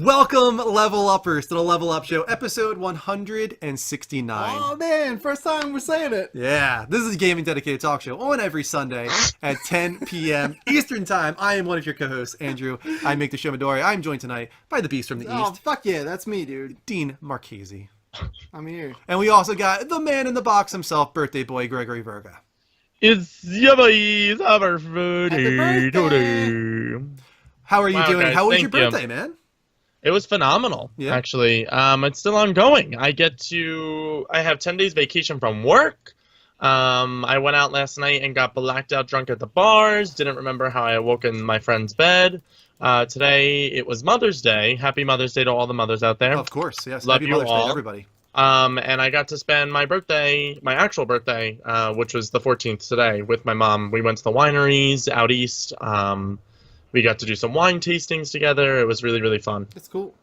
Welcome, Level Uppers, to the Level Up Show, episode 169. Oh man, first time we're saying it. Yeah, this is a gaming dedicated talk show on every Sunday at 10 p.m. Eastern Time. I am one of your co-hosts, Andrew. I make the show Midori. I'm joined tonight by the Beast from the Oh, East, fuck yeah, that's me, dude. Dean Marchese. I'm here. And we also got the man in the box himself, birthday boy Gregory Verga. It's yummy summer food Happy birthday. today. How are you Wow, doing? guys, How was your thank you. birthday, man? It was phenomenal, Yeah. actually. It's still ongoing. I have 10 days vacation from work. I went out last night and got blacked out drunk at the bars. Didn't remember how I awoke in my friend's bed. Today, it was Mother's Day. Happy Mother's Day to all the mothers out there. Of course, yes. Love Happy you Mother's Day all. to everybody. And I got to spend my actual birthday, which was the 14th today, with my mom. We went to the wineries out east. We got to do some wine tastings together. It was really, really fun. That's cool.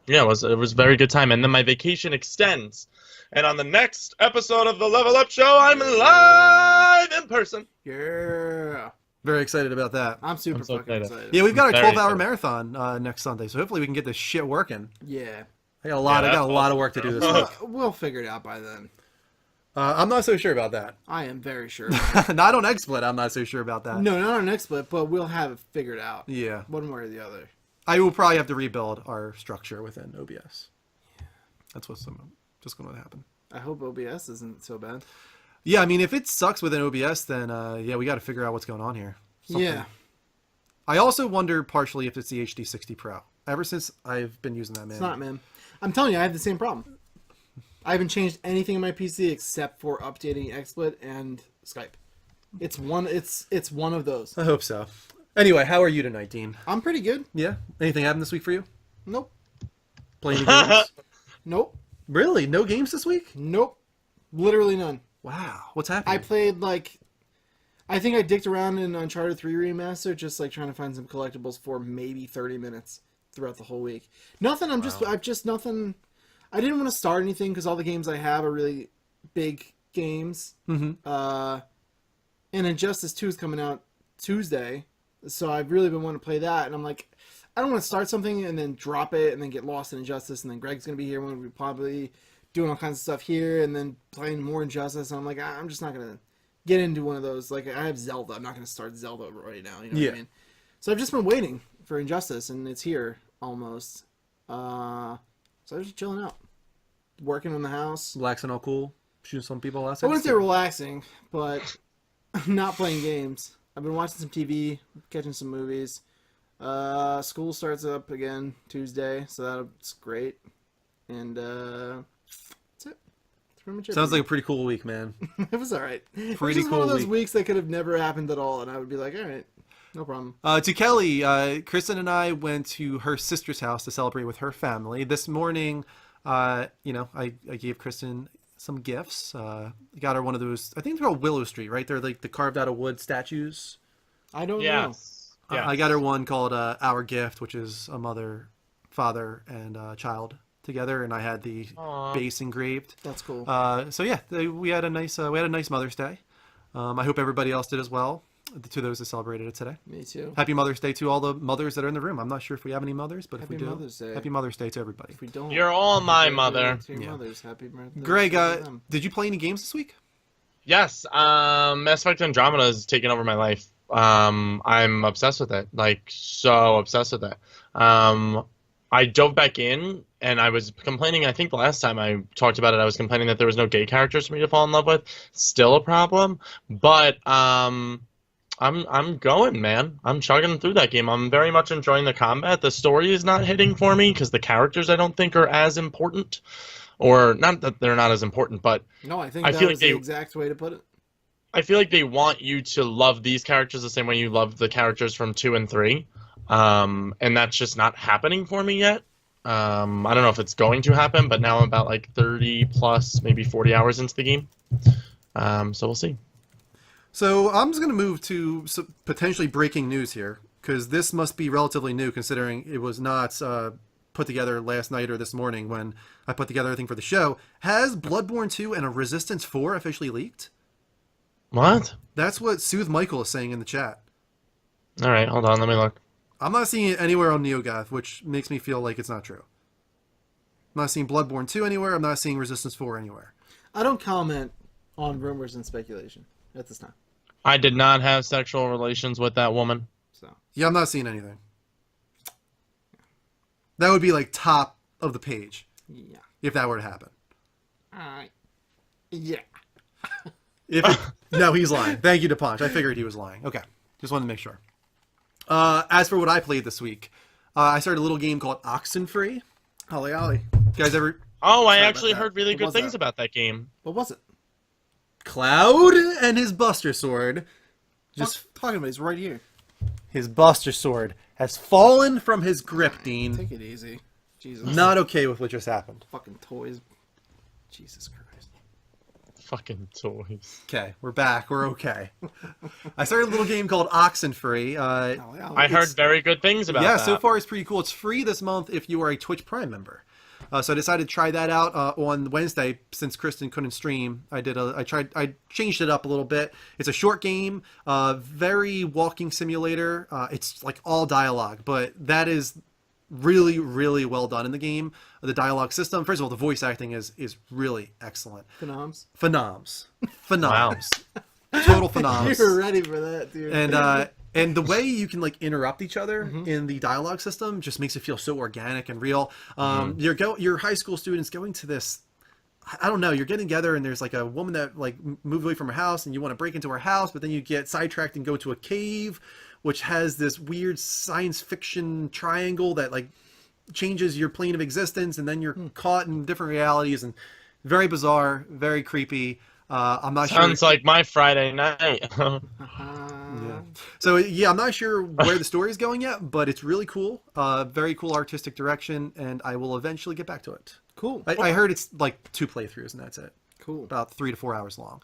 Yeah, it was a very good time. And then my vacation extends. And on the next episode of the Level Up Show, I'm live in person. Yeah. Very excited about that. I'm super I'm so fucking excited. excited. Yeah, we've got a Very 12-hour excited. marathon next Sunday, so hopefully we can get this shit working. Yeah. I got a lot. Yeah, I got a that's lot of work to do this awesome. week. We'll figure it out by then. I'm not so sure about that. I am very sure. Not on XSplit, I'm not so sure about that. No, not our next split, but we'll have it figured out. Yeah. One way or the other. I will probably have to rebuild our structure within OBS. That's what's just going to happen. I hope OBS isn't so bad. Yeah, I mean, if it sucks within OBS, then yeah, we got to figure out what's going on here. Something. Yeah. I also wonder partially if it's the HD60 Pro. Ever since I've been using that, man. It's not, man. I'm telling you, I have the same problem. I haven't changed anything in my PC except for updating XSplit and Skype. It's one of those. I hope so. Anyway, how are you tonight, Dean? I'm pretty good. Yeah? Anything happened this week for you? Nope. Playing any games? Nope. Really? No games this week? Nope. Literally none. Wow. What's happening? I played I think I dicked around in Uncharted 3 Remaster, just trying to find some collectibles for maybe 30 minutes throughout the whole week. Nothing. I've just nothing. I didn't want to start anything because all the games I have are really big games. Mm-hmm. And Injustice 2 is coming out Tuesday, so I've really been wanting to play that. And I'm like, I don't want to start something and then drop it and then get lost in Injustice, and then Greg's gonna be here when we're probably doing all kinds of stuff here, and then playing more Injustice. And I'm like, I'm just not gonna get into one of those. Like, I have Zelda. I'm not gonna start Zelda right now. You know what I mean? So I've just been waiting for Injustice, and it's here almost. So I was just chilling out, working in the house. Relaxing all cool? Shooting some people last I wouldn't say relaxing, but not playing games. I've been watching some TV, catching some movies. School starts up again Tuesday, so that's great. And that's it. That's pretty much it. Sounds like a pretty cool week, man. It was all right. It was Pretty just one cool of those week. weeks that could have never happened at all, and I would be like, all right, no problem. To Kelly, Kristen and I went to her sister's house to celebrate with her family. This morning, I gave Kristen some gifts. Got her one of those, I think they're called Willow Street, right? They're like the carved out of wood statues. I don't know. Yes. I got her one called Our Gift, which is a mother, father, and child together, and I had the Aw. base engraved. That's cool. So yeah, we had a nice Mother's Day. I hope everybody else did as well. To those that celebrated it today. Me too. Happy Mother's Day to all the mothers that are in the room. I'm not sure if we have any mothers, but Happy if we do, Mother's Day. Happy Mother's Day to everybody. If we don't, You're all my happy mother. birthday to your Yeah. mothers. Happy birthday. Greg, to them. did you play any games this week? Yes. Mass Effect Andromeda has taken over my life. I'm obsessed with it. Like, so obsessed with it. I dove back in, and I was complaining, I think the last time I talked about it, I was complaining that there was no gay characters for me to fall in love with. Still a problem. But, I'm going, man. I'm chugging through that game. I'm very much enjoying the combat. The story is not hitting for me because the characters I don't think are as important. Or, not that they're not as important, but No, I think I that feel was like the they- exact way to put it. I feel like they want you to love these characters the same way you love the characters from 2 and 3. And that's just not happening for me yet. I don't know if it's going to happen, but now I'm about like 30 plus, maybe 40 hours into the game. So we'll see. So I'm just going to move to potentially breaking news here, because this must be relatively new, considering it was not put together last night or this morning when I put together everything for the show. Has Bloodborne 2 and a Resistance 4 officially leaked? What? That's what Soothe Michael is saying in the chat. All right, hold on, let me look. I'm not seeing it anywhere on NeoGAF, which makes me feel like it's not true. I'm not seeing Bloodborne 2 anywhere. I'm not seeing Resistance 4 anywhere. I don't comment on rumors and speculation at this time. I did not have sexual relations with that woman. So Yeah, I'm not seeing anything. That would be like top of the page yeah. if that were to happen. Yeah. No, he's lying. Thank you to Punch. I figured he was lying. Okay, just wanted to make sure. As for what I played this week, I started a little game called Oxenfree. Holly Ollie. You guys ever... Oh, I Sorry actually about that. heard really What good was things that? about that game. What was it? Cloud and his Buster Sword. Just talking about. He's right here. His Buster Sword has fallen from his grip, Dean. Take it easy. Jesus. Not okay with what just happened. Fucking toys. Jesus Christ. Fucking toys. Okay, we're back. We're okay. I started a little game called Oxenfree. Holly Ollie. I heard very good things about Yeah, that. so far it's pretty cool. It's free this month if you are a Twitch Prime member. So I decided to try that out on Wednesday since Kristen couldn't stream. I changed it up a little bit. It's a short game, very walking simulator. It's like all dialogue, but that is really, really well done in the game. The dialogue system, first of all, the voice acting is really excellent. Phenoms. Phenoms. Total phenoms. You were ready for that, dude. And the way you can like interrupt each other in the dialogue system just makes it feel so organic and real. Your high school students going to this, I don't know, you're getting together and there's like a woman that like moved away from her house and you want to break into her house, but then you get sidetracked and go to a cave, which has this weird science fiction triangle that like changes your plane of existence, and then you're caught in different realities, and very bizarre, very creepy. I'm not sure. Sounds like my Friday night. Yeah. So yeah, I'm not sure where the story is going yet, but it's really cool. Very cool artistic direction, and I will eventually get back to it. Cool. I heard it's like 2 playthroughs, and that's it. Cool. About 3 to 4 hours long.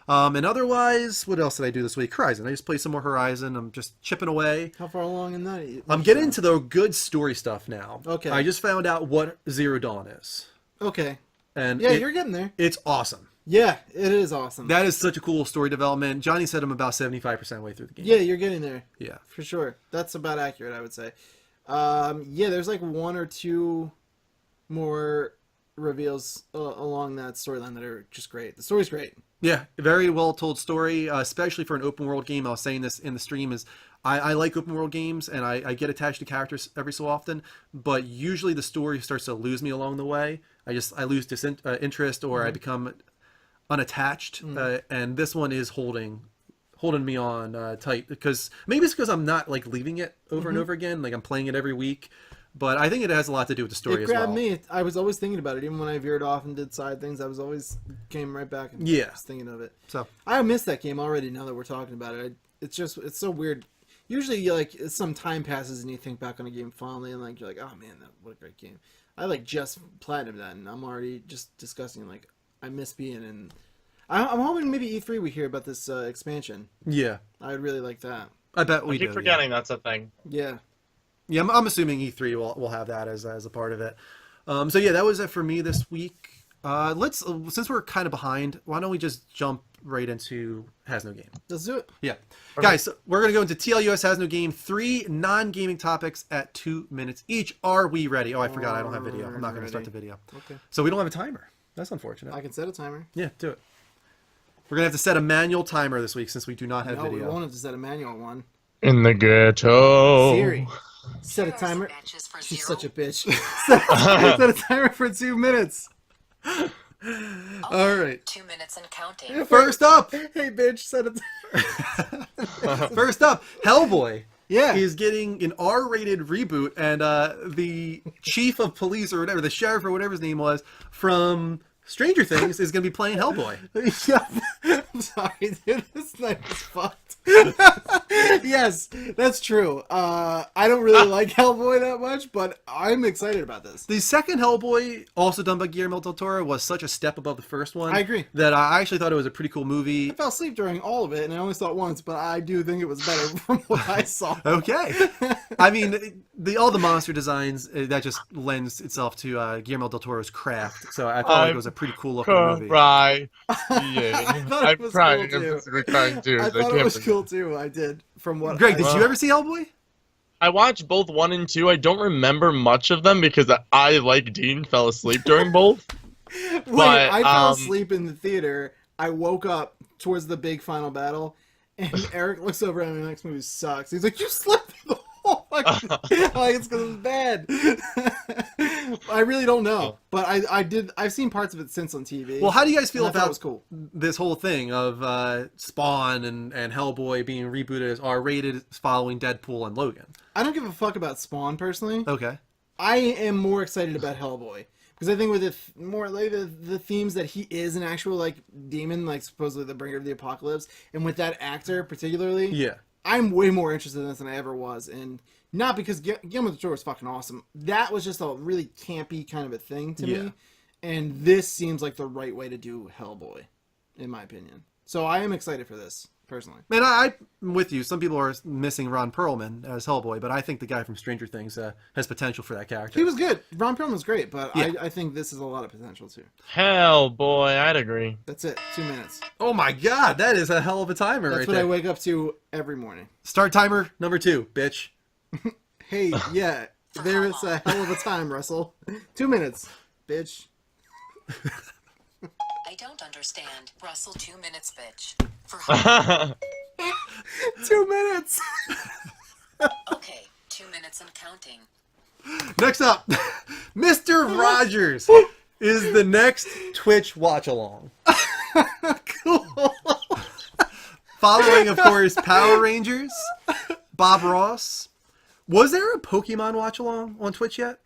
And otherwise, what else did I do this week? Horizon. I just played some more Horizon. I'm just chipping away. How far along in that? I'm getting into the good story stuff now. Okay. I just found out what Zero Dawn is. Okay. And Yeah, you're getting there. it's awesome. Yeah, it is awesome. That is such a cool story development. Johnny said I'm about 75% way through the game. Yeah, you're getting there. Yeah. For sure. That's about accurate, I would say. Yeah, there's like 1 or 2 more reveals along that storyline that are just great. The story's great. Yeah, very well told story, especially for an open world game. I was saying this in the stream is I like open world games, and I get attached to characters every so often, but usually the story starts to lose me along the way. I lose interest, or I become unattached, and this one is holding me on tight, because maybe it's because I'm not like leaving it over and over again, like I'm playing it every week. But I think it has a lot to do with the story It grabbed as well. me. I was always thinking about it. Even when I veered off and did side things, I was always came right back and Yeah. was thinking of it. So I missed that game already now that we're talking about it. It's so weird. Usually, you like some time passes and you think back on a game fondly and like you're like, oh man, what a great game. I like just platinumed that, and I'm already just discussing like I miss being in. I'm hoping maybe E3 we hear about this expansion. yeah, I would really like that. I bet I we keep do. forgetting that's a thing. Yeah. Yeah, I'm assuming E3 will have that as a part of it. So yeah, that was it for me this week. Let's since we're kind of behind, why don't we just jump right into Has No Game? Let's do it. Yeah, guys, so we're gonna go into TLUS Has No Game. 3 non-gaming topics at 2 minutes each. Are we ready? Oh, I forgot I don't have video. I'm not gonna start the video. Okay. So we don't have a timer. That's unfortunate. I can set a timer. Yeah, do it. We're gonna have to set a manual timer this week since we do not have No, we video. won't have to set a manual one. In the ghetto. Siri, set a Here are some timer. matches for She's 0. such a bitch. Set a timer for 2 minutes. All right. 2 minutes and counting. First up, Hey, bitch, set a first up, Hellboy. Yeah. Is getting an R-rated reboot, and the chief of police or whatever, the sheriff or whatever his name was from Stranger Things is going to be playing Hellboy. Yeah. I'm sorry, dude. This night is fucked. Yes, that's true. I don't really like Hellboy that much, but I'm excited about this. The second Hellboy, also done by Guillermo del Toro, was such a step above the first one. I agree. That I actually thought it was a pretty cool movie. I fell asleep during all of it, and I only saw it once, but I do think it was better from what I saw. Okay. I mean, all the monster designs, that just lends itself to Guillermo del Toro's craft. So I felt like it was a pretty cool looking movie. Cry. Yeah. I thought it I'm was crying. cool, too. I'm crying too. I thought can't it was believe cool too. I did. From what Greg, I did saw. you ever see Hellboy? I watched both 1 and 2. I don't remember much of them because I, like Dean, fell asleep during both. Wait, But, I fell asleep in the theater. I woke up towards the big final battle, and Eric looks over at me and the next movie sucks. He's like, "You slept through the whole fucking..." Like, it's because it was bad. I really don't know, but I've seen parts of it since on TV. Well, how do you guys feel and I thought about it was cool. this whole thing of Spawn and Hellboy being rebooted as R-rated following Deadpool and Logan? I don't give a fuck about Spawn personally. Okay. I am more excited about Hellboy because I think with the themes that he is an actual like demon, like supposedly the bringer of the apocalypse, and with that actor particularly, Yeah. I'm way more interested in this than I ever was, and not because Guillermo del Toro was fucking awesome. That was just a really campy kind of a thing to me, and this seems like the right way to do Hellboy, in my opinion. So I am excited for this personally. Man, I'm with you. Some people are missing Ron Perlman as Hellboy, but I think the guy from Stranger Things has potential for that character. He was good. Ron Perlman was great, but Yeah. I think this is a lot of potential too. Hell, boy, I'd agree. That's it. 2 minutes. Oh my god, that is a hell of a timer That's right what there. I wake up to every morning. Start timer number 2, bitch. Hey, yeah, there is a hell of a time, Russell. 2 minutes, bitch. I don't understand. Russell, 2 minutes, bitch. For how 2 minutes. Okay, 2 minutes and counting. Next up, Mr. Rogers is the next Twitch watch-along. Cool. Following, of course, Power Rangers, Bob Ross. Was there a Pokemon watch-along on Twitch yet?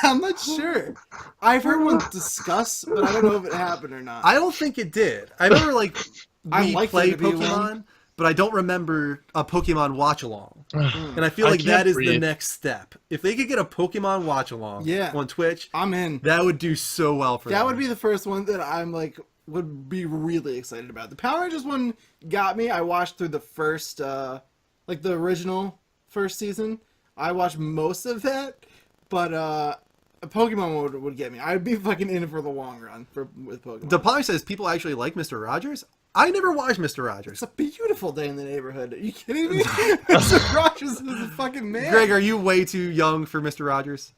I'm not sure. I've heard one discuss, but I don't know if it happened or not. I don't think it did. I remember, like, I we like play there to be Pokemon, one. but I don't remember a Pokemon watch-along. And I feel I like can't that is the breathe. next step. If they could get a Pokemon watch-along Yeah. on Twitch, I'm in. that would do so well for them. That would be the first one that I'm like would be really excited about. The Power Rangers one got me. I watched through the first, like the original first season. I watched most of that, but a Pokemon would get me. I'd be fucking in it for the long run with Pokemon. DePauly says people actually like Mr. Rogers. I never watched Mr. Rogers. It's a beautiful day in the neighborhood. Are you kidding me? Mr. Rogers is a fucking man. Greg, are you way too young for Mr. Rogers?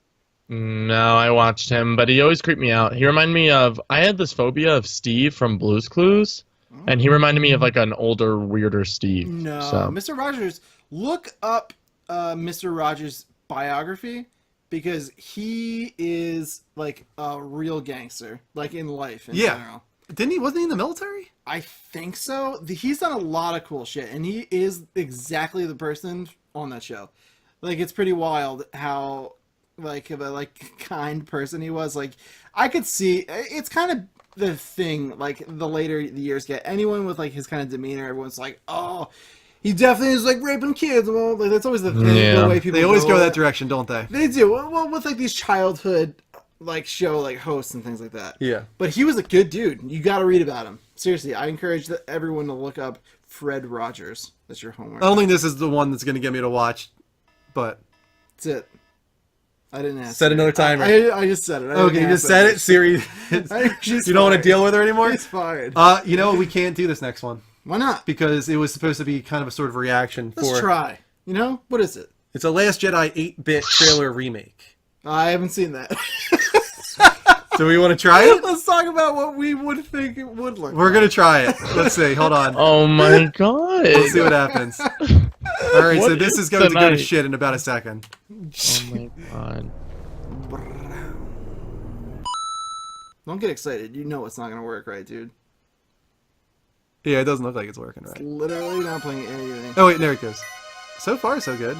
No, I watched him, but he always creeped me out. He reminded me of... I had this phobia of Steve from Blue's Clues, and he reminded me of, like, an older, weirder Steve. No, So. Mr. Rogers. Look up Mr. Rogers' biography because he is like a real gangster, like in life in general. Wasn't he in the military? I think so. He's done a lot of cool shit, and he is exactly the person on that show. Like, it's pretty wild how like of a kind person he was. Like, I could see it's kind of the thing. Like, the later the years get, anyone with like his kind of demeanor, everyone's like, oh. He definitely is like raping kids. Well, like, that's always the thing. Yeah. The way people They always go with that it. direction, don't they? They do. Well, with like these childhood like show like hosts and things like that. Yeah. But he was a good dude. You got to read about him. Seriously, I encourage everyone to look up Fred Rogers. That's your homework. I don't think this is the one that's going to get me to watch, but That's it. I didn't ask. set another timer. I just said it. I Okay, didn't you just ask said that. it, Siri. She's You don't want to fired. deal with her anymore? He's fired. You know what? We can't do this next one Why not? because it was supposed to be kind of a sort of reaction Let's for. try. You know what is it? It's a Last Jedi 8-bit trailer remake. I haven't seen that. Do we want to try it? Let's talk about what we would think it would look. We're gonna try it. Let's see. Hold on. Oh my god. Let's see what happens. All right, so What this is is going to go to tonight? shit in about a second. Oh my god. Don't get excited. You know it's not gonna work, right, dude? Yeah, it doesn't look like it's working It's right. literally not playing anything. Oh wait, there it goes. So far, so good.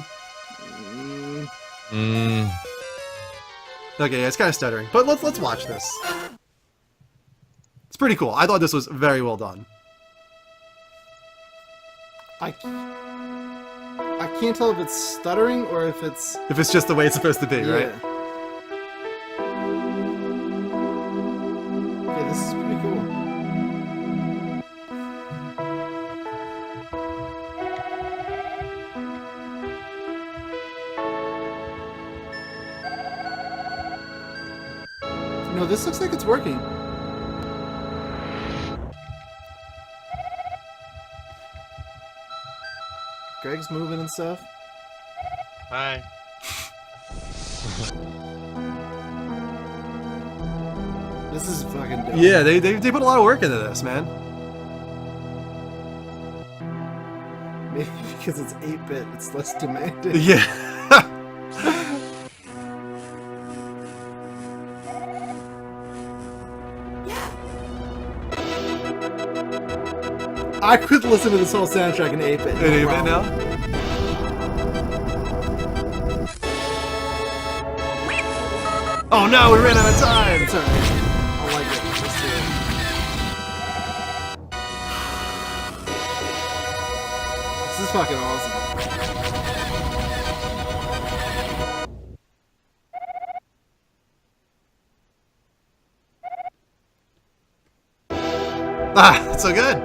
Okay, yeah, it's kind of stuttering, but let's watch this. It's pretty cool. I thought this was very well done. I can't tell if it's stuttering or if it's If it's just the way it's supposed to be, right? yeah. Okay, this is pretty cool. No, this looks like it's working. Greg's moving and stuff. Bye. This is fucking dope. Yeah, they put a lot of work into this, man. Maybe because it's 8-bit, it's less demanding. Yeah. I could listen to this whole soundtrack in 8-bit. In 8-bit now? Oh no, we ran out of time! It's alright. I like it. Let's do it. This is fucking awesome. Ah, it's so good.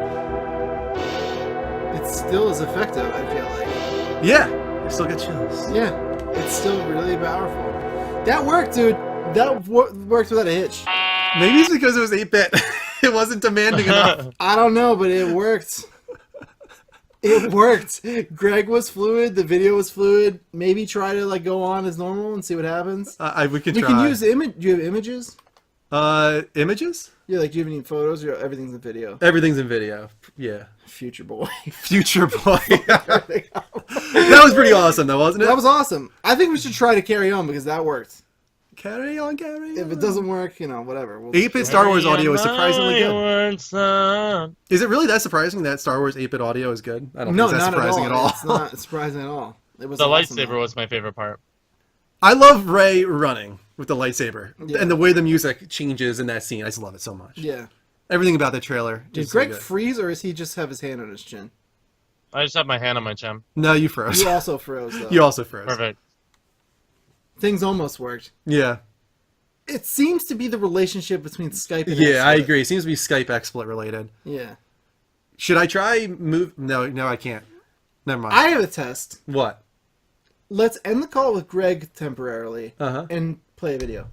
It still is effective, I feel like. Yeah, you still get chills. Yeah, it's still really powerful. That worked, dude. That worked without a hitch. Maybe it's because it was 8-bit. It wasn't demanding enough. I don't know, but it worked. It worked. Greg was fluid. The video was fluid. Maybe try to like go on as normal and see what happens. We can We try. can use image. Do you have images? Images? Yeah, like do you have any photos or everything's in video? Everything's in video. Yeah. Future boy. Future boy. That was pretty awesome, though, wasn't it? That was awesome. I think we should try to carry on because that worked. Carry on, carry on. If it doesn't work, you know, whatever. We'll 8-bit Star Wars audio is surprisingly good. good. Is it really that surprising that Star Wars 8-bit audio is good? I don't No, think that's not surprising at all. at all. It's not surprising at all. It was The awesome, lightsaber though. was my favorite part. I love Rey running with the lightsaber. Yeah. And the way the music changes in that scene. I just love it so much. Yeah. Everything about the trailer. Did is so Greg good. freeze or does he just have his hand on his chin? I just have my hand on my chin. No, you froze. You also froze, though. You also froze. Perfect. Things almost worked. Yeah. It seems to be the relationship between Skype and Yeah, I XSplit. agree. It seems to be Skype XSplit related. Yeah. Should I try move? No, I can't. Never mind. I have a test. What? Let's end the call with Greg temporarily Uh-huh. and play a video.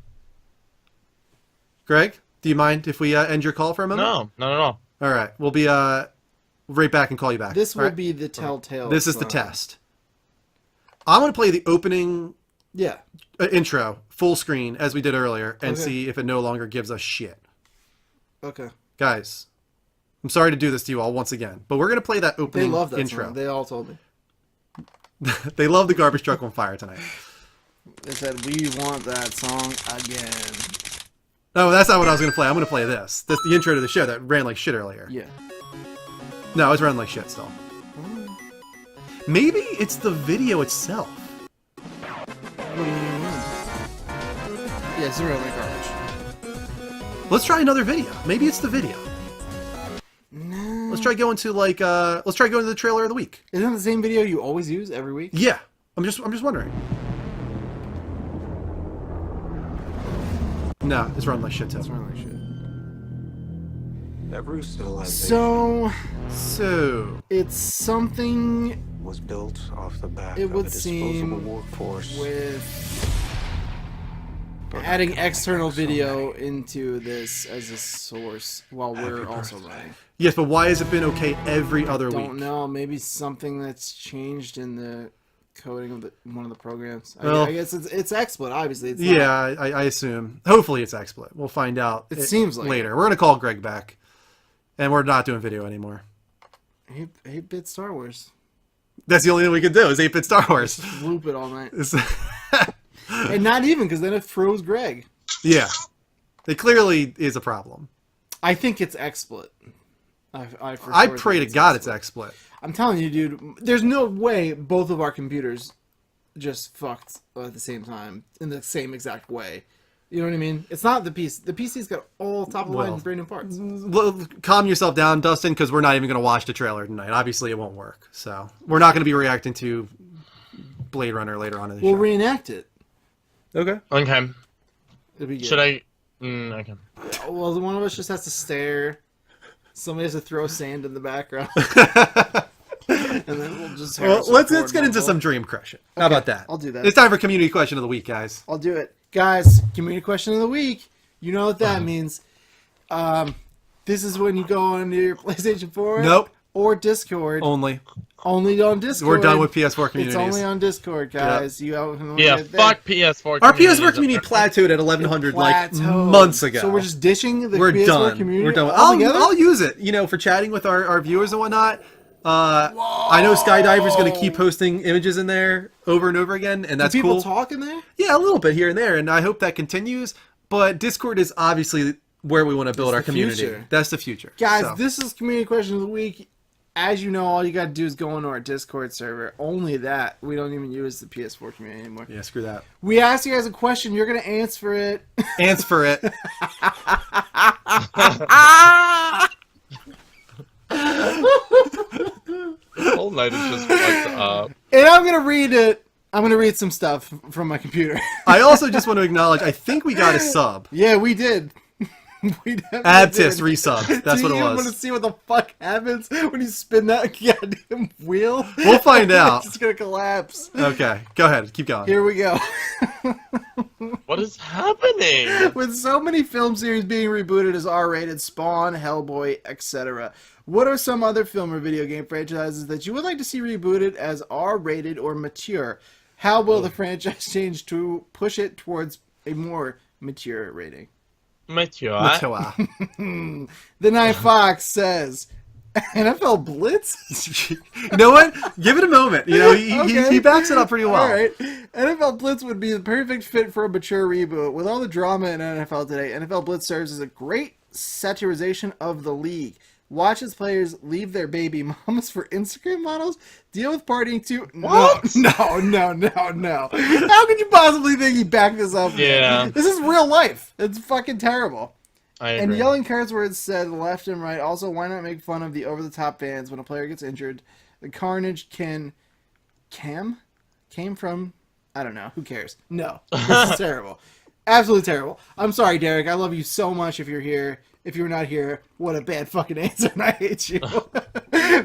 Greg, do you mind if we end your call for a moment? No, not at all. All right. We'll be right back and call you back. This All will right? be the telltale. This is the sign. test. I'm going to play the opening Yeah. intro full screen as we did earlier and Okay. see if it no longer gives us shit. Okay. Guys, I'm sorry to do this to you all once again, but we're going to play that They opening love that intro. song. They all told me. They love the garbage truck on fire tonight. They said, we want that song again. No, that's not what I was going to play. I'm going to play this. That's the intro to the show that ran like shit earlier. Yeah. No, it's running like shit still. Maybe it's the video itself. What do you mean? Yeah, zero my garbage. Let's try another video. Maybe it's the video. No. Let's try going to like let's try going to the trailer of the week. Isn't that the same video you always use every week? Yeah. I'm just wondering. No, it's running like shit too. That's really shit. That roof civilization So, it's something was built off the back it of would a disposable seem workforce. with adding external video into this as a source while we're also running. Yes, but why has it been okay every other Don't week? know. Maybe something that's changed in the coding of one of the programs. Well- I guess it's XSplit. Obviously, it's Yeah, not. I assume. Hopefully it's XSplit. We'll find out. It seems like later. We're gonna call Greg back, and we're not doing video anymore. 8-bit Star Wars. That's the only thing we can do is 8-bit Star Wars. Loop it all night, It's- and not even because then it throws Greg. yeah, it clearly is a problem. I think it's XSplit. I pray to God it's XSplit. I'm telling you, dude. There's no way both of our computers just fucked at the same time in the same exact way. You know what I mean? It's not the PC. The PC's got all top of the line Well, brand new parts. Well, calm yourself down, Dustin, because we're not even going to watch the trailer tonight. Obviously, it won't work. So we're not going to be reacting to Blade Runner later on in the We'll show. reenact it. Okay. Okay. It'll be good. Should I? Okay. Well, one of us just has to stare. Somebody has to throw sand in the background, and then we'll just. Well, let's get into some dream crushing. How about that? I'll do that. It's time for community question of the week, guys. I'll do it, guys. Community question of the week. You know what that means. This is when you go onto your PlayStation 4 Nope. or Discord. Only. Only on Discord. We're done with PS4 It's communities. only on Discord, guys. Yeah, fuck PS4. Our communities PS4 community up there. plateaued at 1100 like Plateau. months ago. So we're just ditching the We're PS4 done. community. We're done. altogether? I'll use it, for chatting with our viewers and whatnot. I know Skydiver's going to keep posting images in there over and over again, and that's Do people cool. talk in there? Yeah, a little bit here and there, and I hope that continues. But Discord is obviously where we want to build It's our the community. future. That's the future. Guys, So. this is community question of the week. As you know, all you got to do is go into our Discord server. Only that. We don't even use the PS4 community anymore. Yeah, screw that. We asked you guys a question. You're going to answer it. Answer it. This whole night is just fucked up. And I'm going to read it. I'm going to read some stuff from my computer. I also just want to acknowledge, I think we got a sub. Yeah, we did. We definitely Abtis did. resubbed. That's what Do it you was. want to see what the fuck happens when you spin that goddamn wheel? We'll find out. It's going to collapse. Okay, go ahead. Keep going. Here we go. What is happening? With so many film series being rebooted as R-rated, Spawn, Hellboy, etc., what are some other film or video game franchises that you would like to see rebooted as R-rated or mature? How will the franchise change to push it towards a more mature rating? Mature. Matawa. The Night Fox says, NFL Blitz? You know what? Give it a moment. Okay. He backs it up pretty well. All right. NFL Blitz would be the perfect fit for a mature reboot. With all the drama in NFL today, NFL Blitz serves as a great satirization of the league. Watch its players leave their baby mamas for Instagram models, deal with partying too. What? No. How could you possibly think he backed this up? Yeah. This is real life. It's fucking terrible. I And agree. yelling curse words said left and right. Also, why not make fun of the over-the-top fans when a player gets injured? The carnage came from, I don't know. Who cares? No. This is terrible. Absolutely terrible. I'm sorry, Derek. I love you so much if you're here. If you're not here, what a bad fucking answer, and I hate you.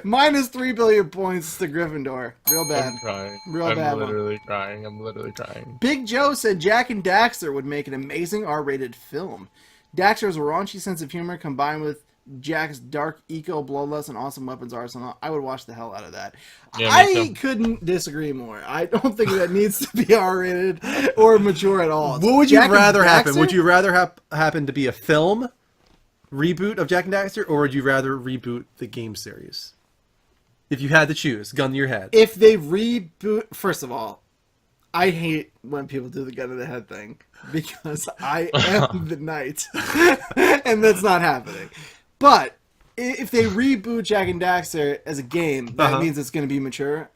Minus 3 billion points to Gryffindor. Real bad. I'm crying. Real I'm bad one. literally crying. I'm literally crying. Big Joe said Jack and Daxter would make an amazing R-rated film. Daxter's raunchy sense of humor combined with Jack's dark eco bloodlust and awesome weapons arsenal. I would watch the hell out of that. Yeah, me I too. couldn't disagree more. I don't think that needs to be R-rated or mature at all. What would you Jack and rather happen? Daxter? Would you rather happen to be a film reboot of Jack and Daxter, or would you rather reboot the game series? If you had to choose, gun to your head. If they reboot, first of all, I hate when people do the gun to the head thing because I am the knight, and that's not happening. But if they reboot Jack and Daxter as a game, that means it's going to be mature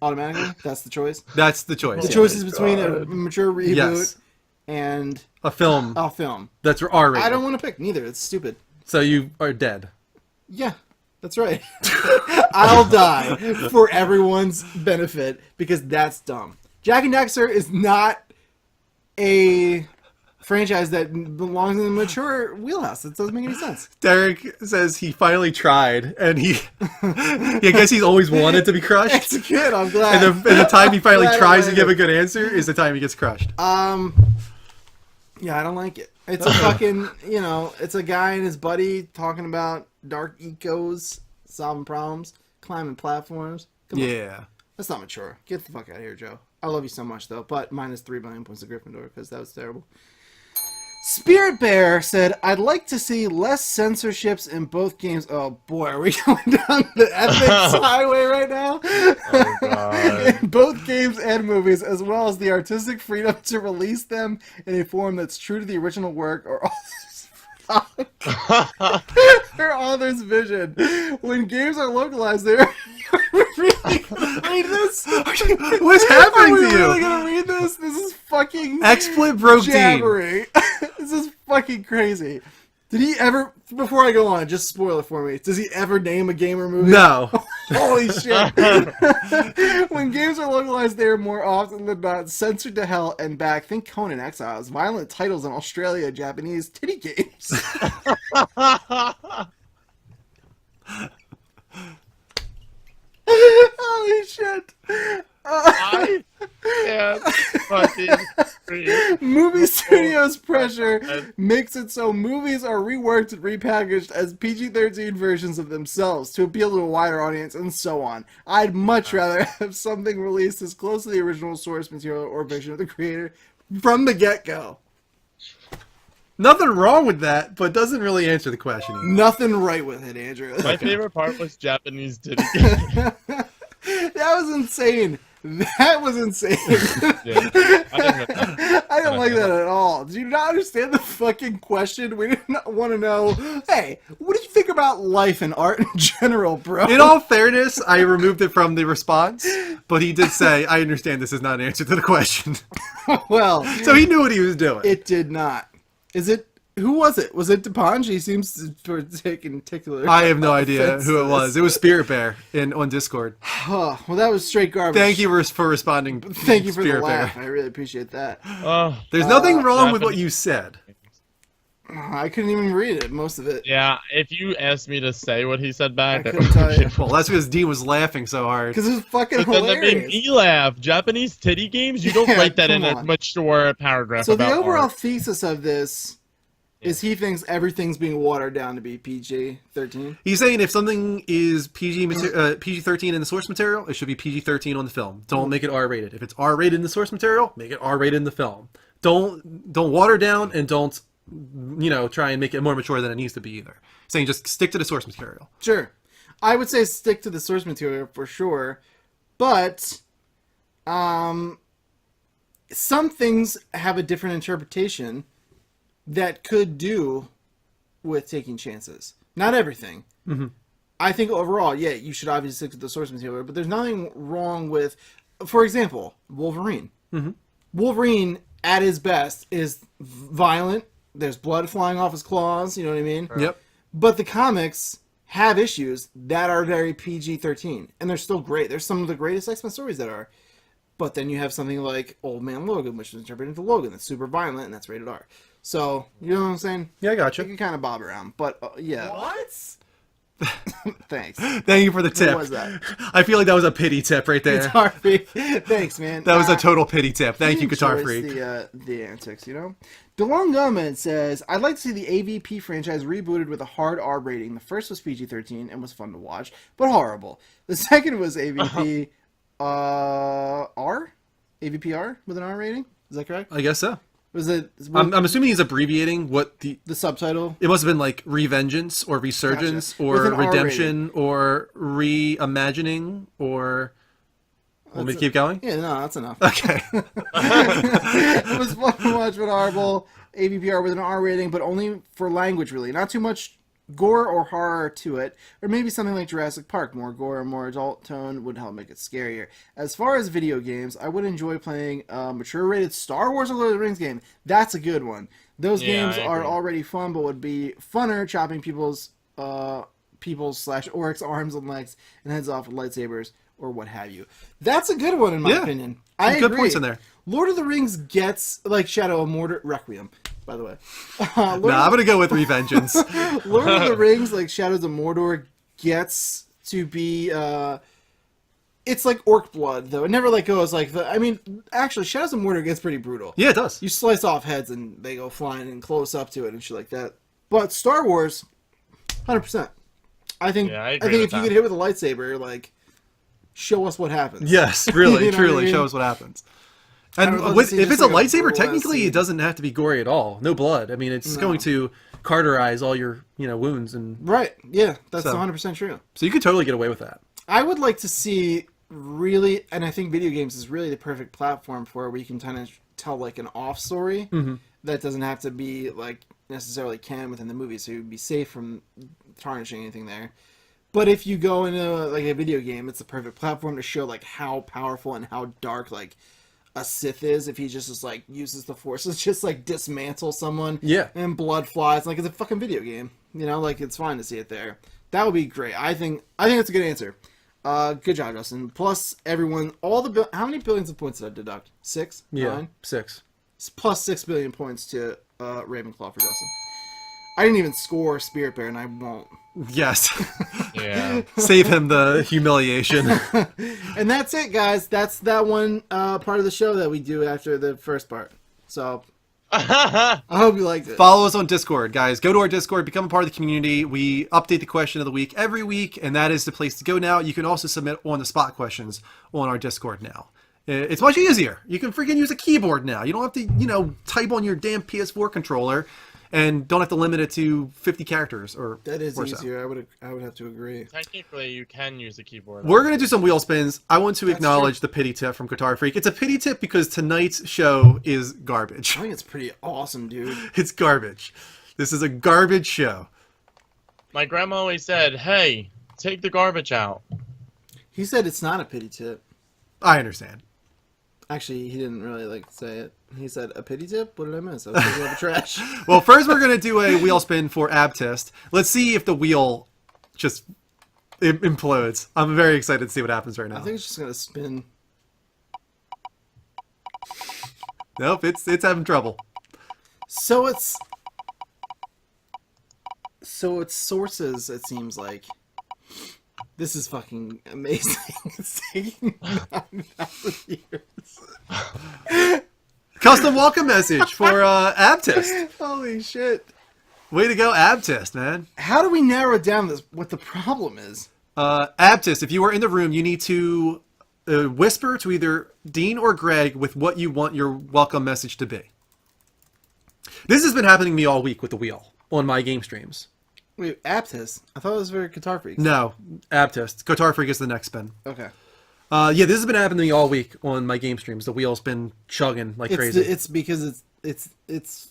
automatically. That's the choice. That's the choice. The choice is between a mature reboot Yes. and A film a film. that's R-rated. I don't want to pick neither. It's stupid. So you are dead. Yeah, that's right. I'll die for everyone's benefit because that's dumb. Jack and Daxter is not a franchise that belongs in the mature wheelhouse. That doesn't make any sense. Derek says he finally tried, and I guess he's always wanted to be crushed. It's good. I'm glad. And the time he finally Glad tries I to give a landed. good answer is the time he gets crushed. Yeah, I don't like it. It's a fucking, it's a guy and his buddy talking about dark ecos, solving problems, climbing platforms. Come on. Yeah. That's not mature. Get the fuck out of here, Joe. I love you so much, though, but minus 3 billion points to Gryffindor because that was terrible. Spirit Bear said, I'd like to see less censorships in both games. Oh boy, are we going down the ethics highway right now? Oh, God. In both games and movies, as well as the artistic freedom to release them in a form that's true to the original work or or author's vision. When games are localized, they're really gonna read this? What's happening Are we to you? really gonna read this? This is fucking XSplit broke Dean. jabbering. This is fucking crazy. Did he ever, before I go on, just spoil it for me, does he ever name a game or movie? No. Holy shit. When games are localized, they are more often than not censored to hell and back. Think Conan Exiles, violent titles in Australia, Japanese titty games. Holy shit. Yeah. fucking screen. Movie studios' pressure makes it so movies are reworked and repackaged as PG-13 versions of themselves to appeal to a wider audience, and so on. I'd much rather have something released as close to the original source material or vision of the creator from the get-go. Nothing wrong with that, but doesn't really answer the question. Either. Nothing right with it, Andrew. My favorite part was Japanese titty. That was insane. That was insane. Yeah, I didn't like that at all. Do you not understand the fucking question? We didn't want to know, hey, what do you think about life and art in general, bro? In all fairness, I removed it from the response, but he did say, I understand this is not an answer to the question. Well, So he knew what he was doing. it did not. Is it? Who was it? Was it DePonge? He seems to take in particular. I have no idea offense who to it was. this. It was Spirit Bear on Discord. Oh, well, that was straight garbage. Thank you for responding. Thank you for the Spirit laugh. Bear. I really appreciate that. Oh, There's nothing wrong with Japanese- what you said. I couldn't even read it, most of it. yeah, if you asked me to say what he said I back, couldn't tell you. Well, that's because Dean was laughing so hard. Because it was fucking But then that made hilarious. me laugh. Japanese titty games? You don't Yeah, write that in come a on. mature paragraph So about the overall art. thesis of this is he thinks everything's being watered down to be PG-13. He's saying if something is PG-13 in the source material, it should be PG-13 on the film. Don't make it R-rated. If it's R-rated in the source material, make it R-rated in the film. Don't water down and don't try and make it more mature than it needs to be either. Saying just stick to the source material. Sure. I would say stick to the source material for sure, but some things have a different interpretation that could do with taking chances. Not everything. Mm-hmm. I think overall, yeah, you should obviously stick to the source material, but there's nothing wrong with, for example, Wolverine. Mm-hmm. Wolverine, at his best, is violent. There's blood flying off his claws, you know what I mean? Yep. But the comics have issues that are very PG-13, and they're still great. There's some of the greatest X-Men stories that are. But then you have something like Old Man Logan, which is interpreted into Logan. That's super violent, and that's rated R. So, you know what I'm saying? Yeah, I You gotcha. can kind of bob around, but yeah. What? Thanks. Thank you for the tip. was that? I feel like that was a pity tip right there. Guitar Freak. Thanks, man. That was a total pity tip. Thank you, Guitar enjoys Freak. The antics, you know? DeLong Gomez says, I'd like to see the AVP franchise rebooted with a hard R rating. The first was PG-13 and was fun to watch, but horrible. The second was AVP R? AVP R with an R rating? Is that correct? I guess so. Was it I'm assuming he's abbreviating what the... the subtitle? It must have been like Revengeance or Resurgence Gotcha. With or an R Redemption or Reimagining or... Want me to keep going? Yeah, no, that's enough. Okay. It was fun to watch, but horrible. AVPR with an R rating, but only for language, really. Not too much gore or horror to it. Or maybe something like Jurassic Park. More gore and more adult tone would help make it scarier. As far as video games, I would enjoy playing a mature-rated Star Wars or Lord of the Rings game. That's a good one. Those Yeah, games I are agree. already fun, but would be funner chopping people's /orcs arms and legs and heads off with lightsabers or what have you. That's a good one in my Yeah. opinion. Some I good agree. points in there. Lord of the Rings gets like Shadow of Mordor Requiem, by the way. Lord, Nah, I'm going to go with Revengeance. Lord of the Rings, like Shadows of Mordor, gets to be it's like orc blood though. It never like goes like the. I mean, actually, Shadows of Mordor gets pretty brutal. Yeah, it does. You slice off heads and they go flying and close up to it and shit like that. But Star Wars, 100%. I think Yeah, I I agree think with if you that. get hit with a lightsaber, like, show us what happens. Yes, really, You know what truly I mean? show us what happens. I And would love to with, see if just it's a like a lightsaber, brutal technically scene. it doesn't have to be gory at all. No blood. I mean, it's No. going to cauterize all your wounds, and Right. Yeah, that's So. 100% true. so you could totally get away with that. I would like to see really, and I think video games is really the perfect platform for where you can kind of tell like an off story that doesn't have to be like necessarily canon within the movie, so you'd be safe from tarnishing anything there. But if you go into like a video game, it's the perfect platform to show like how powerful and how dark like a Sith is if he just like uses the Force to just like dismantle someone. Yeah. And blood flies. Like it's a fucking video game. You know, like it's fine to see it there. That would be great. I think that's a good answer. Good job, Justin. Plus everyone, how many billions of points did I deduct? 6? Yeah, 9? 6. Plus 6 billion points to Ravenclaw for Justin. I didn't even score Spirit Bear, and I won't. Yes. Yeah. Save him the humiliation. And that's it, guys. That's that one part of the show that we do after the first part. So I hope you liked it. Follow us on Discord, guys. Go to our Discord, become a part of the community. We update the question of the week every week, and that is the place to go now. You can also submit on-the-spot questions on our Discord now. It's much easier. You can freaking use a keyboard now. You don't have to, type on your damn PS4 controller, and don't have to limit it to 50 characters or That is or so. easier. I would have to agree. Technically, you can use the keyboard. We're going to do some wheel spins. I want to acknowledge the pity tip from Guitar Freak. It's a pity tip because tonight's show is garbage. I think it's pretty awesome, dude. It's garbage. This is a garbage show. My grandma always said, "Hey, take the garbage out." He said it's not a pity tip. I understand. Actually, he didn't really say it. He said, a pity tip? What did I miss? I was thinking of the trash. Well, first we're going to do a wheel spin for ab test. Let's see if the wheel just implodes. I'm very excited to see what happens right now. I think it's just going to spin. Nope, it's having trouble. So it's sources, it seems like. This is fucking amazing. It's taking 9,000 years. Custom welcome message for ab test. Holy shit. Way to go, ab test, man. How do we narrow down what the problem is? Ab test, if you are in the room, you need to whisper to either Dean or Greg with what you want your welcome message to be. This has been happening to me all week with the wheel on my game streams. Wait, Aptus? I thought it was for Guitar Freaks. No, ab test. Guitar Freak is the next spin. Okay. Yeah, this has been happening to me all week on my game streams. The wheel's been chugging like crazy. It's because it's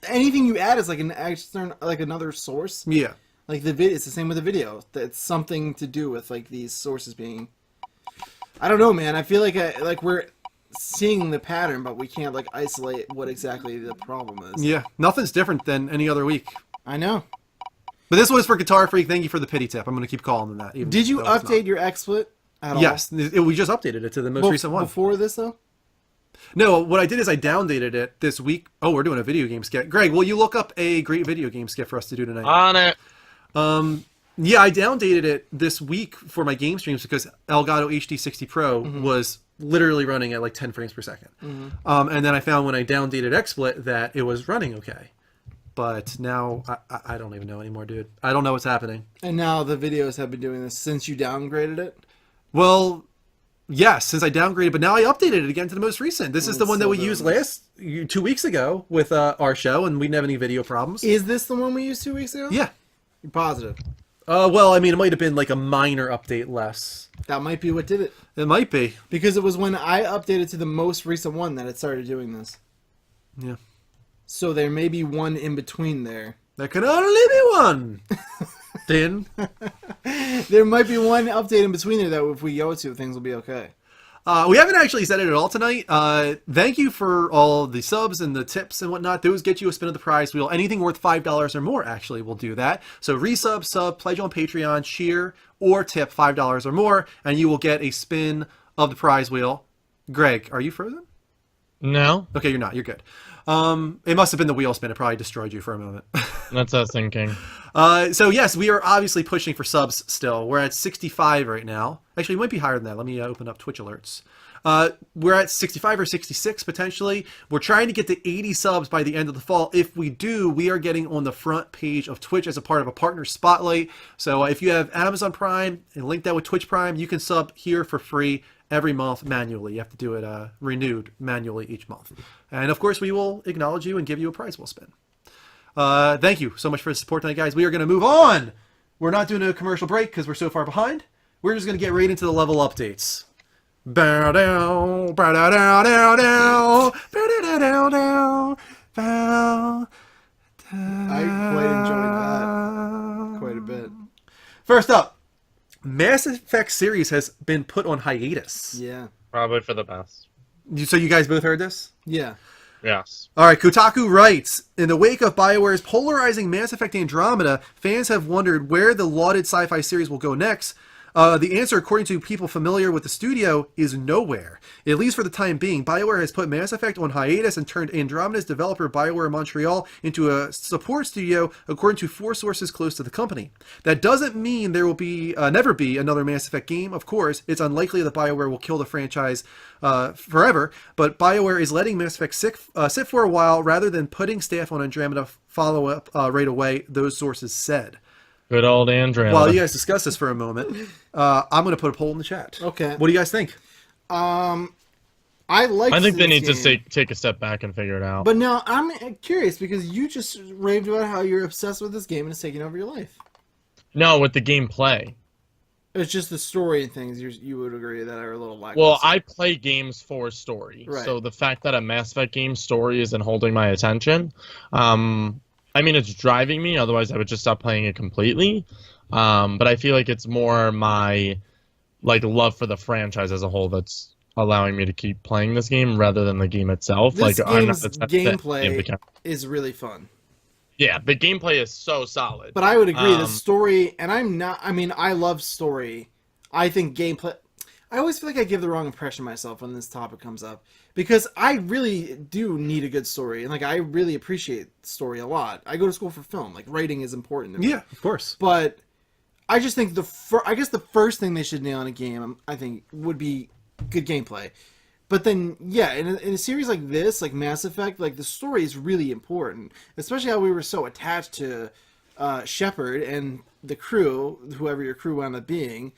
anything you add is like an external, like another source. Yeah. Like it's the same with the video. It's something to do with like these sources being. I don't know, man. I feel like we're seeing the pattern, but we can't like isolate what exactly the problem is. Yeah, nothing's different than any other week. I know. But this one is for Guitar Freak. Thank you for the pity tip. I'm going to keep calling them that. even Did you though it's update your XSplit at not. all? Yes, we just updated it to the most recent one. Before this though? No, what I did is I downdated it this week. Oh, we're doing a video game skit. Greg, will you look up a great video game skit for us to do tonight? On it. Yeah, I downdated it this week for my game streams because Elgato HD 60 Pro was literally running at like 10 frames per second. And then I found when I downdated XSplit that it was running okay. But now I don't even know anymore, dude. I don't know what's happening. And now the videos have been doing this since you downgraded it? Well, yes, since I downgraded, but now I updated it again to the most recent. This is the one that we used 2 weeks ago with our show, and we didn't have any video problems. Is this the one we used 2 weeks ago? Yeah. You're positive? Well, I mean, it might have been like a minor update less. That might be what did it. It might be. Because it was when I updated to the most recent one that it started doing this. Yeah. So there may be one in between there. There can only be one. Din. There might be one update in between there that if we go to, things will be okay. We haven't actually said it at all tonight. Thank you for all the subs and the tips and whatnot. Those get you a spin of the prize wheel. Anything worth $5 or more actually will do that. So resub, sub, pledge on Patreon, cheer, or tip $5 or more, and you will get a spin of the prize wheel. Greg, are you frozen? No, Okay, you're not. You're good. It must have been the wheel spin. It probably destroyed you for a moment. that's us thinking. So yes, we are obviously pushing for subs still. We're at 65 right now. Actually, it might be higher than that. Let me open up Twitch alerts. We're at 65 or 66 potentially. We're trying to get to 80 subs by the end of the fall. If we do, we are getting on the front page of Twitch as a part of a partner spotlight. So if you have Amazon Prime and link that with Twitch Prime, you can sub here for free every month manually. You have to do it renewed manually each month. And of course, we will acknowledge you and give you a prize we'll spin. Thank you so much for the support tonight, guys. We are going to move on. We're not doing a commercial break because we're so far behind. We're just going to get right into the level updates. Bow down, bow down, down, down, down, bow down, down, down, bow down. I quite enjoyed that quite a bit. First up, Mass Effect series has been put on hiatus. Yeah. Probably for the best. So you guys both heard this? Yeah. Yes. All right, Kotaku writes, in the wake of BioWare's polarizing Mass Effect Andromeda, fans have wondered where the lauded sci-fi series will go next. The answer, according to people familiar with the studio, is nowhere. At least for the time being, BioWare has put Mass Effect on hiatus and turned Andromeda's developer BioWare Montreal into a support studio, according to 4 sources close to the company. That doesn't mean there will be never be another Mass Effect game. Of course, it's unlikely that BioWare will kill the franchise forever, but BioWare is letting Mass Effect sit for a while rather than putting staff on Andromeda follow-up right away, those sources said. Good old Andrea. While you guys discuss this for a moment, I'm going to put a poll in the chat. Okay. What do you guys think? I think they need to to take a step back and figure it out. But now I'm curious because you just raved about how you're obsessed with this game and it's taking over your life. No, with the gameplay. It's just the story and things you would agree that are a little lackluster. Well, I play games for story. Right. So the fact that a Mass Effect game story isn't holding my attention, I mean, it's driving me. Otherwise, I would just stop playing it completely. But I feel like it's more my love for the franchise as a whole that's allowing me to keep playing this game rather than the game itself. This I'm not game's the type of gameplay is really fun. Yeah, the gameplay is so solid. But I would agree, the story, and I love story. I think gameplay... I always feel like I give the wrong impression of myself when this topic comes up. Because I really do need a good story. And, I really appreciate story a lot. I go to school for film. Writing is important to me. Yeah, of course. But I just think the first thing they should nail in a game, I think, would be good gameplay. But then, yeah, in a series like this, like Mass Effect, the story is really important. Especially how we were so attached to Shepard and the crew, whoever your crew wound up being.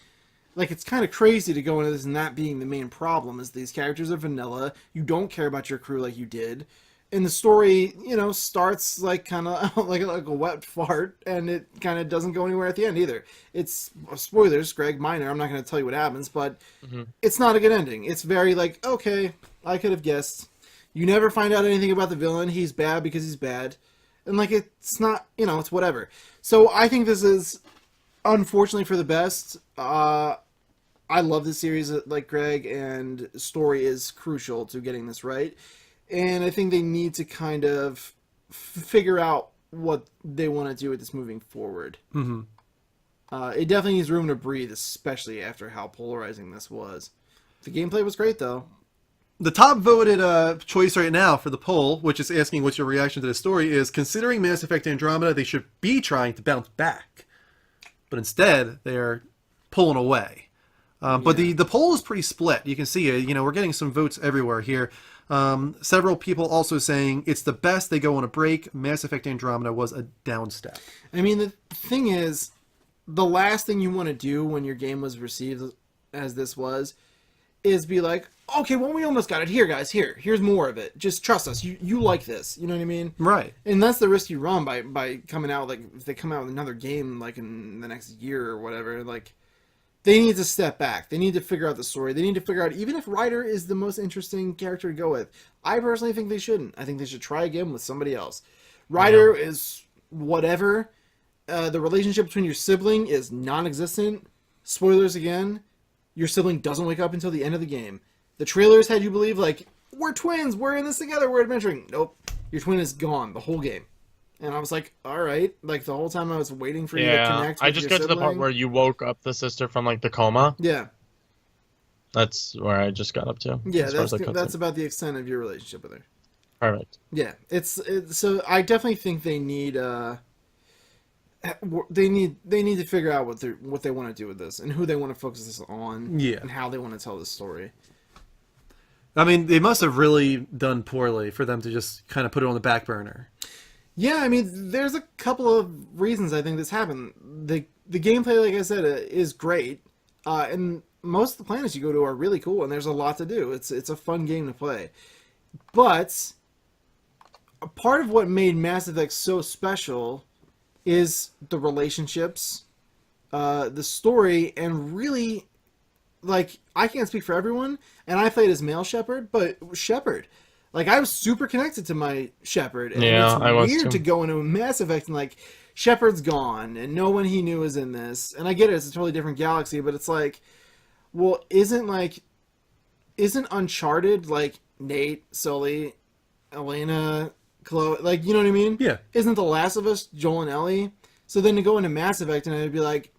It's kind of crazy to go into this and that being the main problem, is these characters are vanilla, you don't care about your crew like you did, and the story, starts kind of like a wet fart, and it kind of doesn't go anywhere at the end either. It's, spoilers, Greg, minor, I'm not going to tell you what happens, but it's not a good ending. It's very okay, I could have guessed. You never find out anything about the villain, he's bad because he's bad, and it's not, it's whatever. So I think this is, unfortunately for the best. I love this series like Greg, and story is crucial to getting this right. And I think they need to kind of figure out what they want to do with this moving forward. Mm-hmm. It definitely needs room to breathe, especially after how polarizing this was. The gameplay was great, though. The top voted choice right now for the poll, which is asking what's your reaction to the story, is considering Mass Effect Andromeda, they should be trying to bounce back. But instead, they're pulling away. But the poll is pretty split. You can see it. We're getting some votes everywhere here. Several people also saying it's the best. They go on a break. Mass Effect Andromeda was a downstep. I mean, the thing is, the last thing you want to do when your game was received as this was, is be like, okay, well, we almost got it. Here, guys, here's more of it. Just trust us. You like this. You know what I mean? Right. And that's the risk you run by coming out, if they come out with another game, in the next year or whatever, they need to step back. They need to figure out the story. They need to figure out, even if Ryder is the most interesting character to go with. I personally think they shouldn't. I think they should try again with somebody else. Ryder is whatever. The relationship between your sibling is non-existent. Spoilers again. Your sibling doesn't wake up until the end of the game. The trailers had you believe, we're twins, we're in this together, we're adventuring. Nope. Your twin is gone the whole game. And I was like, all right. The whole time I was waiting for you to connect with I just got to the part where you woke up the sister from, the coma. Yeah. That's where I just got up to. Yeah, that's about the extent of your relationship with her. Perfect. Yeah. It's so I definitely think they need to figure out what they want to do with this and who they want to focus this on. Yeah. And how they want to tell this story. I mean, they must have really done poorly for them to just kind of put it on the back burner. Yeah, I mean, there's a couple of reasons I think this happened. The gameplay, like I said, is great, and most of the planets you go to are really cool, and there's a lot to do. It's a fun game to play. But a part of what made Mass Effect so special is the relationships, the story, and really, I can't speak for everyone, and I played as male Shepard, but Shepard. I was super connected to my Shepard, and it's weird to go into a Mass Effect and, Shepard's gone, and no one he knew is in this. And I get it, it's a totally different galaxy, but it's well, isn't Uncharted, Nate, Sully, Elena, Chloe, you know what I mean? Yeah. Isn't The Last of Us Joel and Ellie? So then to go into Mass Effect, and I'd be like,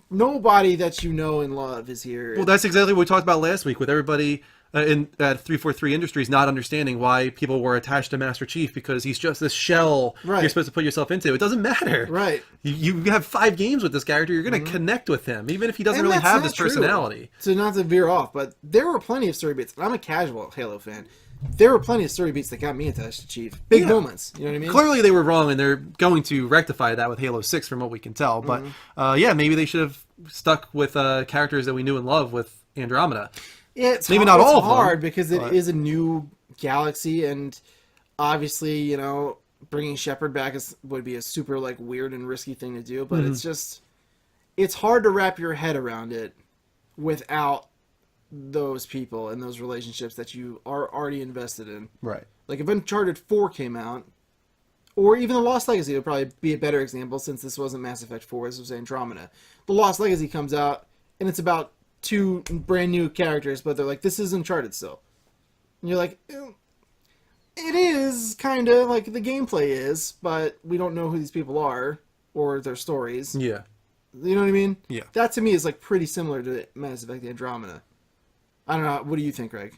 nobody that you know and love is here. Well, that's exactly what we talked about last week with everybody in at 343 Industries not understanding why people were attached to Master Chief because he's just this shell Right. you're supposed to put yourself into. It doesn't matter. Right. You have 5 games with this character. You're going to connect with him, even if he doesn't And really that's have not this true. personality. So not to veer off, but there were plenty of story beats. And I'm a casual Halo fan. There were plenty of story beats that got me attached to Chief. Big Yeah. moments. You know what I mean? Clearly, they were wrong, and they're going to rectify that with Halo 6, from what we can tell. But yeah, maybe they should have stuck with characters that we knew and love with Andromeda. Yeah, it's Maybe hard, not all it's of them, hard because it but- is a new galaxy, and obviously, you know, bringing Shepard back would be a super like weird and risky thing to do. But it's hard to wrap your head around it without those people and those relationships that you are already invested in. Right. Like if Uncharted 4 came out, or even The Lost Legacy would probably be a better example since this wasn't Mass Effect 4, this was Andromeda. The Lost Legacy comes out, and it's about 2 brand new characters, but they're like, this is Uncharted still. And you're like, it is, kind of, like the gameplay is, but we don't know who these people are, or their stories. Yeah. You know what I mean? Yeah. That to me is like pretty similar to Mass Effect Andromeda. I don't know, what do you think, Greg?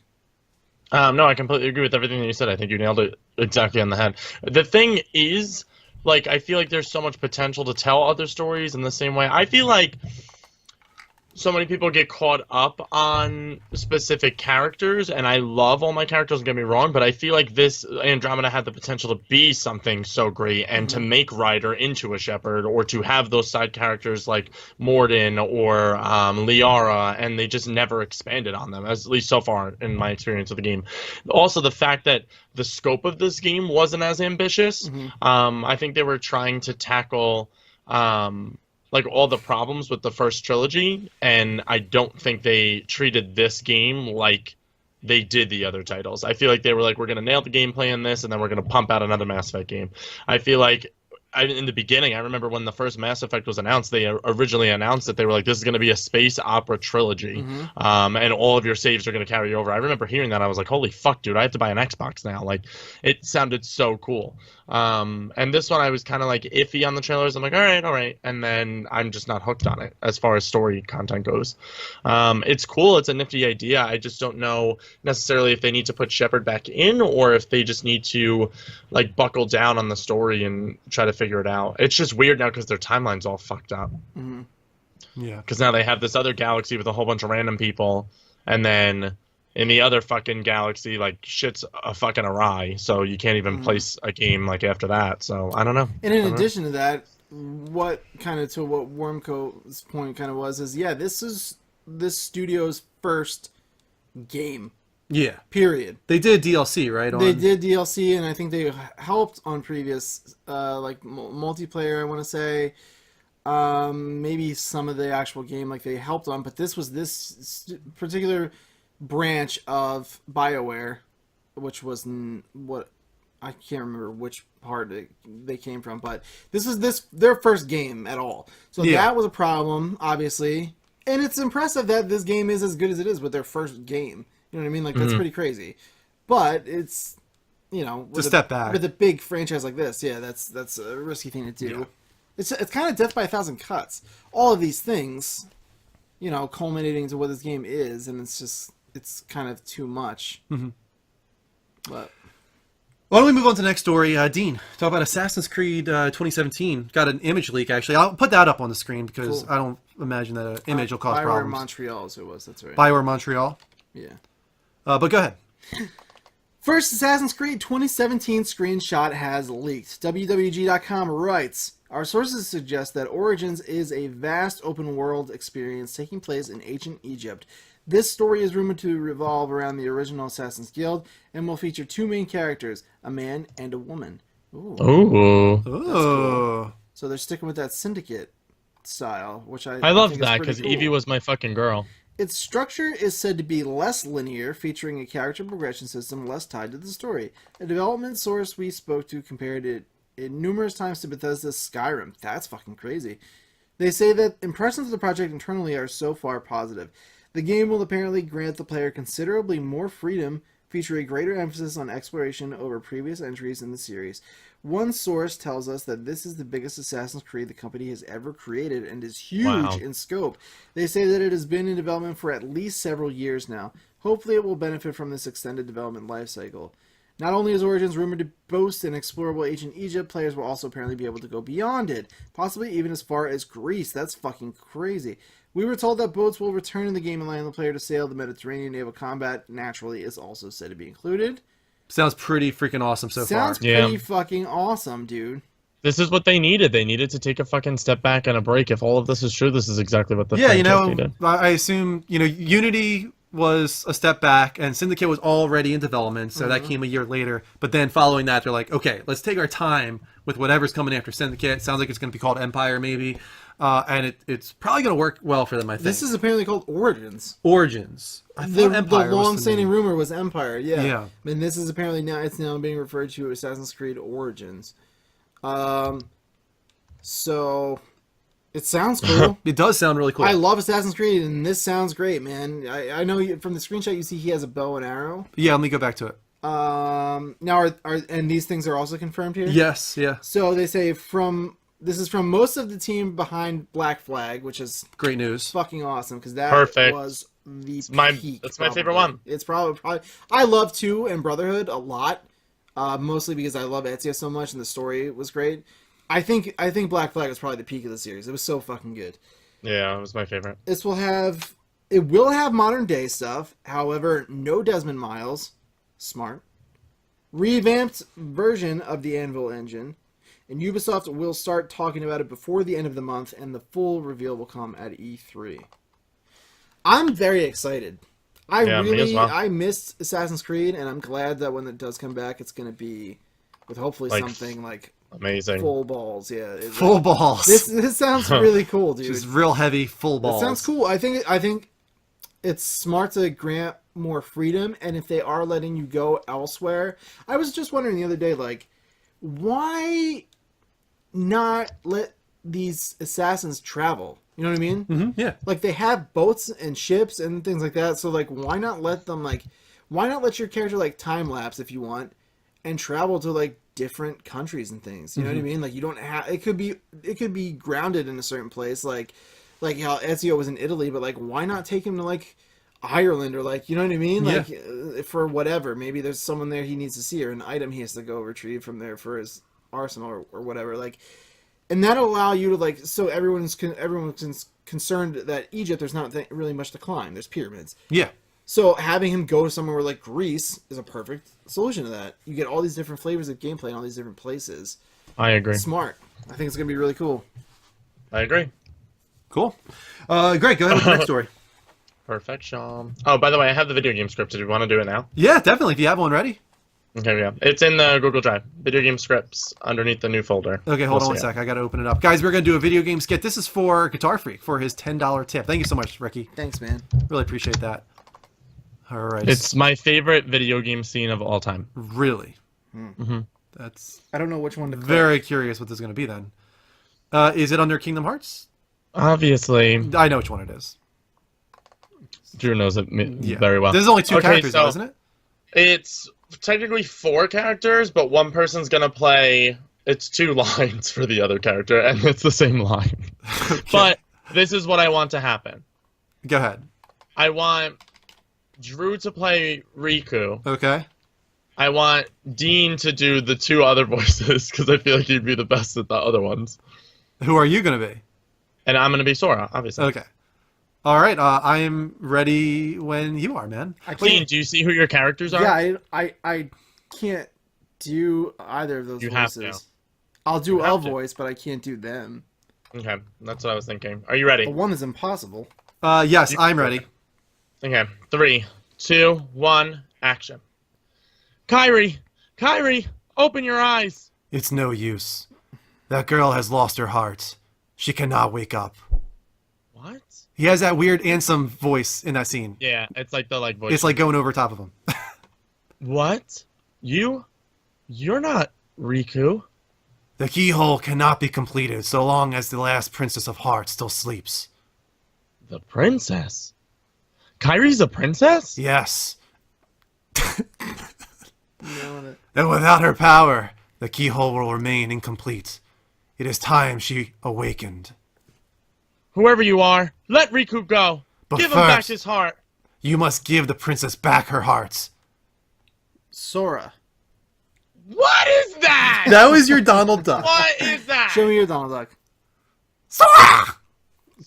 No, I completely agree with everything that you said. I think you nailed it exactly on the head. The thing is, like, I feel like there's so much potential to tell other stories in the same way. I feel like so many people get caught up on specific characters, and I love all my characters, don't get me wrong, but I feel like this Andromeda had the potential to be something so great and to make Ryder into a Shepard, or to have those side characters like Morden or Liara, and they just never expanded on them, at least so far in my experience of the game. Also, the fact that the scope of this game wasn't as ambitious. I think they were trying to tackle like all the problems with the first trilogy, and I don't think they treated this game like they did the other titles. I feel like they were like, we're going to nail the gameplay in this, and then we're going to pump out another Mass Effect game. I feel like in the beginning, I remember when the first Mass Effect was announced, they originally announced that they were like, this is going to be a space opera trilogy, and all of your saves are going to carry over. I remember hearing that. I was like, holy fuck, dude, I have to buy an Xbox now. Like, it sounded so cool. And this one, I was kind of like iffy on the trailers. I'm like, all right. And then I'm just not hooked on it as far as story content goes. It's cool. It's a nifty idea. I just don't know necessarily if they need to put Shepard back in, or if they just need to like buckle down on the story and try to figure it out. It's just weird now because their timeline's all fucked up. Yeah. Because now they have this other galaxy with a whole bunch of random people, and then in the other fucking galaxy, like, shit's a fucking awry, so you can't even place a game, like, after that, so I don't know. And in addition to that, what kind of to what Wormco's point kind of was is, yeah, this is this studio's first game, Yeah. period. They did DLC, right? They did DLC, and I think they helped on previous, like, multiplayer, I want to say. Maybe some of the actual game, like, they helped on, but this was this particular branch of BioWare, which was what I can't remember which part they came from, but this was their first game at all. So that was a problem, obviously, and it's impressive that this game is as good as it is with their first game. You know what I mean? Like, that's pretty crazy. But it's, you know, It's a step back. with a big franchise like this. Yeah, that's a risky thing to do. It's kind of death by a thousand cuts. All of these things, you know, culminating to what this game is, and it's kind of too much. But Why don't we move on to the next story? Dean, talk about Assassin's Creed 2017. Got an image leak, actually. I'll put that up on the screen because Cool. I don't imagine that an image will cause BioWare problems. Montreal is who it was. That's right. BioWare Montreal. Yeah. But go ahead. First Assassin's Creed 2017 screenshot has leaked. WWG.com writes, our sources suggest that Origins is a vast open-world experience taking place in ancient Egypt. This story is rumored to revolve around the original Assassin's Guild and will feature 2 main characters, a man and a woman. Ooh. Ooh. Oh. So they're sticking with that Syndicate style, which I love think is that, pretty because cool. Evie was my fucking girl. Its structure is said to be less linear, featuring a character progression system less tied to the story. A development source we spoke to compared it numerous times to Bethesda's Skyrim. That's fucking crazy. They say that impressions of the project internally are so far positive. The game will apparently grant the player considerably more freedom feature a greater emphasis on exploration over previous entries in the series. One source tells us that this is the biggest Assassin's Creed the company has ever created and is huge Wow. in scope. They say that it has been in development for at least several years now. Hopefully it will benefit from this extended development lifecycle. Not only is Origins rumored to boast an explorable ancient Egypt, players will also apparently be able to go beyond it, possibly even as far as Greece. That's fucking crazy. We were told that boats will return in the game, allowing the player to sail the Mediterranean. Naval combat, naturally, is also said to be included. Sounds pretty freaking awesome so Sounds far. Yeah. pretty fucking awesome, dude. This is what they needed. They needed to take a fucking step back and a break. If all of this is true, this is exactly what the Yeah, you franchise know, needed. I assume, Unity was a step back and Syndicate was already in development, so that came a year later. But then following that, they're like, okay, let's take our time with whatever's coming after Syndicate. Sounds like it's going to be called Empire, maybe. And it's probably going to work well for them, I think. This is apparently called Origins. Origins. I The thought Empire was long-standing the name. rumor was Empire, yeah. Yeah. And this is apparently now being referred to as Assassin's Creed Origins. So it sounds cool. It does sound really cool. I love Assassin's Creed, and this sounds great, man. I know from the screenshot you see he has a bow and arrow. Yeah, let me go back to it. Now and these things are also confirmed here. Yes, yeah. So they say this is from most of the team behind Black Flag, which is Great news. fucking awesome because that Perfect. was the peak. That's my favorite probably. one. It's probably I love 2 and Brotherhood a lot, mostly because I love Ezio so much and the story was great. I think Black Flag was probably the peak of the series. It was so fucking good. Yeah, it was my favorite. It will have modern day stuff. However, no Desmond Miles. Smart. Revamped version of the Anvil engine. And Ubisoft will start talking about it before the end of the month, and the full reveal will come at E3. I'm very excited. Me as well. I missed Assassin's Creed, and I'm glad that when it does come back, it's going to be with hopefully something like Amazing. full balls. Yeah, Full balls. This sounds really cool, dude. Just real heavy, full balls. It sounds cool. I think it's smart to grant more freedom, and if they are letting you go elsewhere, I was just wondering the other day, like, why not let these assassins travel? You know what I mean? Mm-hmm, yeah. Like, they have boats and ships and things like that, so, like, why not let your character, like, time lapse if you want and travel to, like, different countries and things? You know what I mean? Like, you don't have, it could be grounded in a certain place, like how Ezio was in Italy, but, like, why not take him to, like, Ireland or, like, you know what I mean? Yeah. Like, for whatever, maybe there's someone there he needs to see or an item he has to go retrieve from there for his arsenal or whatever, like, and that'll allow you to, like, so everyone's concerned that Egypt there's not really much to climb, there's pyramids, Yeah. so having him go to somewhere like Greece is a perfect solution to that. You get all these different flavors of gameplay in all these different places. I agree. Smart. I think it's gonna be really cool. I agree. Cool. Greg, go ahead with the next story. Perfection. Oh, by the way, I have the video game script. Do you want to do it now? Yeah, definitely. If you have one ready. Okay, yeah. It's in the Google Drive. Video game scripts underneath the new folder. Okay, hold on You'll one see sec. I got to open it up. Guys, we're going to do a video game skit. This is for Guitar Freak for his $10 tip. Thank you so much, Ricky. Thanks, man. Really appreciate that. All right. It's my favorite video game scene of all time. Really? Mm-hmm. That's I don't know which one to click. very curious what this is going to be then. Is it under Kingdom Hearts? Obviously, I know which one it is. Drew knows it Yeah. very well. There's only two Okay, characters, so- though, isn't it? It's technically 4 characters, but one person's gonna play. It's 2 lines for the other character, and it's the same line. Okay. But this is what I want to happen. Go ahead. I want Drew to play Riku. Okay. I want Dean to do the 2 other voices because I feel like he'd be the best at the other ones. Who are you going to be? And I'm gonna be Sora, obviously. Okay. All right. I am ready when you are, man. Dean, do you see who your characters are? Yeah, I can't do either of those You have voices. to. I'll do You a have to. voice, but I can't do them. Okay, that's what I was thinking. Are you ready? The one is impossible. Yes, I'm ready. Okay, 3, 2, 1, action. Kyrie! Kyrie! Open your eyes! It's no use. That girl has lost her heart. She cannot wake up. What? He has that weird Ansem voice in that scene. Yeah, it's like the voice. It's like going over top of him. What? You're not Riku. The keyhole cannot be completed so long as the last princess of hearts still sleeps. The princess? Kyrie's a princess? Yes. Nailing it. Then without her power, the keyhole will remain incomplete. It is time she awakened. Whoever you are, let Riku go. But Give him back first- his heart. You must give the princess back her heart. Sora. What is that? That was your Donald Duck. What is that? Show me your Donald Duck. Sora!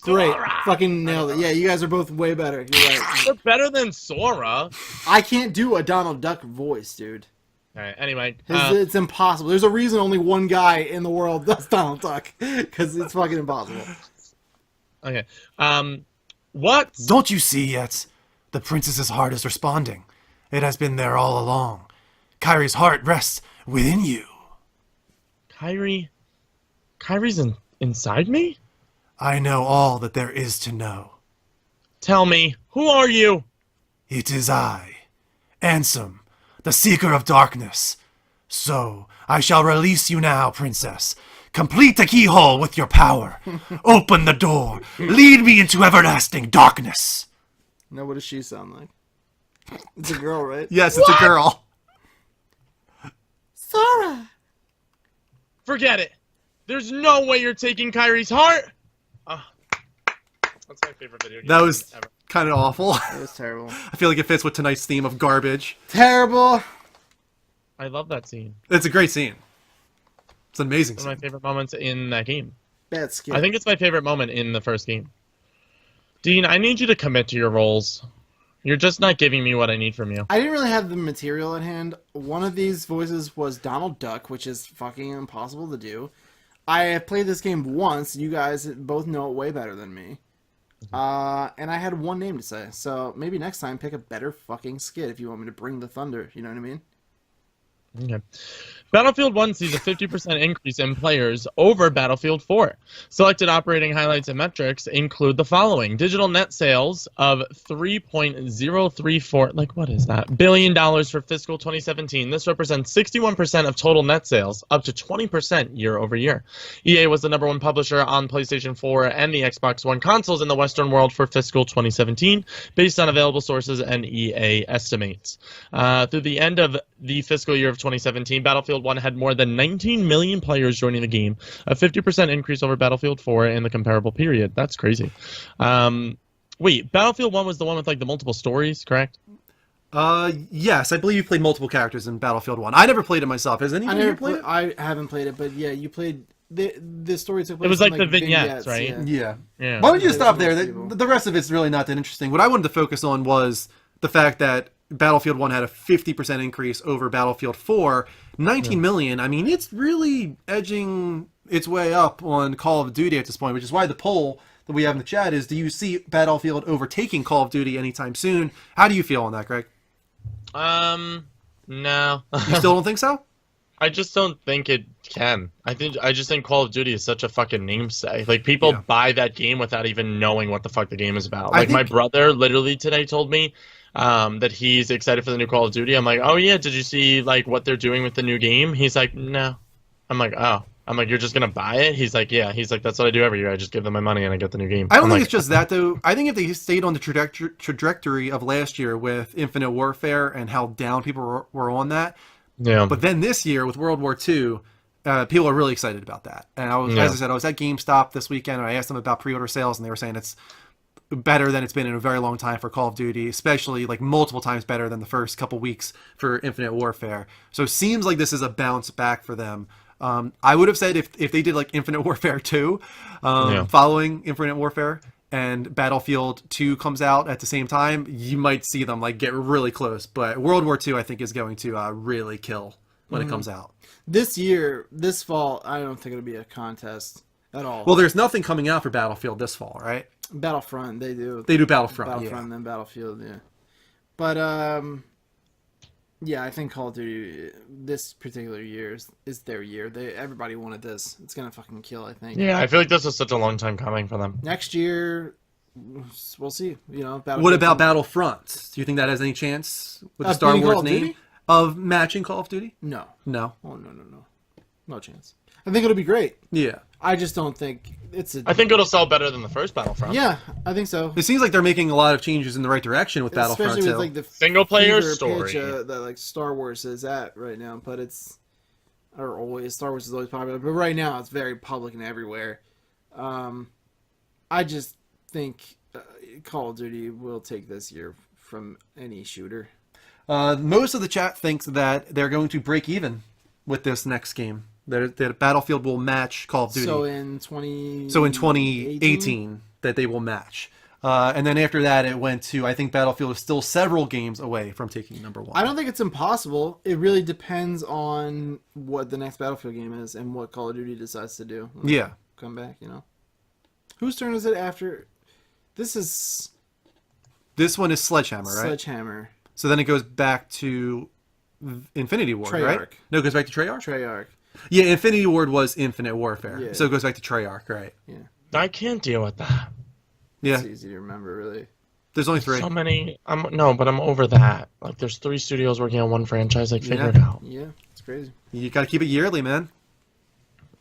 Great. Sora. Fucking nailed it. Yeah, you guys are both way better. You're right. You're better than Sora. I can't do a Donald Duck voice, dude. All right. Anyway, It's impossible. There's a reason only one guy in the world does Donald Duck. Because it's fucking impossible. okay. What? Don't you see yet? The princess's heart is responding. It has been there all along. Kyrie's heart rests within you. Kyrie's inside me? I know all that there is to know. Tell me, who are you? It is I, Ansem, the Seeker of Darkness. So, I shall release you now, princess. Complete the keyhole with your power. Open the door. Lead me into everlasting darkness. Now, what does she sound like? It's a girl, right? Yes, it's a girl. Sora! Forget it. There's no way you're taking Kyrie's heart. That's my favorite video game. That was ever. kind of awful. That was terrible. I feel like it fits with tonight's theme of garbage. Terrible! I love that scene. It's a great scene. It's an amazing One of my scene. favorite moments in that game. Bad skip. I think it's my favorite moment in the first game. Dean, I need you to commit to your roles. You're just not giving me what I need from you. I didn't really have the material at hand. One of these voices was Donald Duck, which is fucking impossible to do. I have played this game once. You guys both know it way better than me. And I had one name to say. So maybe next time pick a better fucking skit if you want me to bring the thunder. You know what I mean? Okay. Battlefield 1 sees a 50% increase in players over Battlefield 4. Selected operating highlights and metrics include the following. Digital net sales of $3.034 billion for fiscal 2017. This represents 61% of total net sales, up to 20% year over year. EA was the #1 publisher on PlayStation 4 and the Xbox One consoles in the Western world for fiscal 2017, based on available sources and EA estimates. Through the end of the fiscal year of 2017, Battlefield 1 had more than 19 million players joining the game, a 50% increase over Battlefield 4 in the comparable period. That's crazy. Wait, Battlefield 1 was the one with like the multiple stories, correct? Yes, I believe you played multiple characters in Battlefield 1. I never played it myself. Has anybody here played it? I haven't played it, but yeah, you played the story took place. It was in, like the vignettes, right? Yeah. Yeah. Yeah. Why don't you Yeah, stop there's there? most people. The rest of it's really not that interesting. What I wanted to focus on was the fact that Battlefield 1 had a 50% increase over Battlefield 4. 19 million, I mean, it's really edging its way up on Call of Duty at this point, which is why the poll that we have in the chat is, do you see Battlefield overtaking Call of Duty anytime soon? How do you feel on that, Greg? No. You still don't think so? I just don't think it can. I just think Call of Duty is such a fucking namesake. Like people Yeah. buy that game without even knowing what the fuck the game is about. I Like my think- brother literally today told me that he's excited for the new Call of Duty. I'm like, oh yeah, did you see like what they're doing with the new game? He's like, no. I'm like, oh. I'm like, you're just gonna buy it? He's like, yeah. He's like, that's what I do every year. I just give them my money and I get the new game. I don't I'm think like, it's just that, though. I think if they stayed on the trajectory of last year with Infinite Warfare and how down people were on that, yeah. but then this year with World War II, people are really excited about that. And I was, Yeah. as I said, I was at GameStop this weekend and I asked them about pre-order sales, and they were saying it's better than it's been in a very long time for Call of Duty, especially like multiple times better than the first couple weeks for Infinite Warfare. So it seems like this is a bounce back for them. I would have said if they did like Infinite Warfare 2, following Infinite Warfare, and Battlefield 2 comes out at the same time, you might see them like get really close. But World War 2, I think, is going to really kill when it comes out. This year, this fall, I don't think it'll be a contest at all. Well, there's nothing coming out for Battlefield this fall, right? Battlefront, they do. They do Battlefront, Battlefront and then Battlefield, yeah. But yeah, I think Call of Duty this particular year is their year. Everybody wanted this. It's gonna fucking kill, I think. Yeah, I feel like this is such a long time coming for them. Next year, we'll see. You know, What about Battlefront? Do you think that has any chance with the Star beating Wars Call of name Duty? of matching Call of Duty? No. No. Oh no. No chance. I think it'll be great. Yeah. I just don't think it's a. I think it'll sell better than the first Battlefront. Yeah, I think so. It seems like they're making a lot of changes in the right direction with Battlefront Especially 2. with like the Single player fever story. pitch, that like Star Wars is at right now, but it's Star Wars is always popular, but right now it's very public and everywhere. I just think Call of Duty will take this year from any shooter. Most of the chat thinks that they're going to break even with this next game. That Battlefield will match Call of Duty. So in 2018, that they will match. And then after that, it went to, I think Battlefield is still several games away from taking number one. I don't think it's impossible. It really depends on what the next Battlefield game is and what Call of Duty decides to do. Yeah. Come back, you know. Whose turn is it after? This one is Sledgehammer, right? Sledgehammer. So then it goes back to Infinity Ward, Treyarch. right? No, it goes back to Treyarch? Treyarch. Yeah, Infinity Ward was Infinite Warfare. Yeah. So it goes back to Treyarch, right? Yeah. I can't deal with that. Yeah. It's easy to remember, really. There's only 3. So many. But I'm over that. Like, there's 3 studios working on one franchise. Like, figure it out. Yeah, it's crazy. You got to keep it yearly, man.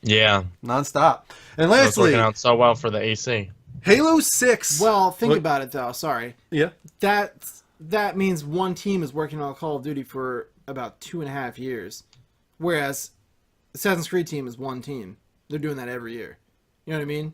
Yeah. Non-stop. And It's lastly, working out so well for the AC. Halo 6. Well, think What- about it, though. Sorry. Yeah. That means one team is working on Call of Duty for about 2.5 years, whereas Assassin's Creed team is one team. They're doing that every year. You know what I mean?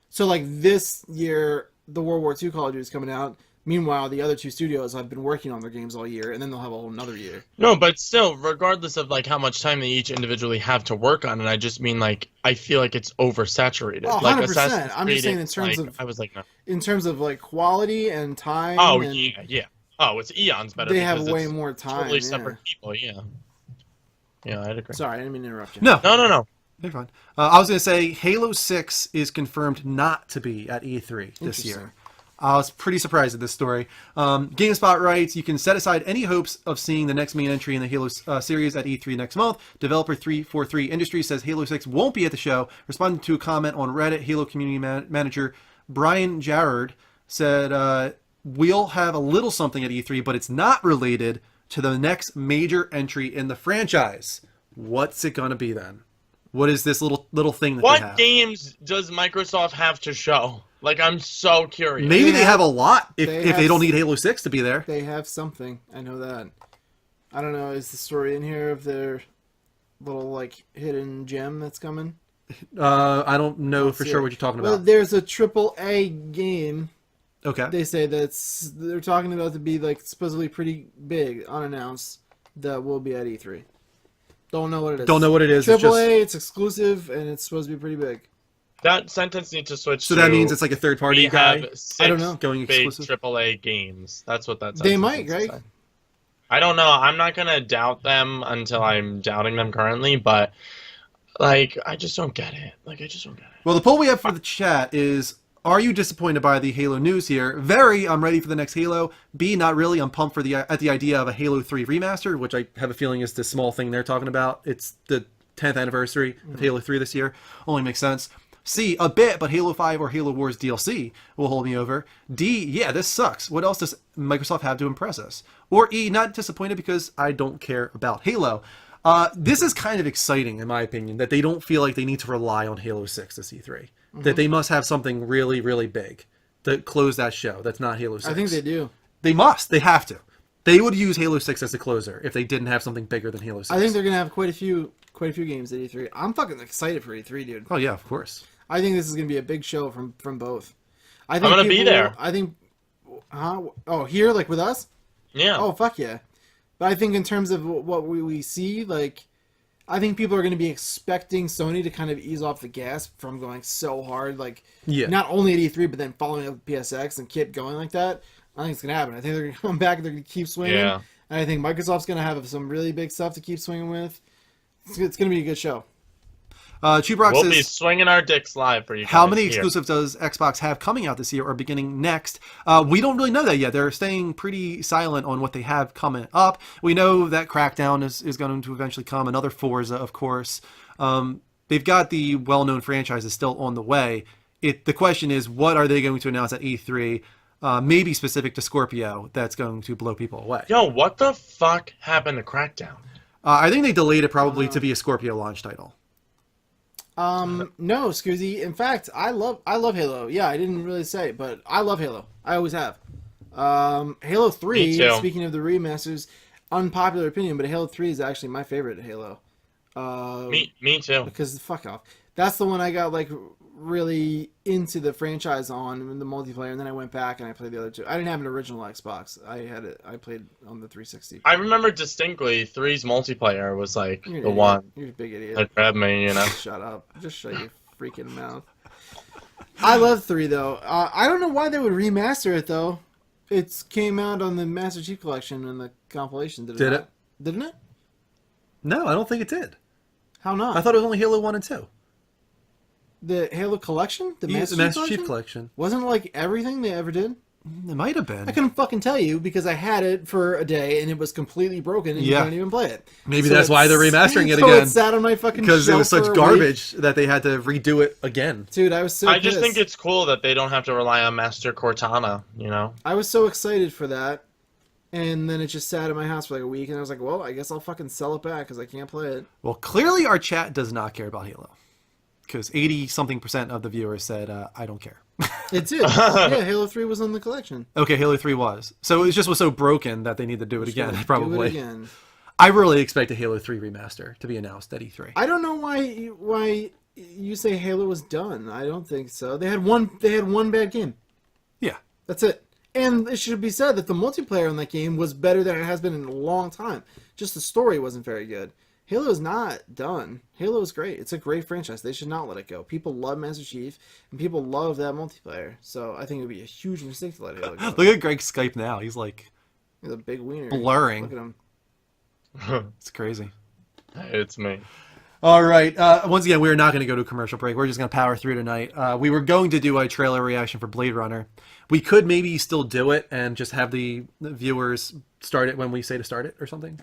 So, like, this year, the World War II Call of Duty is coming out. Meanwhile, the other 2 studios have been working on their games all year, and then they'll have a whole another year. No, but still, regardless of like how much time they each individually have to work on it, I just mean like I feel like it's oversaturated. Oh, like 100%. Assassin's I'm Creed, just saying in it's terms like- of- I was like, no. In terms of, like, quality and time. Oh and yeah. Oh, it's eons better. They have because way it's more time. Totally yeah. separate people. Yeah. Yeah, I'd agree. Sorry, I didn't mean to interrupt you. No. No. You're fine. I was going to say Halo 6 is confirmed not to be at E3 this year. Interesting. I was pretty surprised at this story. GameSpot writes, you can set aside any hopes of seeing the next main entry in the Halo series at E3 next month. Developer 343 Industries says Halo 6 won't be at the show. Responding to a comment on Reddit, Halo community manager Brian Jarrard said, we'll have a little something at E3, but it's not related to the next major entry in the franchise. What's it going to be then? What is this little thing that they What have? games does Microsoft have to show? Like, I'm so curious. Maybe they They have have- a lot if they they have- don't need Halo 6 to be there. They have something. I know that. I don't know. Is the story in here of their little, like, hidden gem that's coming? I don't know for See sure it. what you're talking Well, about. there's a AAA game. Okay. They say they're talking about to be, like, supposedly pretty big, unannounced, that will be at E3. Don't know what it is. Don't know what it is. It's AAA, it's exclusive, and it's supposed to be pretty big. That sentence needs to switch. So to, that means it's like a third party we guy. have 6 I don't know. Going big exclusive? AAA games. That's what that. They sentence might, needs to Greg. say. I don't know. I'm not gonna doubt them until I'm doubting them currently, but like I just don't get it. Like I just don't get it. Well, the poll we have for the chat is: are you disappointed by the Halo news here? Very. I'm ready for the next Halo. B. Not really. I'm pumped at the idea of a Halo 3 remaster, which I have a feeling is the small thing they're talking about. It's the 10th anniversary of Halo 3 this year. Only makes sense. C, a bit, but Halo 5 or Halo Wars DLC will hold me over. D, yeah, this sucks. What else does Microsoft have to impress us? Or E, not disappointed because I don't care about Halo. This is kind of exciting, in my opinion, that they don't feel like they need to rely on Halo 6 this E3. That they must have something really, really big to close that show that's not Halo 6. I think they do. They must. They have to. They would use Halo 6 as a closer if they didn't have something bigger than Halo 6. I think they're gonna have quite a few games at E3. I'm fucking excited for E3, dude. Oh, yeah, of course. I think this is gonna be a big show from both. I I'm gonna be people- there. I think. Huh? Oh, here, like with us? Yeah. Oh, fuck yeah. But I think in terms of what we see, like, I think people are going to be expecting Sony to kind of ease off the gas from going so hard, like, Yeah. not only at E3, but then following up with PSX and keep going like that. I think it's going to happen. I think they're going to come back and they're going to keep swinging. Yeah. And I think Microsoft's going to have some really big stuff to keep swinging with. It's going to be a good show. Chubrock We'll be says, swinging our dicks live for you. how guys many here. exclusives does Xbox have coming out this year or beginning next? We don't really know that yet. They're staying pretty silent on what they have coming up. We know that Crackdown is going to eventually come. Another Forza, of course. They've got the well-known franchises still on the way. The question is, what are they going to announce at E3? Maybe specific to Scorpio that's going to blow people away. Yo, what the fuck happened to Crackdown? I think they delayed it probably to be a Scorpio launch title. No, Scoozy. In fact, I love Halo. Yeah, I didn't really say it, but I love Halo. I always have. Halo 3, Me too. speaking of the remasters, unpopular opinion, but Halo 3 is actually my favorite Halo. Me too. Because fuck off. That's the one I got like really into the franchise on in the multiplayer, and then I went back and I played the other two. I didn't have an original Xbox. I played on the 360. I remember distinctly 3's multiplayer was like You're an the idiot. one You're a big idiot. that grabbed me, you know. Shut up. Just shut your freaking mouth. I love 3 though. I don't know why they would remaster it though. It came out on the Master Chief Collection and the compilation. Did Did not? it? Didn't it? No, I don't think it did. How not? I thought it was only Halo 1 and 2. The Halo Collection? The Yeah, Master, the Master Chief Chief Collection? Collection. Wasn't it like everything they ever did? It might have been. I couldn't fucking tell you because I had it for a day and it was completely broken and you Yeah. couldn't even play it. Maybe that's why they're remastering it so again. it sat on my fucking Because it was shelf such for a week. garbage that they had to redo it again. Dude, I was so I just pissed. think it's cool that they don't have to rely on Master Cortana, you know. I was so excited for that. And then it just sat in my house for like a week and I was like, well, I guess I'll fucking sell it back because I can't play it. Well, clearly our chat does not care about Halo. Because 80-something% of the viewers said, I don't care. It did. Yeah, Halo 3 was on the collection. Okay, Halo 3 was. So it just was so broken that they need to do it again, Do probably. it again. I really expect a Halo 3 remaster to be announced at E3. I don't know why you say Halo was done. I don't think so. They had one bad game. Yeah. That's it. And it should be said that the multiplayer in that game was better than it has been in a long time. Just the story wasn't very good. Halo is not done. Halo is great. It's a great franchise. They should not let it go. People love Master Chief, and people love that multiplayer. So I think it would be a huge mistake to let Halo go. Look at Greg's Skype now. He's like He's a big wiener. blurring. Look at him. It's crazy. It's me. All right. Once again, we're not going to go to a commercial break. We're just going to power through tonight. We were going to do a trailer reaction for Blade Runner. We could maybe still do it and just have the viewers start it when we say to start it or something.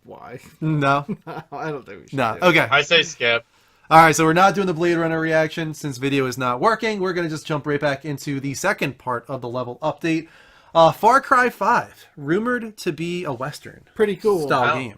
Why? No. I don't think we should. No. do it. Okay. I say skip. All right. So we're not doing the Blade Runner reaction since video is not working. We're going to just jump right back into the second part of the level update. Far Cry 5, rumored to be a Western Pretty cool. style Wow. game.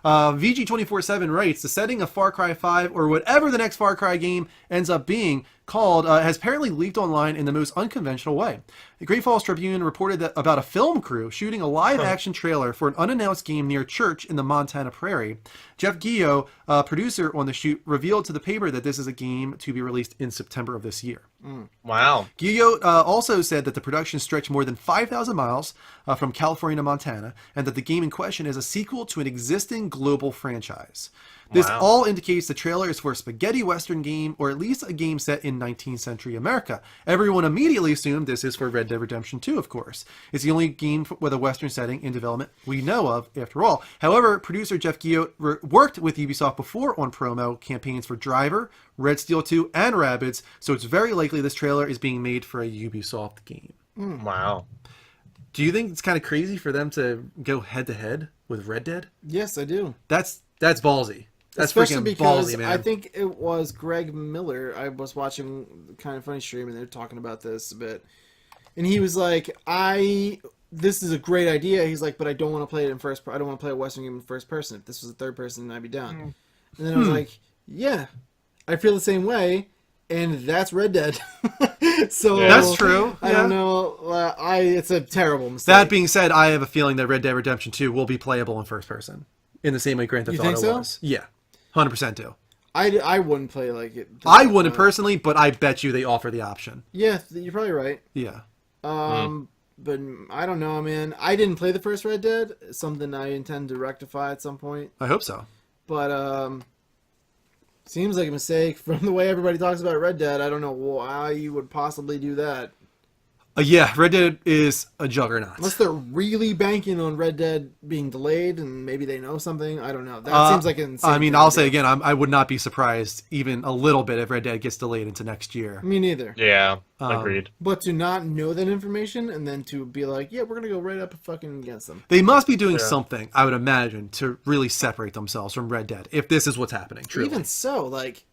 VG247 writes, the setting of Far Cry 5, or whatever the next Far Cry game ends up being called, has apparently leaked online in the most unconventional way. The Great Falls Tribune reported that about a film crew shooting a live-action trailer for an unannounced game near a church in the Montana Prairie. Jeff Guillot, producer on the shoot, revealed to the paper that this is a game to be released in September of this year. Wow. Guillot also said that the production stretched more than 5,000 miles from California to Montana, and that the game in question is a sequel to an existing global franchise. This Wow. all indicates the trailer is for a spaghetti western game, or at least a game set in 19th century America. Everyone immediately assumed this is for Red Dead Redemption 2, of course. It's the only game with a western setting in development we know of, after all. However, producer Jeff Guillot worked with Ubisoft before on promo campaigns for Driver, Red Steel 2, and Rabbids, so it's very likely this trailer is being made for a Ubisoft game. Wow. Do you think it's kind of crazy for them to go head-to-head with Red Dead? Yes, I do. That's ballsy. That's Especially freaking because ballsy, man. I think it was Greg Miller. I was watching Kind of Funny stream and they're talking about this a bit, and he was like, "This is a great idea." He's like, "But I don't want to play it in first. I don't want to play a Western game in first person. If this was a third person, I'd be down." And then I was like, "Yeah, I feel the same way." And that's Red Dead. So Yeah. That's true. I don't know. It's a terrible mistake. That being said, I have a feeling that Red Dead Redemption 2 will be playable in first person, in the same way Grand Theft You think Auto so? was. Yeah, 100% do. I wouldn't play like it. I wouldn't personally, but I bet you they offer the option. Yeah, you're probably right. Yeah. But I don't know, man. I didn't play the first Red Dead. It's something I intend to rectify at some point. I hope so. But seems like a mistake from the way everybody talks about Red Dead. I don't know why you would possibly do that. Yeah, Red Dead is a juggernaut. Unless they're really banking on Red Dead being delayed and maybe they know something. I don't know. That seems like an insane I mean, thing I'll to say do. again, I would not be surprised even a little bit if Red Dead gets delayed into next year. Me neither. Yeah. Agreed. But to not know that information and then to be like, yeah, we're going to go right up fucking against them. They must be doing Yeah. something, I would imagine, to really separate themselves from Red Dead, if this is what's happening, truly. Even so, like,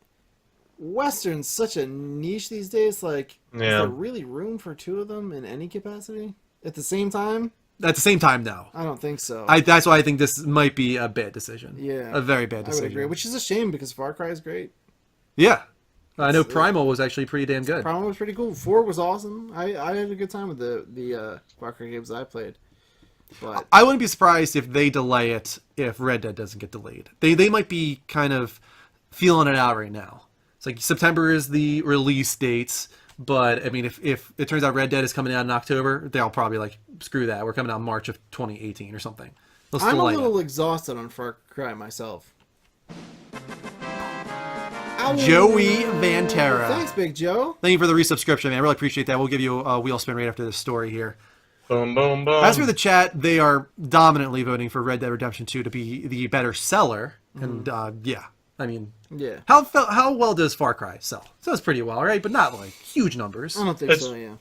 Western's such a niche these days. Like, is Yeah. there really room for two of them in any capacity at the same time? At the same time, no. I don't think so. That's why I think this might be a bad decision. Yeah. A very bad I would decision. agree, which is a shame because Far Cry is great. Yeah. I know Primal was actually pretty damn good. Primal was pretty cool. 4 was awesome. I had a good time with the Far Cry games I played. But I wouldn't be surprised if they delay it if Red Dead doesn't get delayed. They might be kind of feeling it out right now. It's like September is the release dates, but I mean, if it turns out Red Dead is coming out in October, they'll probably like, screw that. We're coming out in March of 2018 or something. Let's I'm a delay little it. exhausted on Far Cry myself. Joey Vantera. Thanks, Big Joe. Thank you for the resubscription, man. I really appreciate that. We'll give you a wheel spin right after this story here. Boom, boom, boom. As for the chat, they are dominantly voting for Red Dead Redemption 2 to be the better seller. And yeah, I mean, Yeah. how well does Far Cry sell? It sells pretty well, right? But not like huge numbers. I don't think It's- so, yeah.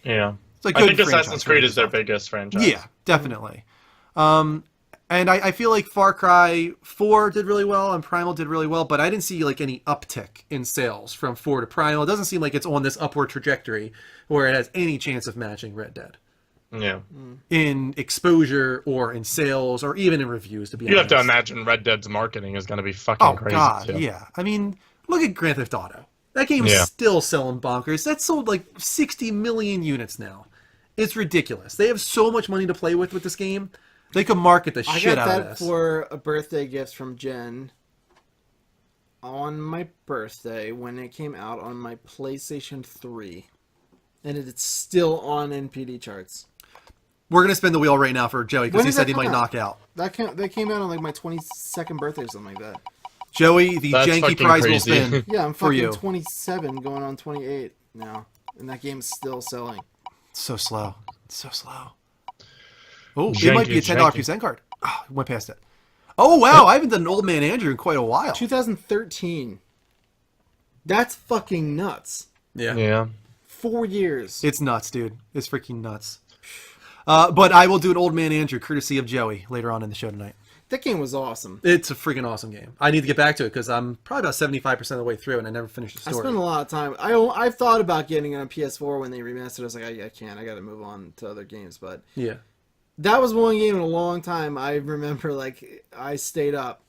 Yeah. It's a I good think Assassin's franchise. Creed is their biggest franchise. Yeah, definitely. And I feel like Far Cry 4 did really well and Primal did really well, but I didn't see like any uptick in sales from 4 to Primal. It doesn't seem like it's on this upward trajectory where it has any chance of matching Red Dead Yeah. in exposure or in sales or even in reviews, to be You have honest. to imagine Red Dead's marketing is going to be fucking Oh, crazy. God, too. yeah. I mean, look at Grand Theft Auto. That game's Yeah. still selling bonkers. That's sold like 60 million units now. It's ridiculous. They have so much money to play with this game. They could market the I shit got out of that this. for a birthday gift from Jen on my birthday when it came out on my PlayStation 3. And it's still on NPD charts. We're going to spin the wheel right now for Joey because When he did said that he come might out? knock out. That came out on like my 22nd birthday or something like that. Joey, the That's janky fucking prize will crazy. spin Yeah, I'm for fucking you. 27 going on 28 now. And that game's still selling. So slow. So slow. Oh, it Janky, might be a $10 janky. PSN card. Oh, went past it. Oh, wow. I haven't done an Old Man Andrew in quite a while. 2013. That's fucking nuts. Yeah. Yeah. 4 years. It's nuts, dude. It's freaking nuts. But I will do an Old Man Andrew courtesy of Joey later on in the show tonight. That game was awesome. It's a freaking awesome game. I need to get back to it because I'm probably about 75% of the way through and I never finished the I story. spent a lot of time. I've thought about getting it on PS4 when they remastered. I was like, I can't. I got to move on to other games. But Yeah. that was one game in a long time. I remember, like, I stayed up.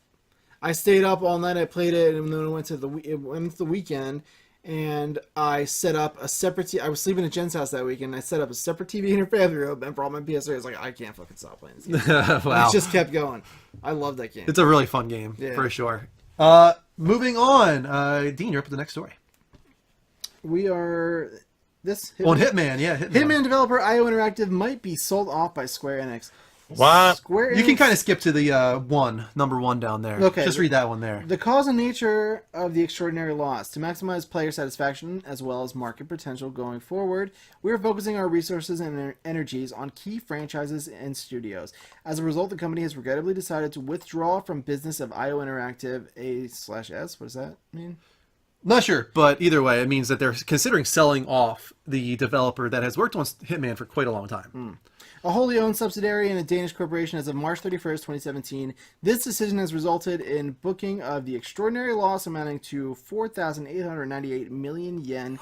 I stayed up all night. I played it, and then it went to the weekend, and I set up a separate. I was sleeping at Jen's house that weekend. And I set up a separate TV in her family room and brought my PS3. I was like, I can't fucking stop playing this game. Wow. I just kept going. I love that game. It's a really fun game, Yeah. for sure. Moving on. Dean, you're up with the next story. We are this On Hitman, yeah. Hitman developer IO Interactive might be sold off by Square Enix. What? Square You can Enix- kind of skip to the number one down there. Okay. Just read that one there. The cause and nature of the extraordinary loss. To maximize player satisfaction as well as market potential going forward, we are focusing our resources and energies on key franchises and studios. As a result, the company has regrettably decided to withdraw from business of IO Interactive A/S. What does that mean? Not sure, but either way, it means that they're considering selling off the developer that has worked on Hitman for quite a long time. A wholly owned subsidiary in a Danish corporation as of March 31st, 2017. This decision has resulted in booking of the extraordinary loss amounting to 4,898 million yen,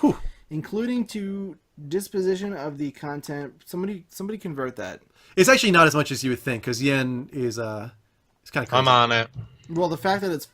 including to disposition of the content. Somebody convert that. It's actually not as much as you would think, because yen is kind of crazy. I'm on it. Well, the fact that it's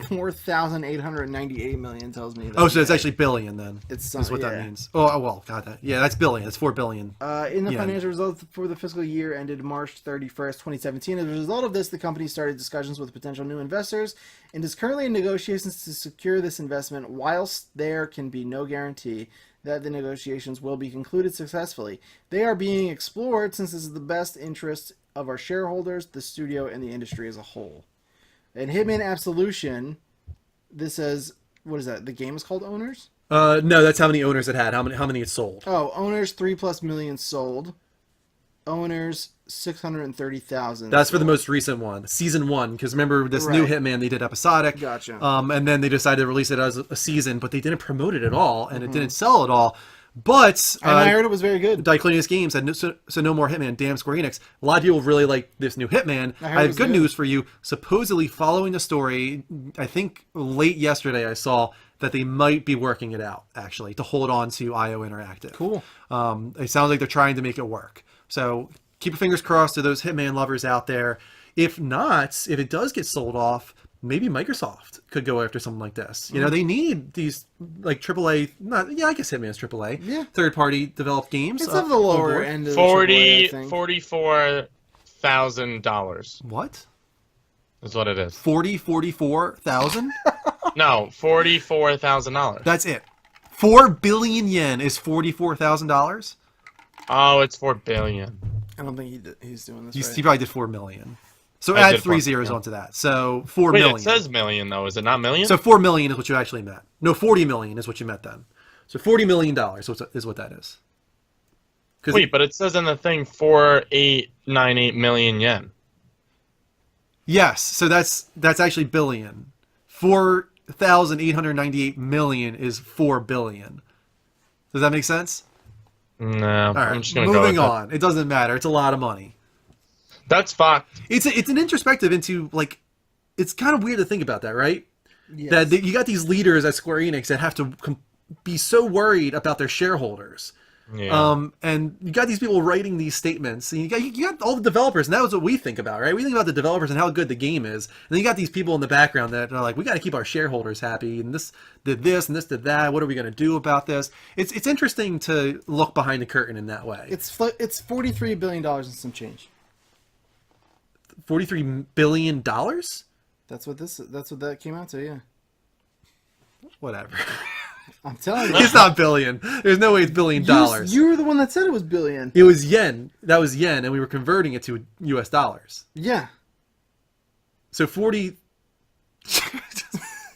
4,898 million tells me that. Oh, so it's actually billion then. It's is what that yeah. means. Oh, well, God, that's billion. It's 4 billion. In the Yeah. financial results for the fiscal year ended March 31st, 2017. As a result of this, the company started discussions with potential new investors and is currently in negotiations to secure this investment, whilst there can be no guarantee that the negotiations will be concluded successfully. They are being explored since this is the best interest of our shareholders, the studio, and the industry as a whole. In Hitman Absolution, this says, what is that? The game is called Owners? No, that's how many owners it had. How many it sold. Oh, Owners 3+ million sold. Owners 630,000. That's for the most recent one, season 1. Because remember, this new Right. Hitman they did episodic. Gotcha. And then they decided to release it as a season, but they didn't promote it at all, and it didn't sell at all. But And I heard it was very good. Diclonius Games said, so no more Hitman, damn Square Enix. A lot of people really like this new Hitman. I heard I it have was good good. news for you. Supposedly, following the story, I think late yesterday I saw that they might be working it out, actually, to hold on to IO Interactive. Cool. It sounds like they're trying to make it work. So keep your fingers crossed to those Hitman lovers out there. If not, if it does get sold off, maybe Microsoft could go after something like this. You know, they need these like AAA, I guess Hitman's AAA, Yeah. third-party developed games. It's of the lower board. end of the AAA, I think. $44,000 What? is what it is. 44,000? No, $44,000. That's it. 4 billion yen is $44,000. Oh, it's 4 billion. I don't think he's doing this He right. probably did 4 million. So I add did 3 4 zeros million. onto that. So 4 Wait, million. it says million though. Is it not million? So 4 million is what you actually meant. No, 40 million is what you meant then. So $40 million is what that is. 'Cause Wait, but it says in the thing 4,898 million yen. yes, so that's actually billion. 4,898 million is 4 billion. Does that make sense? No, All right, I'm just gonna go moving with on. It doesn't matter. It's a lot of money. That's fucked. It's an introspective into like, it's kind of weird to think about that, right? Yes. That you got these leaders at Square Enix that have to be so worried about their shareholders. Yeah. And you got these people writing these statements, and you got all the developers, and that was what we think about, right? We think about the developers and how good the game is, and then you got these people in the background that are like, we got to keep our shareholders happy, and this did this, and this did that. What are we going to do about this? It's interesting to look behind the curtain in that way. It's $43 billion and some change. $43 billion? That's what that came out to. Yeah, Whatever. I'm telling you. It's not billion. There's no way it's $1 billion. You were the one that said it was billion. It was yen. That was yen, and we were converting it to US dollars. Yeah. So 40.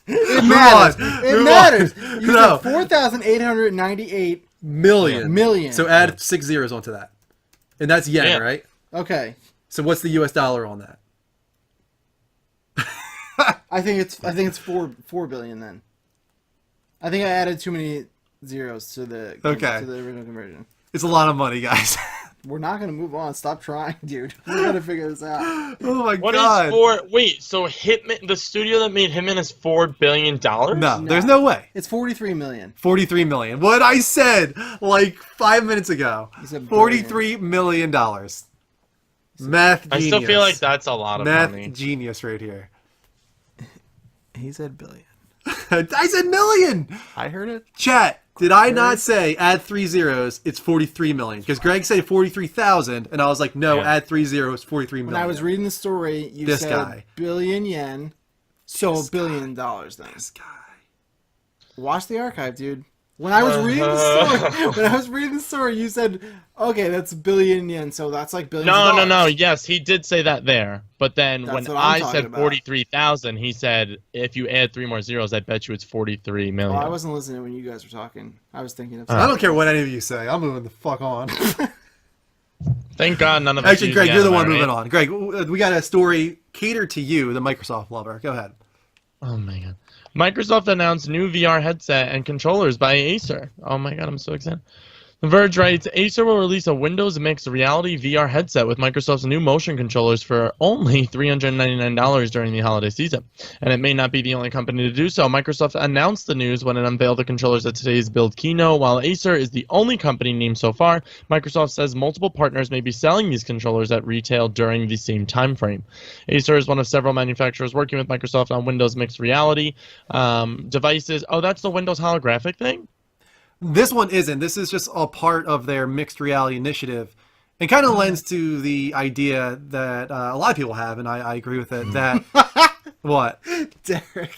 It matters. It matters. You No. said 4,898 Million. So So add 6 zeros onto that. And that's yen, Yeah. right? okay. So what's the US dollar on that? I think it's 4 billion then. I think I added too many zeros to the original conversion. It's a lot of money, guys. We're not gonna move on. Stop trying, dude. We're gonna figure this out. Oh my What god. is 4? Wait, so Hitman, the studio that made Hitman, is $4 billion? No, there's no way. It's 43 million. 43 million. What I said like 5 minutes ago. You said $43 million. Math I genius. still feel like that's a lot of Math money. genius right here. He said billion. I said million. I heard it. Chat, did I not say add 3 zeros? It's 43 million. Because Greg said 43,000, and I was like, no, Yeah. add 3 zeros, 43 million. When I was reading the story, you This said guy. billion yen, so $1 billion then. This guy. Watch the archive, dude. When I was reading the story, you said, "Okay, that's billion yen, so that's like billions." of No. dollars." Yes, he did say that there. But then That's when what I'm I talking said about. 43,000, he said, if you add 3 more zeros, I bet you it's 43 million. Well, I wasn't listening when you guys were talking. I was thinking of. I don't care what any of you say. I'm moving the fuck on. Thank God none of us Actually, use Greg, the you're the anime, one moving right? on. Greg, we got a story catered to you, the Microsoft lover. Go ahead. Oh my God. Microsoft announced new VR headset and controllers by Acer. Oh my God, I'm so excited. The Verge writes, Acer will release a Windows mixed reality VR headset with Microsoft's new motion controllers for only $399 during the holiday season. And it may not be the only company to do so. Microsoft announced the news when it unveiled the controllers at today's Build keynote. While Acer is the only company named so far, Microsoft says multiple partners may be selling these controllers at retail during the same time frame. Acer is one of several manufacturers working with Microsoft on Windows mixed reality devices. Oh, that's the Windows holographic thing? This one isn't. This is just a part of their mixed reality initiative, and kind of lends to the idea that a lot of people have, and I agree with it. That what? Derek.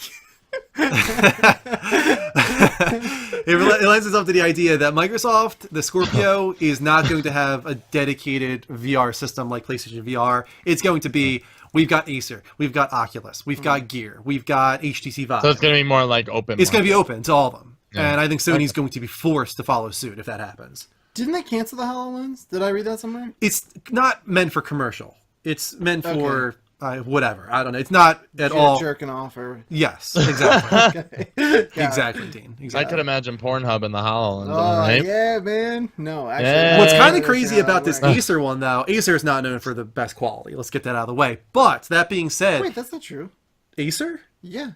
It lends itself to the idea that Microsoft, the Scorpio, is not going to have a dedicated VR system like PlayStation VR. It's going to be, we've got Acer, we've got Oculus, we've got Gear, we've got HTC Vive. So it's going to be more like open. It's going to be open to all of them. Yeah. And I think Sony's going to be forced to follow suit if that happens. Didn't they cancel the HoloLens? Did I read that somewhere? It's not meant for commercial. It's meant for whatever. I don't know. It's not at all. Jerking off or. Yes, exactly. Okay. Exactly, Dean. I Exactly. could imagine Pornhub in the HoloLens, Oh right? yeah, man. No, actually. Yeah. What's kind Yeah, of crazy how about that this works. Acer one, though, Acer is not known for the best quality. Let's get that out of the way. But that being said, Wait, that's not true. Acer, Yeah,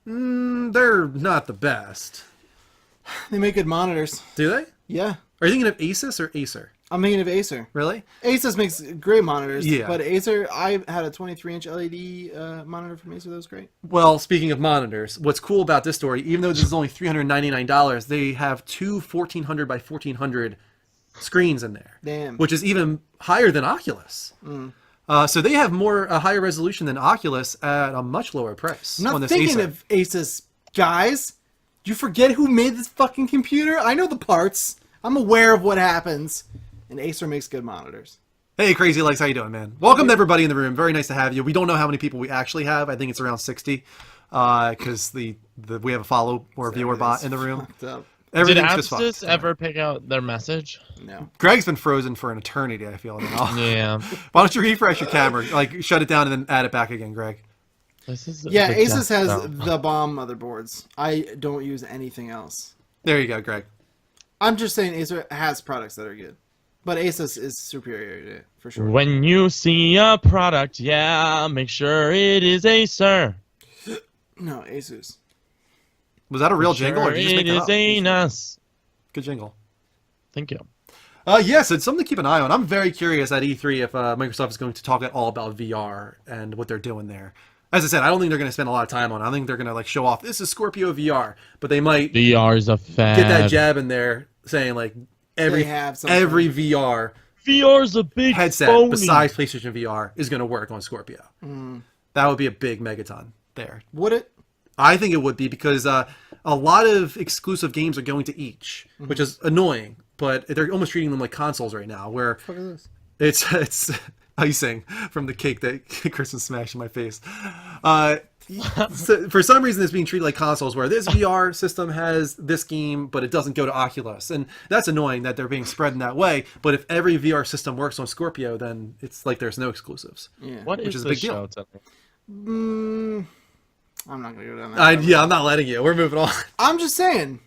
they're not the best. they make good monitors. Do they? Yeah, Are you thinking of Asus or Acer? I'm thinking of Acer. Really? Asus makes great monitors. Yeah. But Acer, I had a 23-inch LED monitor from Acer that was great. Well, speaking of monitors, what's cool about this story, even though this is only $399, they have two 1400 by 1400 screens in there. Damn. Which is even higher than Oculus. So they have a higher resolution than Oculus at a much lower price. I'm on not this thinking Acer. of Asus, guys. Do you forget who made this fucking computer? I know the parts. I'm aware of what happens. And Acer makes good monitors. Hey, Crazy Legs, how you doing, man? Welcome to everybody in the room. Very nice to have you. We don't know how many people we actually have. I think it's around 60, because we have a follow or viewer bot in the room. Fucked up. Did Everything's just Abscess fucked. ever pick out their message? No. Greg's been frozen for an eternity, I feel now. Yeah. Why don't you refresh your camera? Like, shut it down and then add it back again, Greg. This is Yeah, the Asus death has zone. the bomb motherboards. I don't use anything else. There you go, Greg. I'm just saying Acer has products that are good. But Asus is superior to it, for sure. When you see a product, yeah, make sure it is Acer. No, Asus. Was that a real jingle, or Sure did you just it make is that up? Anus. Good jingle. Thank you. Yes, it's something to keep an eye on. I'm very curious at E3 if Microsoft is going to talk at all about VR and what they're doing there. As I said, I don't think they're going to spend a lot of time on it. I think they're going to like show off, this is Scorpio VR. But they might VR is a fad. get that jab in there saying like They have something. every VR VR's a big headset phony. besides PlayStation VR is going to work on Scorpio. That would be a big megaton there. Would it? I think it would be, because a lot of exclusive games are going to each, which is annoying. But they're almost treating them like consoles right now, where What the fuck is this? it's icing from the cake that Kristen smashed in my face. So for some reason, it's being treated like consoles, where this VR system has this game, but it doesn't go to Oculus, and that's annoying that they're being spread in that way. But if every VR system works on Scorpio, then it's like there's no exclusives. Yeah. What Which is is a this big deal. show? Tell me? I'm not going to go down that road. Yeah, I'm not letting you. We're moving on. I'm just saying.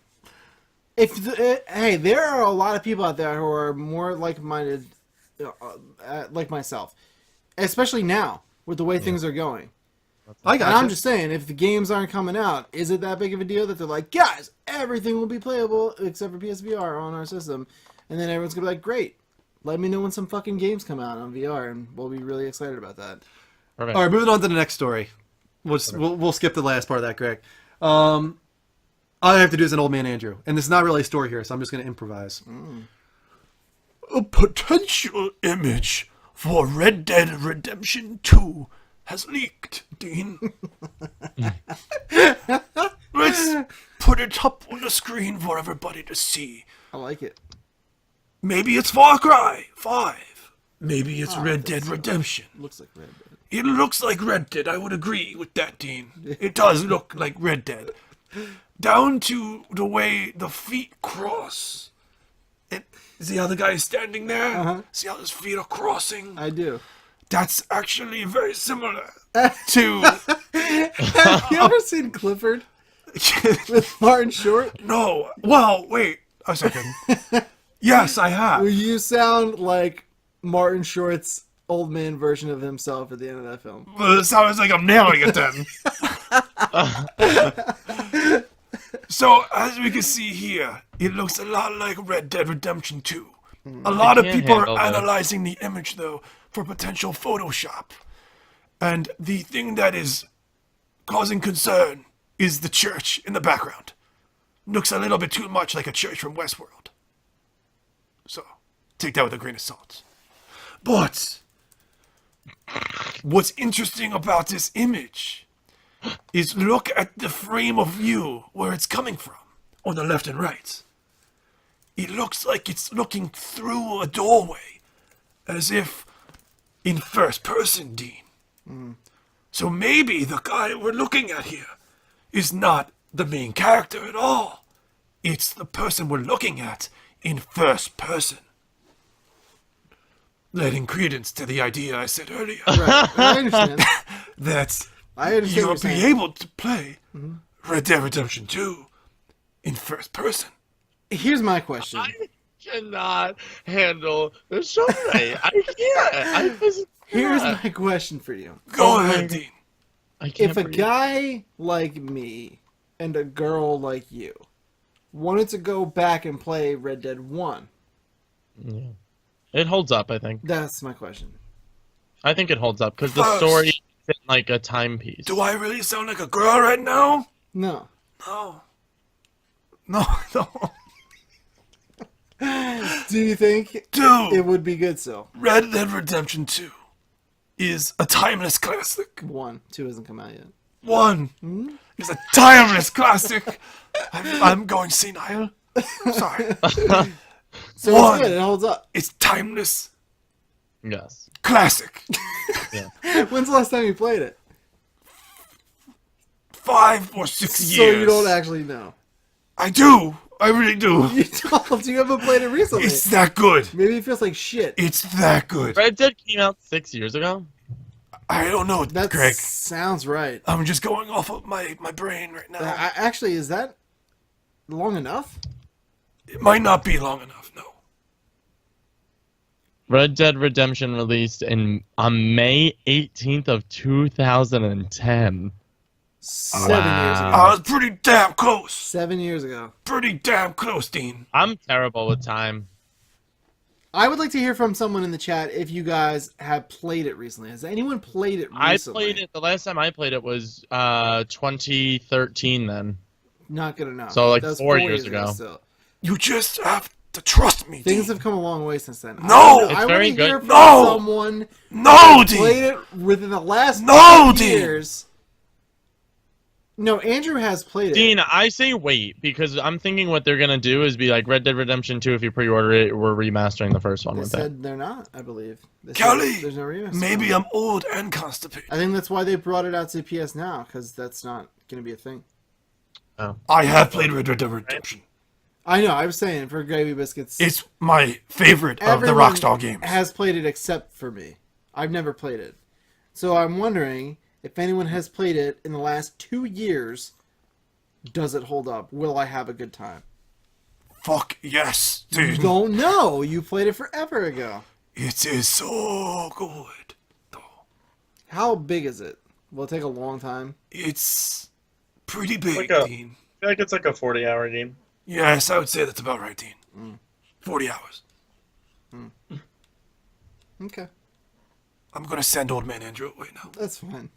Hey, there are a lot of people out there who are more like-minded, like myself, especially now with the way things are going. I got And I'm you. just saying, if the games aren't coming out, is it that big of a deal that they're like, guys, everything will be playable except for PSVR on our system, and then everyone's gonna be like, great, let me know when some fucking games come out on VR, and we'll be really excited about that. Perfect. All right, moving on to the next story. We'll skip the last part of that, Greg. All I have to do is an old man Andrew, and this is not really a story here, so I'm just going to improvise. A potential image for Red Dead Redemption 2 has leaked, Dean. Let's put it up on the screen for everybody to see. I like it. Maybe it's Far Cry 5. Maybe it's Red Dead Redemption. Looks like Red Dead. It looks like Red Dead. I would agree with that, Dean. It does look like Red Dead. Down to the way the feet cross. See how the guy is standing there? Uh-huh. See how his feet are crossing? I do. That's actually very similar to... Have you ever seen Clifford with Martin Short? No. Well, wait a second. Yes, I have. You sound like Martin Short's old man version of himself at the end of that film. Well, it sounds like I'm nailing it then. So, as we can see here, it looks a lot like Red Dead Redemption 2. A lot of can't people are handle this. analyzing the image, though, for potential Photoshop. And the thing that is causing concern is the church in the background. Looks a little bit too much like a church from Westworld. So, take that with a grain of salt. But what's interesting about this image is look at the frame of view where it's coming from, on the left and right. It looks like it's looking through a doorway, as if in first person, Dean. So maybe the guy we're looking at here is not the main character at all. It's the person we're looking at in first person. Letting credence to the idea I said earlier. Right. I understand. That I understand you'll what you're be saying. able to play Red Dead Redemption 2 in first person. Here's my question. I cannot handle the show tonight. I can't. I physically Here's cannot. my question for you. Go Oh my ahead, God. Dean. I can't If a breathe. guy like me and a girl like you wanted to go back and play Red Dead 1, Yeah. It holds up, I think. That's my question. I think it holds up because the First. story is like a timepiece. Do I really sound like a girl right now? No. No. No, no. Do you think Dude, it would be good still? Red Dead Redemption 2 is a timeless classic. 1, 2 hasn't come out yet. 1 is a timeless classic. I'm going senile. Sorry. So One. it's good. It holds up. It's timeless Yes. classic. When's the last time you played it? 5 or 6 So years. you don't actually know. I do. I really do. You don't. You haven't played it recently. It's that good. Maybe it feels like shit. It's that good. Red Dead came out 6 years ago. I don't know, That Greg. sounds right. I'm just going off of my brain right now. Actually, is that long enough? It might not be long enough, no. Red Dead Redemption released on May 18th of 2010. 7 years I ago. was pretty damn close. 7 years ago. Pretty damn close, Dean. I'm terrible with time. I would like to hear from someone in the chat if you guys have played it recently. Has anyone played it recently? I played it. The last time I played it was 2013. Then Not good enough. So, like, That was 4 years ago. Still. You just have to trust me, Things Dean. have come a long way since then. No! It's I very want to hear good. from No! someone No, who played Dean. it within the last No, 5 Dean. years. No, Andrew has played it. Dean, I say wait because I'm thinking what they're gonna do is be like Red Dead Redemption 2. If you pre-order it, we're remastering the first one They with it. said they're not, I believe. They said Kelly, there's no remaster. maybe I'm old and constipated. I think that's why they brought it out to PS Now, because that's not going to be a thing. I have played Red Dead Redemption. I know, I was saying, for Gravy Biscuits, It's my favorite of the everyone Rockstar games. has played it except for me. I've never played it. So I'm wondering if anyone has played it in the last 2 years, does it hold up? Will I have a good time? Fuck yes, You dude. don't know. You played it forever ago. It is so good. Though. How big is it? Will it take a long time? It's pretty big, Like a- Dean. I feel like it's like a 40-hour game. Yes, I would say that's about right, Dean. 40 hours. Okay, I'm gonna send old man Andrew away now. that's fine.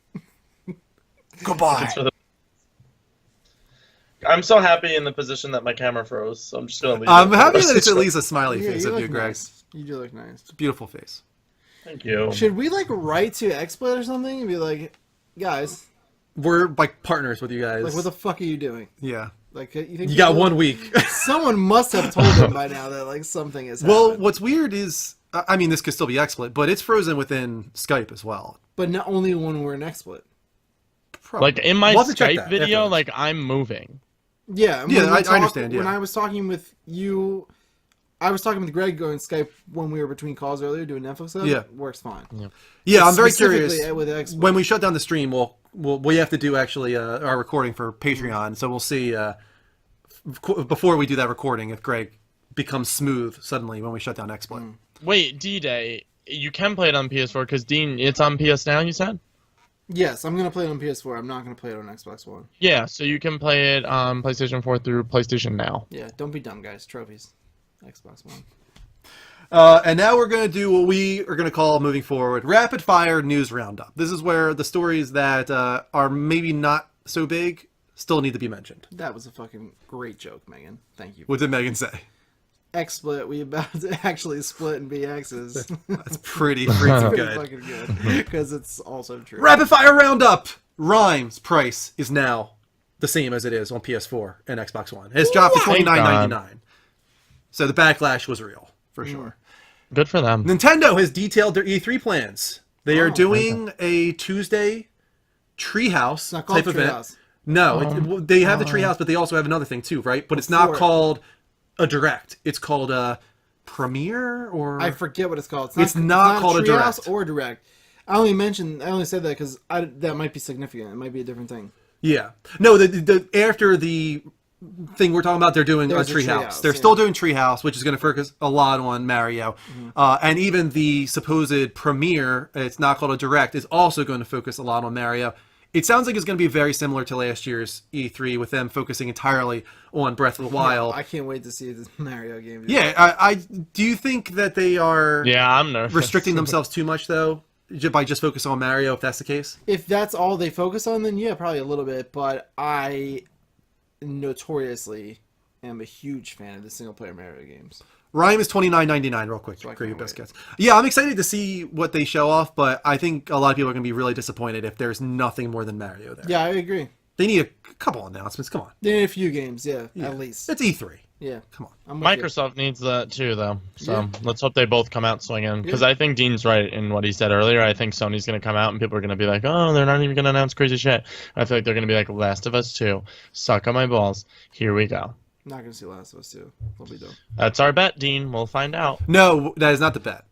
Goodbye. I'm so happy in the position that my camera froze, so I'm just gonna leave. I'm it. happy that it's at least a smiley Yeah, face you of you, look Greg. nice. You do look nice. Beautiful face. Thank you. Should we like write to XSplit or something and be like, guys, We're like partners with you guys. like what the fuck are you doing? Yeah. Like you think You got people- 1 week. Someone must have told them by now that like something is Well, happening. what's weird is, I mean, this could still be XSplit, but it's frozen within Skype as well. But not only when we're in XSplit. Probably. Like in my We'll have to check Skype that video, afterwards. like I'm moving. Yeah, and Yeah, when we I understand, When yeah. I was talking with you, I was talking with Greg on Skype when we were between calls earlier doing Netflix stuff. Yeah. Works fine. Yeah, I'm very Specifically curious. with XSplit. When we shut down the stream, we have to do actually our recording for Patreon, so we'll see before we do that recording if Greg becomes smooth suddenly when we shut down XSplit. Wait, D-Day, you can play it on PS4 because Dean, it's on PS Now. You said? Yes, I'm gonna play it on PS4. I'm not gonna play it on Xbox One. Yeah, so you can play it on PlayStation 4 through PlayStation Now. Yeah, don't be dumb, guys. Trophies. Xbox One. And now we're going to do what we are going to call, moving forward, Rapid Fire News Roundup. This is where the stories that are maybe not so big still need to be mentioned. That was a fucking great joke, Megan. Thank you. What did Megan say? XSplit, we about to actually split and be X's. That's pretty freaking Pretty good. fucking good. Because it's also true. Rapid Fire Roundup! Rhyme's price is now the same as it is on PS4 and Xbox One. It's dropped to Thank God. $29.99. So the backlash was real, for sure. Good for them. Nintendo has detailed their E3 plans. They are doing a Tuesday Treehouse not called type event. Treehouse. No, they have the Treehouse, but they also have another thing too, right? But it's not Before it. called a Direct. It's called a Premiere or... I forget what it's called. It's not called a Treehouse Direct. or Direct. I only said that because that might be significant. It might be a different thing. Yeah. No, after the thing we're talking about, they're doing There's a a Treehouse. Treehouse, They're yeah. still doing Treehouse, which is going to focus a lot on Mario. And even the supposed Premiere, it's not called a Direct, is also going to focus a lot on Mario. It sounds like it's going to be very similar to last year's E3 with them focusing entirely on Breath of the Wild. I can't wait to see this Mario game. Yeah, I do you think that they are Yeah, I'm nervous. restricting themselves too much though by just focusing on Mario if that's the case? If that's all they focus on, then yeah, probably a little bit. But I notoriously am a huge fan of the single player Mario games. Rhyme is $29.99 real quick. So I Great can't biscuits. Yeah, I'm excited to see what they show off, but I think a lot of people are going to be really disappointed if there's nothing more than Mario there. Yeah, I agree. They need a couple announcements. Come on. They need a few games, yeah. At least. It's E3. Yeah. Come on. I'm with you. Microsoft needs that too, though. So Yeah. let's hope they both come out swinging. Because Yeah. I think Dean's right in what he said earlier. I think Sony's going to come out and people are going to be like, oh, they're not even going to announce crazy shit. I feel like they're going to be like, Last of Us 2. Suck on my balls. Here we go. I'm not going to see Last of Us 2. That'll be dope. That's our bet, Dean. We'll find out. No, that is not the bet.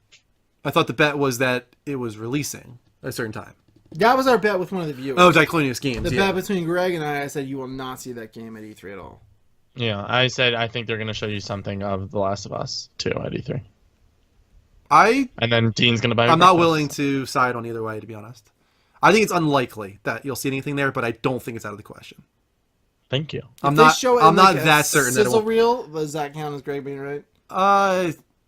I thought the bet was that it was releasing at a certain time. That was our bet with one of the viewers. Oh, Diclonius Games. The Yeah. bet between Greg and I said you will not see that game at E3 at all. Yeah, I said I think they're going to show you something of The Last of Us 2 at E3. And then Dean's going to buy I'm not willing to side on either way, to be honest. I think it's unlikely that you'll see anything there, but I don't think it's out of the question. Thank you. I'm If they not. show it I'm in, not like, a that certain that it sizzle will. reel, does that count as Greg being right?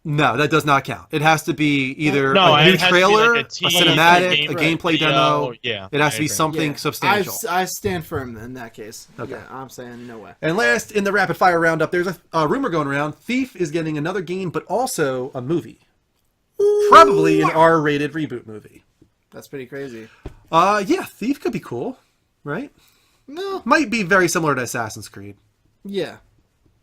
No, that does not count. It has to be either No, a new it has to be trailer, like a a teaser, cinematic, a game gameplay video. demo. Yeah, It has I to be agree. something Yeah. substantial. I stand firm in that case. Okay. Yeah, I'm saying no way. And last in the rapid fire roundup, there's a rumor going around. Thief is getting another game, but also a movie. Probably an R-rated reboot movie. That's pretty crazy. Yeah, Thief could be cool, right? No. Might be very similar to Assassin's Creed. Yeah.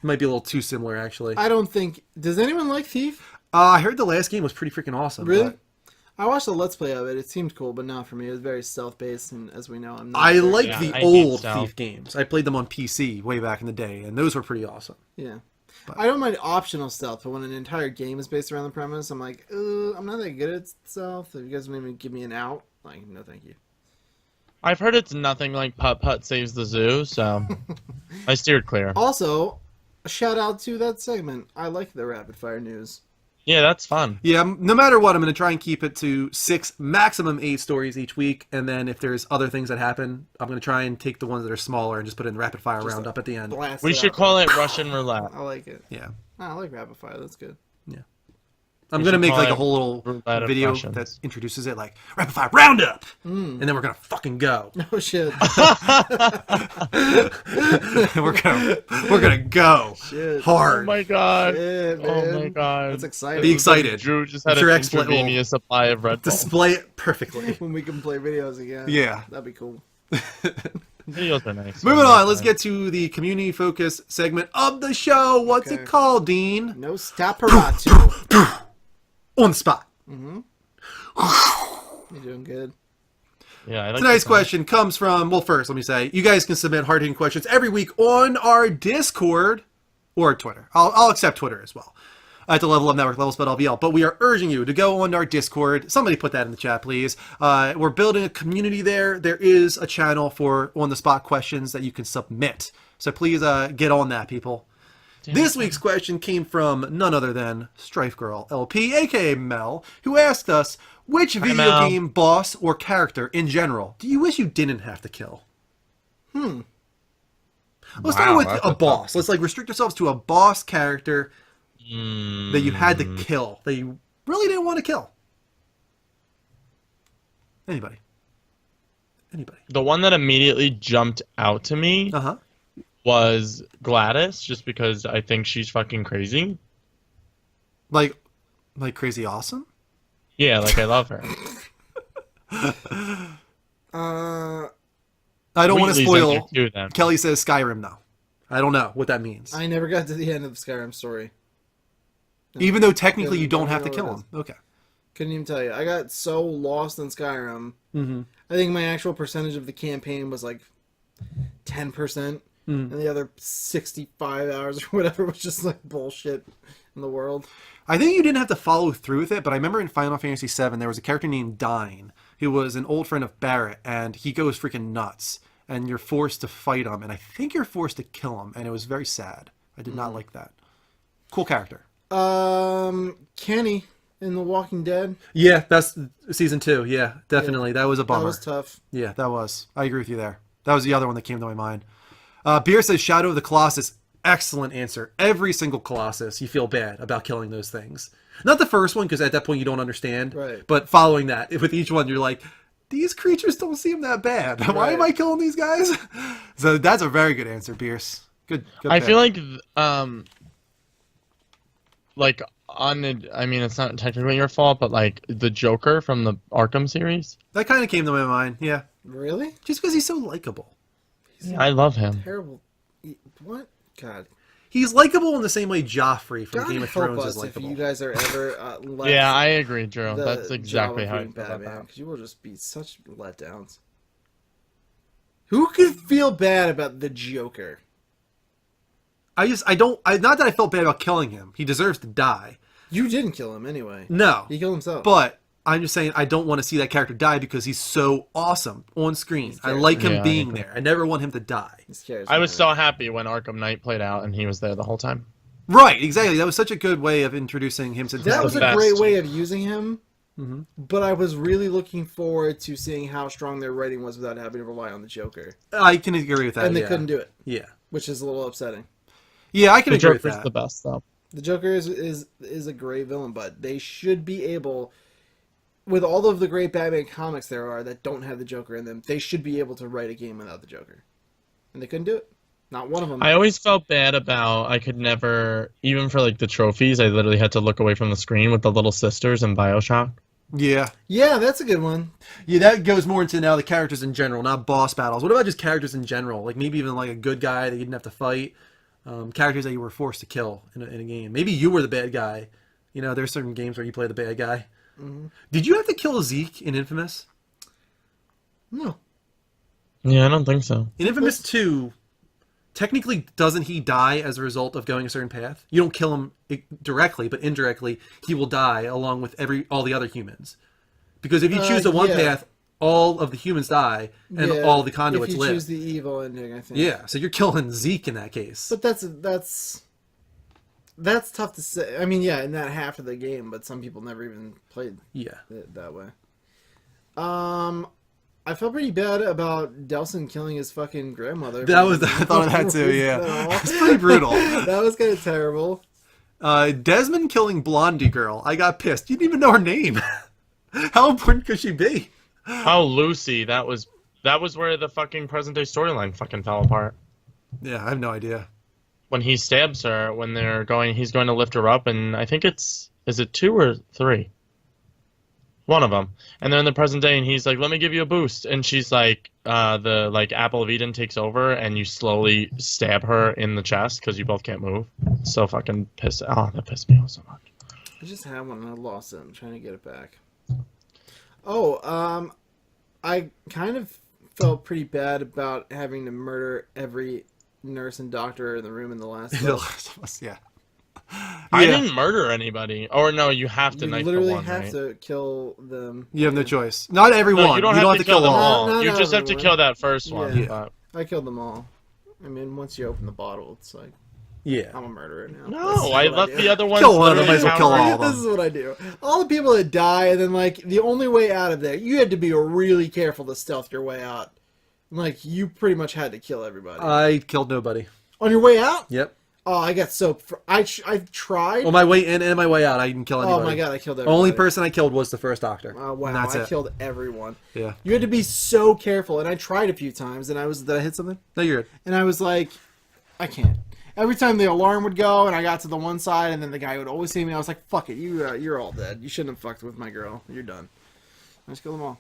Might be a little too similar, actually. I don't think... Does anyone like Thief? I heard the last game was pretty freaking awesome. Really? but I watched a Let's Play of it. It seemed cool, but not for me. It was very stealth-based, and as we know, I'm not... I very- like Yeah, the I hate old stealth. Thief games. I played them on PC way back in the day, and those were pretty awesome. Yeah. I don't mind optional stealth, but when an entire game is based around the premise, I'm like, I'm not that good at stealth. If you guys want to give me an out, like, no thank you. I've heard it's nothing like Putt Putt Saves the Zoo, so I steered clear. Also, a shout out to that segment. I like the rapid fire news. Yeah, that's fun. Yeah, no matter what, I'm going to try and keep it to 6, maximum 8 stories each week, and then if there's other things that happen, I'm going to try and take the ones that are smaller and just put it in the rapid fire roundup at the end. Blast We it should out. call it Russian roulette. I like it. Yeah. I like rapid fire. That's good. I'm We going to should make call like a it whole little Roulette of video Russians. that introduces it, like rapid fire roundup, and then we're going to fucking go. Oh shit. we're gonna go Shit. Oh hard. my god. Shit, Oh man. my god. That's exciting. Be excited. Drew just had Sure, an exploit will intravenous supply of Red Bull. Display it perfectly. When we can play videos again. Yeah. That'd be cool. Videos are nice. Moving on, let's get to the community focus segment of the show. What's Okay. it called, Dean? No stopperatu. On the spot. You're doing good. Yeah, I like Tonight's this one. question comes from, well, first, let me say, you guys can submit hard-hitting questions every week on our Discord or Twitter. I'll accept Twitter as well. At the level of network level spelled LVL. But we are urging you to go on our Discord. Somebody put that in the chat, please. We're building a community there. There is a channel for on-the-spot questions that you can submit. So please get on that, people. This week's question came from none other than Strife Girl LP, aka Mel, who asked us, which video Mel. game boss or character in general do you wish you didn't have to kill? Let's start Wow, with that's a a boss. Let's restrict ourselves to a boss character that you had to kill, that you really didn't want to kill. Anybody? The one that immediately jumped out to me Uh-huh. was Gladys, just because I think she's fucking crazy. Like crazy awesome? Yeah, like I love her. I don't want to Wheatley's in spoil. there too, then. Kelly says Skyrim, though. I don't know what that means. I never got to the end of Skyrim story. Even though technically you Doesn't don't have to know kill what it him. Okay. Couldn't even tell you. I got so lost in Skyrim. Mm-hmm. I think my actual percentage of the campaign was like 10%. And the other 65 hours or whatever was just like bullshit in the world. I think you didn't have to follow through with it, but I remember in Final Fantasy VII there was a character named Dine who was an old friend of Barrett, and he goes freaking nuts, and you're forced to fight him, and I think you're forced to kill him, and it was very sad. I did not like that. Cool character. Kenny. in The Walking Dead. Yeah, that's season 2. Yeah, definitely. That was a bummer. That was tough. Yeah, that was. I agree with you there. That was the other one that came to my mind. Beer says Shadow of the Colossus. Excellent answer. Every single Colossus, you feel bad about killing those things. Not the first one, because at that point you don't understand. Right. But following that, with each one, you're like, these creatures don't seem that bad. Why am I killing these guys? So that's a very good answer, Pierce. Good I pick. feel like I mean, it's not technically your fault, but like the Joker from the Arkham series. That kind of came to my mind. Yeah, Really? just because he's so likable. I love him. Terrible. What? God. He's likable in the same way Joffrey from God Game of help Thrones us is if likable. you guys are ever left Yeah, I agree, Drew. the That's exactly job how of I being feel about Batman, that. because you will just be such letdowns. Who could feel bad about the Joker? Not that I felt bad about killing him. He deserves to die. You didn't kill him anyway. No. He killed himself. But I'm just saying I don't want to see that character die because he's so awesome on screen. I like him Yeah, I being agree. there. I never want him to die. He scares I me. was so happy when Arkham Knight played out and he was there the whole time. Right, exactly. That was such a good way of introducing him to That was a best. great way of using him. Mm-hmm. But I was really looking forward to seeing how strong their writing was without having to rely on the Joker. I can agree with that. And they yeah. couldn't do it, Yeah. which is a little upsetting. Yeah, I can The agree with Joker's that. the best, though. The Joker is a great villain, but they should be able, with all of the great Batman comics there are that don't have the Joker in them, they should be able to write a game without the Joker. And they couldn't do it. Not one of them. I always felt bad about I could never, even for like the trophies, I literally had to look away from the screen with the little sisters in BioShock. Yeah. Yeah, that's a good one. Yeah, that goes more into now the characters in general, not boss battles. What about just characters in general? Like maybe even like a good guy that you didn't have to fight. Characters that you were forced to kill in a game. Maybe you were the bad guy. You know, there's certain games where you play the bad guy. Mm-hmm. Did you have to kill Zeke in Infamous? No. Yeah, I don't think so. In Infamous 2, technically, doesn't he die as a result of going a certain path? You don't kill him directly, but indirectly, he will die along with all the other humans. Because if you choose the one yeah. path, all of the humans die, and Yeah, all the conduits if you live. choose the evil ending, I think. Yeah, so you're killing Zeke in that case. But that's tough to say. I mean, yeah, in that half of the game, but some people never even played Yeah. it that way. I felt pretty bad about Delson killing his fucking grandmother. I thought of that too, yeah. It's pretty brutal. That was kind of terrible. Desmond killing Blondie Girl. I got pissed. You didn't even know her name. How important could she be? Oh, Lucy, that was where the fucking present day storyline fucking fell apart. Yeah, I have no idea. When he stabs her, he's going to lift her up, and I think is it 2 or 3? One of them. And they're in the present day, and he's like, let me give you a boost. And she's like, the like Apple of Eden takes over, and you slowly stab her in the chest because you both can't move. So fucking pissed. Oh, that pissed me off so much. I just had one and I lost it. I'm trying to get it back. Oh, I kind of felt pretty bad about having to murder every nurse and doctor in the room in the last The book. Last of Us, yeah. I Yeah. didn't murder anybody. Or no, you have to You knife literally the one, have right? to kill them. You have no choice. Not everyone. No, you don't have to kill them all. No, You not just have to everyone. kill that first one. Yeah. But... I killed them all. I mean, once you open the bottle, it's like, Yeah. I'm a murderer now. No, I left the other ones. Kill one of them, literally might as well kill cowering. all of them. This is what I do. All the people that die, and then, like, the only way out of there, you had to be really careful to stealth your way out. Like, you pretty much had to kill everybody. I killed nobody. On your way out? Yep. Oh, I got so... I tried. On my way in and my way out, I didn't kill anybody. Oh my god, I killed everybody. Only person I killed was the first doctor. Oh wow, And that's I it. killed everyone. Yeah. You had to be so careful, and I tried a few times, and did I hit something? No, you're good. And I was like, I can't. Every time the alarm would go, and I got to the one side, and then the guy would always see me, I was like, fuck it, you're all dead. You shouldn't have fucked with my girl. You're done. I just killed them all.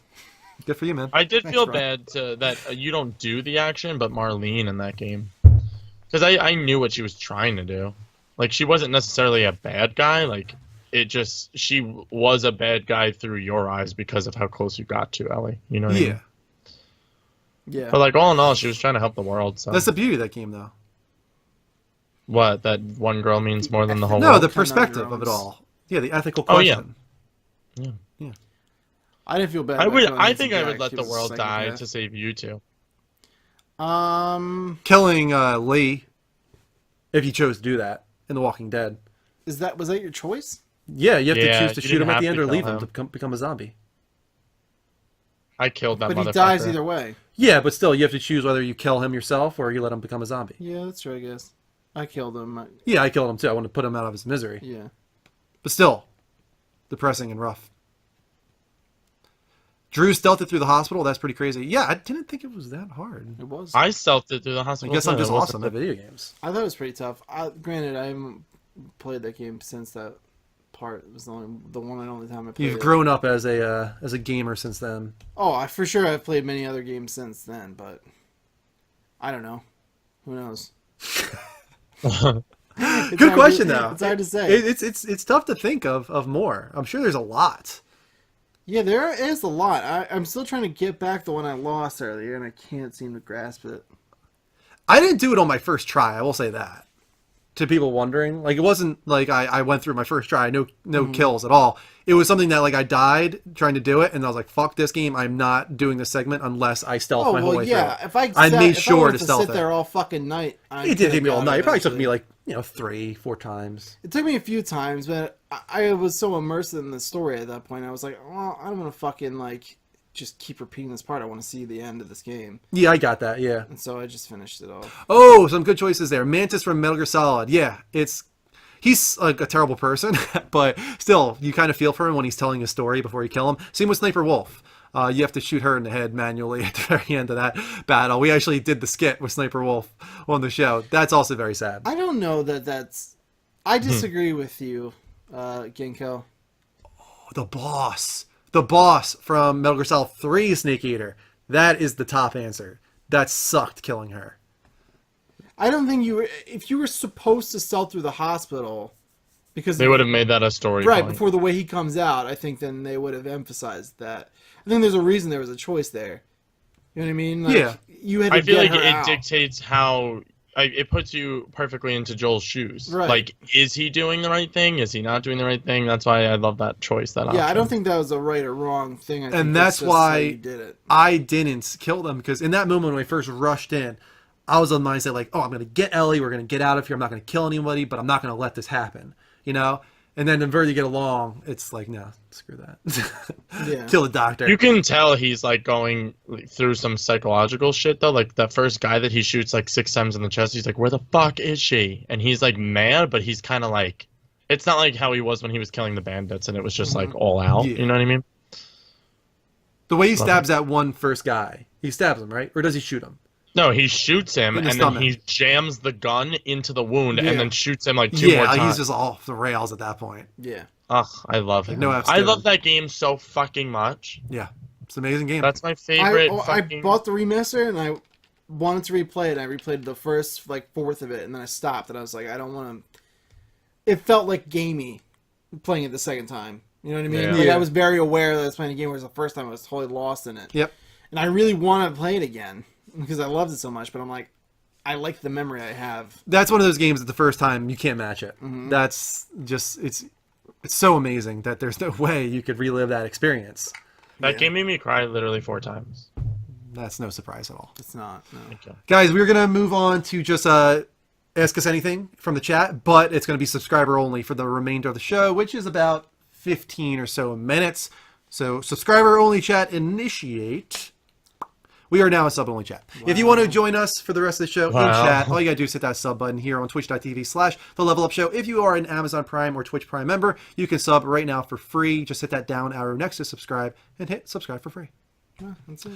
Good for you, man. I did Thanks, feel Rob. bad that you don't do the action, but Marlene in that game. Because I knew what she was trying to do. Like, she wasn't necessarily a bad guy. Like, she was a bad guy through your eyes because of how close you got to Ellie. You know what I Yeah. mean? Yeah. But, like, all in all, she was trying to help the world. So. That's the beauty of that game, though. What? That one girl means more than the whole No, world? the perspective of it all. Yeah, the ethical question. Oh, I didn't feel bad. I about would. killing I Nancy think I would Jack. let She the was a world die psychopath. to save you two. Killing Lee, if you chose to do that, in The Walking Dead. Was that your choice? Yeah, you have to Yeah, choose to you shoot him didn't at the have end to or kill leave him him. to become a zombie. I killed that But motherfucker. he dies either way. Yeah, but still, you have to choose whether you kill him yourself or you let him become a zombie. Yeah, that's true, I guess. I killed him. Yeah, I killed him too. I wanted to put him out of his misery. Yeah. But still, depressing and rough. Drew stealthed it through the hospital. That's pretty crazy. Yeah, I didn't think it was that hard. It was. I stealthed it through the I hospital. guess I'm too. just It wasn't- awesome at video games. I thought it was pretty tough. Granted, I haven't played that game since that part. It was the one and only time I played You've it. grown up as a gamer since then. Oh, for sure I've played many other games since then, but I don't know. Who knows? Good question, though. It's hard to say. It's tough to think of more. I'm sure there's a lot. Yeah, there is a lot. I'm still trying to get back the one I lost earlier, and I can't seem to grasp it. I didn't do it on my first try. I will say that. To people wondering, like, it wasn't like I went through my first try, no kills at all. It was something that, like, I died trying to do it, and I was like, fuck this game. I'm not doing this segment unless I stealth my whole way yeah. through. If I made sure wanted to to stealth sit it. there all fucking night, It did take me all night. It probably took me like 3-4 times. It took me a few times, but I was so immersed in the story at that point. I was like, oh, I don't want to fucking like just keep repeating this part. I want to see the end of this game, Yeah, I got that. Yeah. and so I just finished it off. Oh, some good choices there. Mantis from Metal Gear Solid. Yeah, he's like a terrible person, but still, you kind of feel for him when he's telling a story before you kill him. Same with Sniper Wolf. You have to shoot her in the head manually at the very end of that battle. We actually did the skit with Sniper Wolf on the show. That's also very sad. I don't know that's. I disagree with you, Genko. The boss from Metal Gear Solid 3 Snake Eater. That is the top answer. That sucked killing her. I don't think you were. If you were supposed to stealth through the hospital, because They would have made that a story. right point. before the way he comes out, I think then they would have emphasized that. I think there's a reason there was a choice there. You know what I mean? Like, Yeah. You had to I feel get like her it out. dictates how. It puts you perfectly into Joel's shoes. Right. Like, is he doing the right thing? Is he not doing the right thing? That's why I love that choice. That option. Yeah, I don't think that was a right or wrong thing. I think that's just why how you did it. I didn't kill them, because in that moment when I first rushed in, I was on the mindset like, oh, I'm going to get Ellie. We're going to get out of here. I'm not going to kill anybody, but I'm not going to let this happen. You know? And then the further you get along, it's like, no, screw that. Yeah. Kill the doctor. You can tell he's like going through some psychological shit though. Like that first guy that he shoots like 6 times in the chest, he's like, "Where the fuck is she?" And he's like mad, but he's kind of like, it's not like how he was when he was killing the bandits and it was just like all out. Yeah. You know what I mean? The way he stabs that one first guy, he stabs him, right? Or does he shoot him? No, he shoots him In the and then stomach. he jams the gun into the wound Yeah. and then shoots him like 2 more Yeah, times. he's just off the rails at that point. Yeah. Ugh, I love it. No F's I given. love that game so fucking much. Yeah. It's an amazing game. That's my favorite. I fucking... bought the remaster and I wanted to replay it. I replayed the first like fourth of it and then I stopped and I was like, I don't want to. It felt like gamey playing it the second time. You know what I mean? Yeah. Like Yeah. I was very aware that I was playing a game, whereas the first time I was totally lost in it. Yep. And I really want to play it again because I loved it so much. But I'm like, I like the memory I have. That's one of those games that the first time you can't match it. Mm-hmm. That's just it's so amazing that there's no way you could relive that experience. That Yeah. game made me cry literally 4 times. That's no surprise at all. It's not. No. Okay. Guys, we're going to move on to just ask us anything from the chat, but it's going to be subscriber only for the remainder of the show, which is about 15 or so minutes. So subscriber only chat initiate. We are now a sub only chat. If you want to join us for the rest of the show in Wow. chat, all you gotta do is hit that sub button here on twitch.tv/The Level Up Show. If you are an Amazon Prime or Twitch Prime member, you can sub right now for free. Just hit that down arrow next to subscribe and hit subscribe for free. That's it.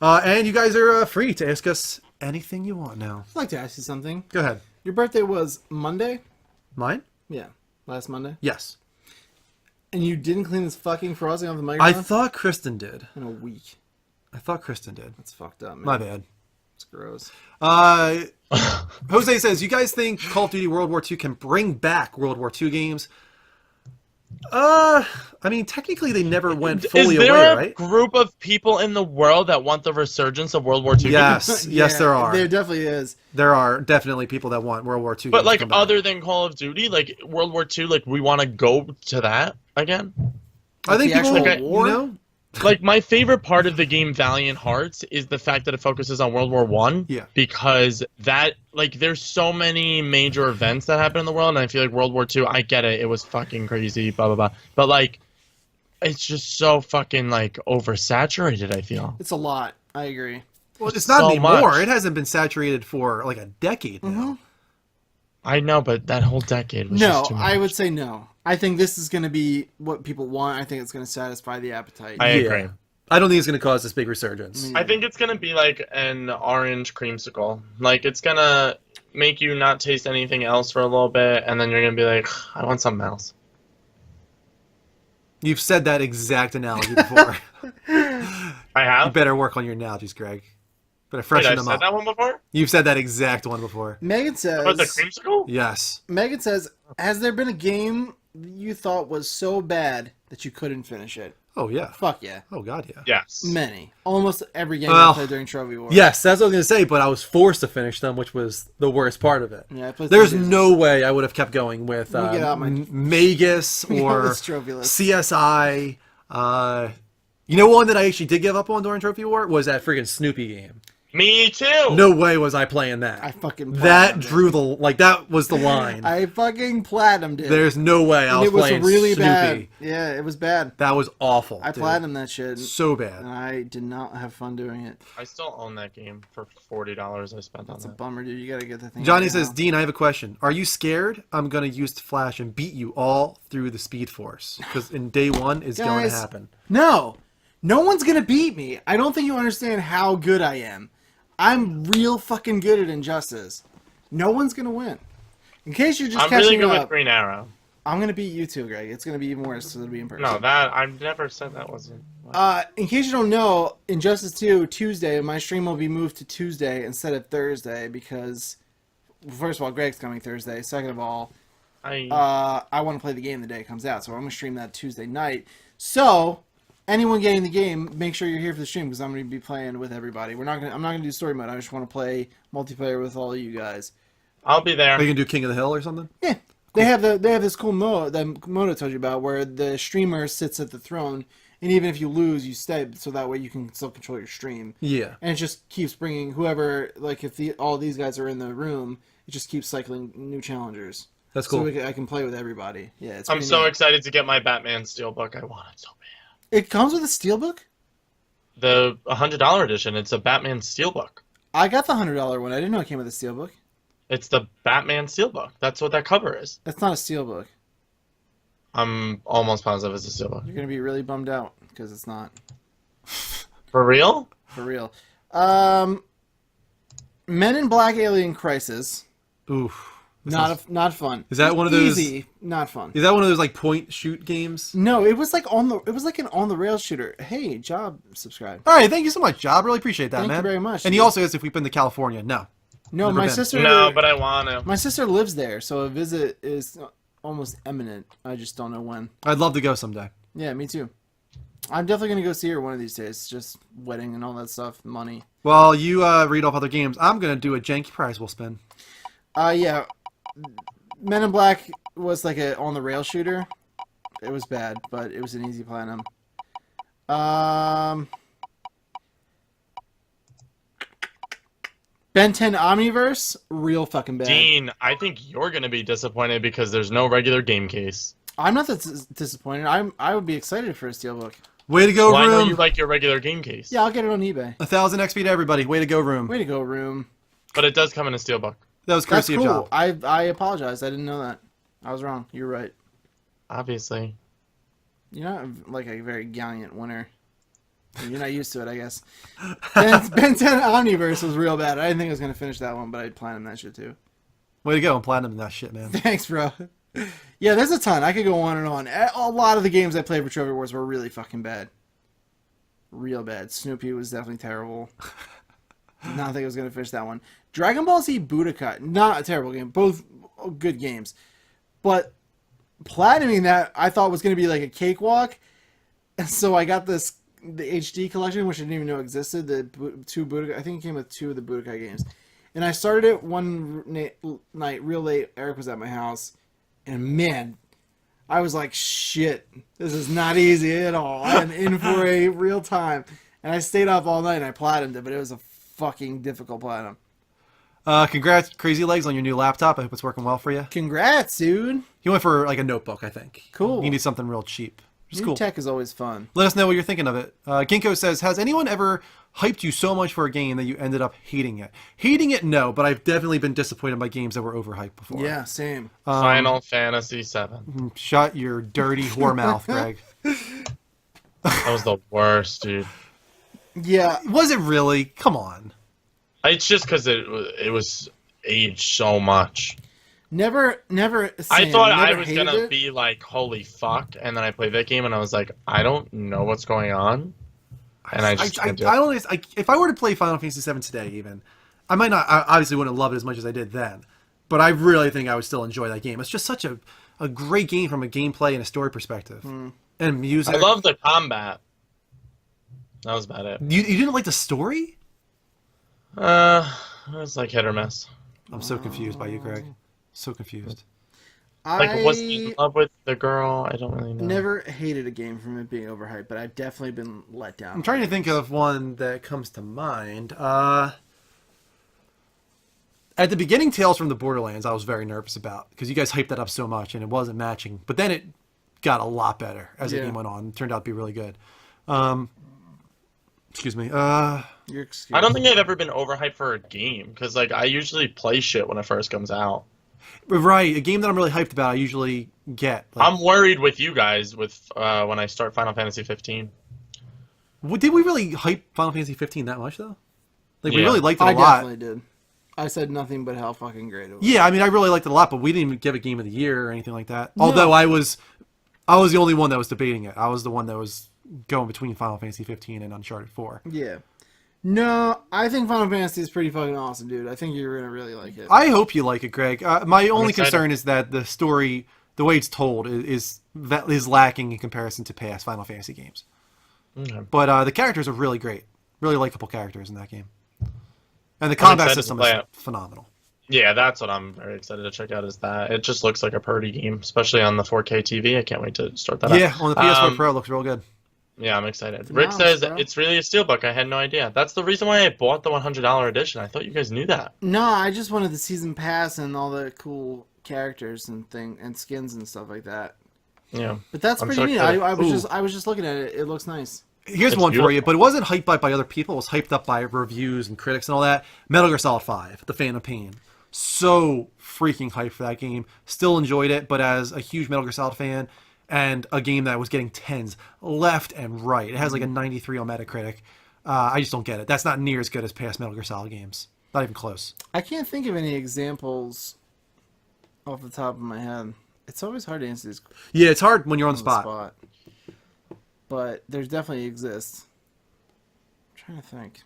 And you guys are free to ask us anything you want now. I'd like to ask you something. Go ahead. Your birthday was Monday? Mine? Yeah. Last Monday? Yes. And you didn't clean this fucking frosting off the I microphone? thought Kristen did. In a week. I thought Kristen did. That's fucked up, man. My bad. It's gross. Jose says, you guys think Call of Duty World War II can bring back World War II games? I mean, technically they never went fully Is there away, a right? group of people in the world that want the resurgence of World War II? Yes, yes, Yeah, there are. There definitely is. There are definitely people that want World War II. But games like to come back. other than Call of Duty, like World War II, like we want to go to that again. I think the people, actual war? you know, Like, my favorite part of the game Valiant Hearts is the fact that it focuses on World War One. Yeah. Because that, like, there's so many major events that happen in the world, and I feel like World War Two, I get it, it was fucking crazy, blah, blah, blah. But, like, it's just so fucking, like, oversaturated, I feel. It's a lot. I agree. Well, it's not so anymore. much. It hasn't been saturated for like a decade now. I know, but that whole decade was just too much. I would say no. I think this is going to be what people want. I think it's going to satisfy the appetite. I Yeah. agree. I don't think it's going to cause this big resurgence. I think it's gonna be like an orange creamsicle. Like, it's gonna make you not taste anything else for a little bit, and then you're gonna be like, I want something else. You've said that exact analogy before. I You have? better work on your analogies, Greg. Better Wait, freshen I've them said up. that one before? You've said that exact one before. Megan says, About the creamsicle? Yes. Megan says, has there been a game you thought was so bad that you couldn't finish it? Oh, yeah. Fuck yeah. Oh, God, yeah. Yes. Many. Almost every game Well, I played during Trophy War. Yes, that's what I was going to say, but I was forced to finish them, which was the worst part of it. Yeah, I played There's some no way I would have kept going with Let me get out my- Magus me get out or this trophy list. CSI. You know one that I actually did give up on during Trophy War was that freaking Snoopy game. Me too! No way was I playing that. I fucking that platinumed it. drew the like that was the line. I fucking platinumed it. There's no way I and was it was playing really Snoopy. bad. Yeah, it was bad. That was awful. I dude. platinumed that shit. So And bad. I did not have fun doing it. I still own that game for $40 I spent on It's a that. bummer, dude. You gotta get the thing. Johnny right says, now. Dean, I have a question. Are you scared I'm going to use Flash and beat you all through the Speed Force? Because in day one is going to Guys, happen. No. No one's gonna beat me. I don't think you understand how good I am. I'm real fucking good at Injustice. No one's gonna win. In case you're just I'm catching really good up, with Green Arrow. I'm gonna beat you too, Greg. It's gonna be even worse, so it'll be in person. No, that, I've never said that wasn't. In case you don't know, Injustice 2 Tuesday, my stream will be moved to Tuesday instead of Thursday because, first of all, Greg's coming Thursday. Second of all, I want to play the game the day it comes out, so I'm gonna stream that Tuesday night. So, anyone getting the game, make sure you're here for the stream because I'm gonna be playing with everybody. I'm not gonna do story mode. I just want to play multiplayer with all of you guys. I'll be there. Are you going to do King of the Hill or something? Yeah. They have this cool mode that Moto told you about where the streamer sits at the throne, and even if you lose, you stay, so that way you can still control your stream. Yeah. And it just keeps bringing whoever, like if all these guys are in the room, it just keeps cycling new challengers. That's cool. So I can play with everybody. Yeah, it's I'm pretty so neat. excited to get my Batman Steelbook. I want it so bad. It comes with a steelbook? The $100 edition. It's a Batman Steelbook. I got the $100 one. I didn't know it came with a steelbook. It's the Batman Steelbook. That's what that cover is. That's not a steelbook. I'm almost positive it's a Steelbook. You're going to be really bummed out because it's not. For real? For real. Men in Black Alien Crisis. Oof. Not fun. Is that one of those- Easy, not fun. Is that one of those like point shoot games? No, it was like an on the rails shooter. Hey, Job, subscribe. All right, thank you so much, Job. Really appreciate that, Thank man. you very much. And he also asked if we've been to California. No. No, Never my been. sister. No, but I want to. My sister lives there, so a visit is almost imminent. I just don't know when. I'd love to go someday. Yeah, me too. I'm definitely gonna go see her one of these days. Just wedding and all that stuff, money. While you read off other games, I'm going to do a janky prize we'll spin. Yeah. Men in Black was like a on the rail shooter. It was bad, but it was an easy platinum. Ben 10 Omniverse, real fucking bad. Dean, I think you're going to be disappointed because there's no regular game case. I'm not that disappointed. I would be excited for a steelbook. Way to go, Well, I know Room. you like your regular game case. Yeah, I'll get it on eBay. 1,000 XP to everybody. Way to go, Room. Way to go, Room. But it does come in a Steelbook. That was That's courtesy of cool. Job. I apologize. I didn't know that. I was wrong. You're right. Obviously. You're not like a very gallant winner. You're not used to it, I guess. Ben 10 Omniverse was real bad. I didn't think I was going to finish that one, but I planned that shit too. Way to go. I'm platinum that shit, man. Thanks, bro. Yeah, there's a ton. I could go on and on. A lot of the games I played for Trophy Wars were really fucking bad. Real bad. Snoopy was definitely terrible. Did not think I was going to finish that one. Dragon Ball Z Budokai. Not a terrible game. Both good games. But platinuming that I thought was going to be like a cakewalk. And so I got the HD collection, which I didn't even know existed. The two Budokai. I think it came with 2 of the Budokai games. And I started it one night real late. Eric was at my house. And man, I was like, shit, this is not easy at all. I am in for a real time. And I stayed up all night and I platinumed it, but it was a fucking difficult platinum. Congrats, Crazy Legs, on your new laptop. I hope it's working well for you. Congrats, dude. He went for like a notebook, I think. Cool. He needs something real cheap. Which is New cool. tech is always fun. Let us know what you're thinking of it. Ginkgo says, has anyone ever hyped you so much for a game that you ended up hating it? Hating it, no, but I've definitely been disappointed by games that were overhyped before. Yeah, same. Final Fantasy VII. Shut your dirty whore mouth, Greg. That was the worst, dude. Yeah. Was it really? Come on. It's just because it was aged so much. Never. I thought I never was hated gonna it. be like, holy fuck, and then I played that game and I was like, I don't know what's going on, and I just can't do it. If I were to play Final Fantasy VII today, even, I might not. I obviously wouldn't love it as much as I did then, but I really think I would still enjoy that game. It's just such a great game from a gameplay and a story perspective, and music. I love the combat. That was about it. You didn't like the story? It was like hit or miss. I'm so confused by you, Greg. So confused. Like, was he in love with the girl? I don't really know. Never hated a game from it being overhyped, but I've definitely been let down. I'm trying to think of one that comes to mind. At the beginning, Tales from the Borderlands, I was very nervous about because you guys hyped that up so much and it wasn't matching. But then it got a lot better as the game went on. It turned out to be really good. Excuse me. You're excused. I don't think I've ever been overhyped for a game because like I usually play shit when it first comes out. Right, a game that I'm really hyped about, I usually get. Like, I'm worried with you guys with when I start Final Fantasy 15. did we really hype Final Fantasy 15 that much though? Like we Yeah. really liked it a I lot. definitely did. I said nothing but how fucking great it was. Yeah, I mean, I really liked it a lot, but we didn't even give it Game of the Year or anything like that. Although I was the only one that was debating it. I was the one that was going between Final Fantasy 15 and Uncharted 4. Yeah. No, I think Final Fantasy is pretty fucking awesome, dude. I think you're gonna really like it. I hope you like it, Greg. My only excited. concern is that the story, the way it's told, is lacking in comparison to past Final Fantasy games. Okay. But the characters are really great, really likable characters in that game, and the combat excited to system play is it. phenomenal. Yeah, that's what I'm very excited to check out. Is that it just looks like a pretty game, especially on the 4K TV. I can't wait to start that. Yeah, up. on the PS4 Pro, it looks real good. Yeah, I'm excited. Nice, Rick says bro. it's really a steelbook. I had no idea. That's the reason why I bought the $100 edition. I thought you guys knew that. No, I just wanted the season pass and all the cool characters and skins and stuff like that. Yeah. But that's I'm pretty so neat. excited. I was just looking at it. It looks nice. Here's It's one for you, beautiful. but it wasn't hyped by other people. It was hyped up by reviews and critics and all that. Metal Gear Solid 5, The Phantom Pain. So freaking hyped for that game. Still enjoyed it, but as a huge Metal Gear Solid fan and a game that was getting 10s left and right. It has like a 93 on Metacritic. I just don't get it. That's not near as good as past Metal Gear Solid games. Not even close. I can't think of any examples off the top of my head. It's always hard to answer these Yeah, it's hard when you're on the spot. But there's definitely exists. I'm trying to think.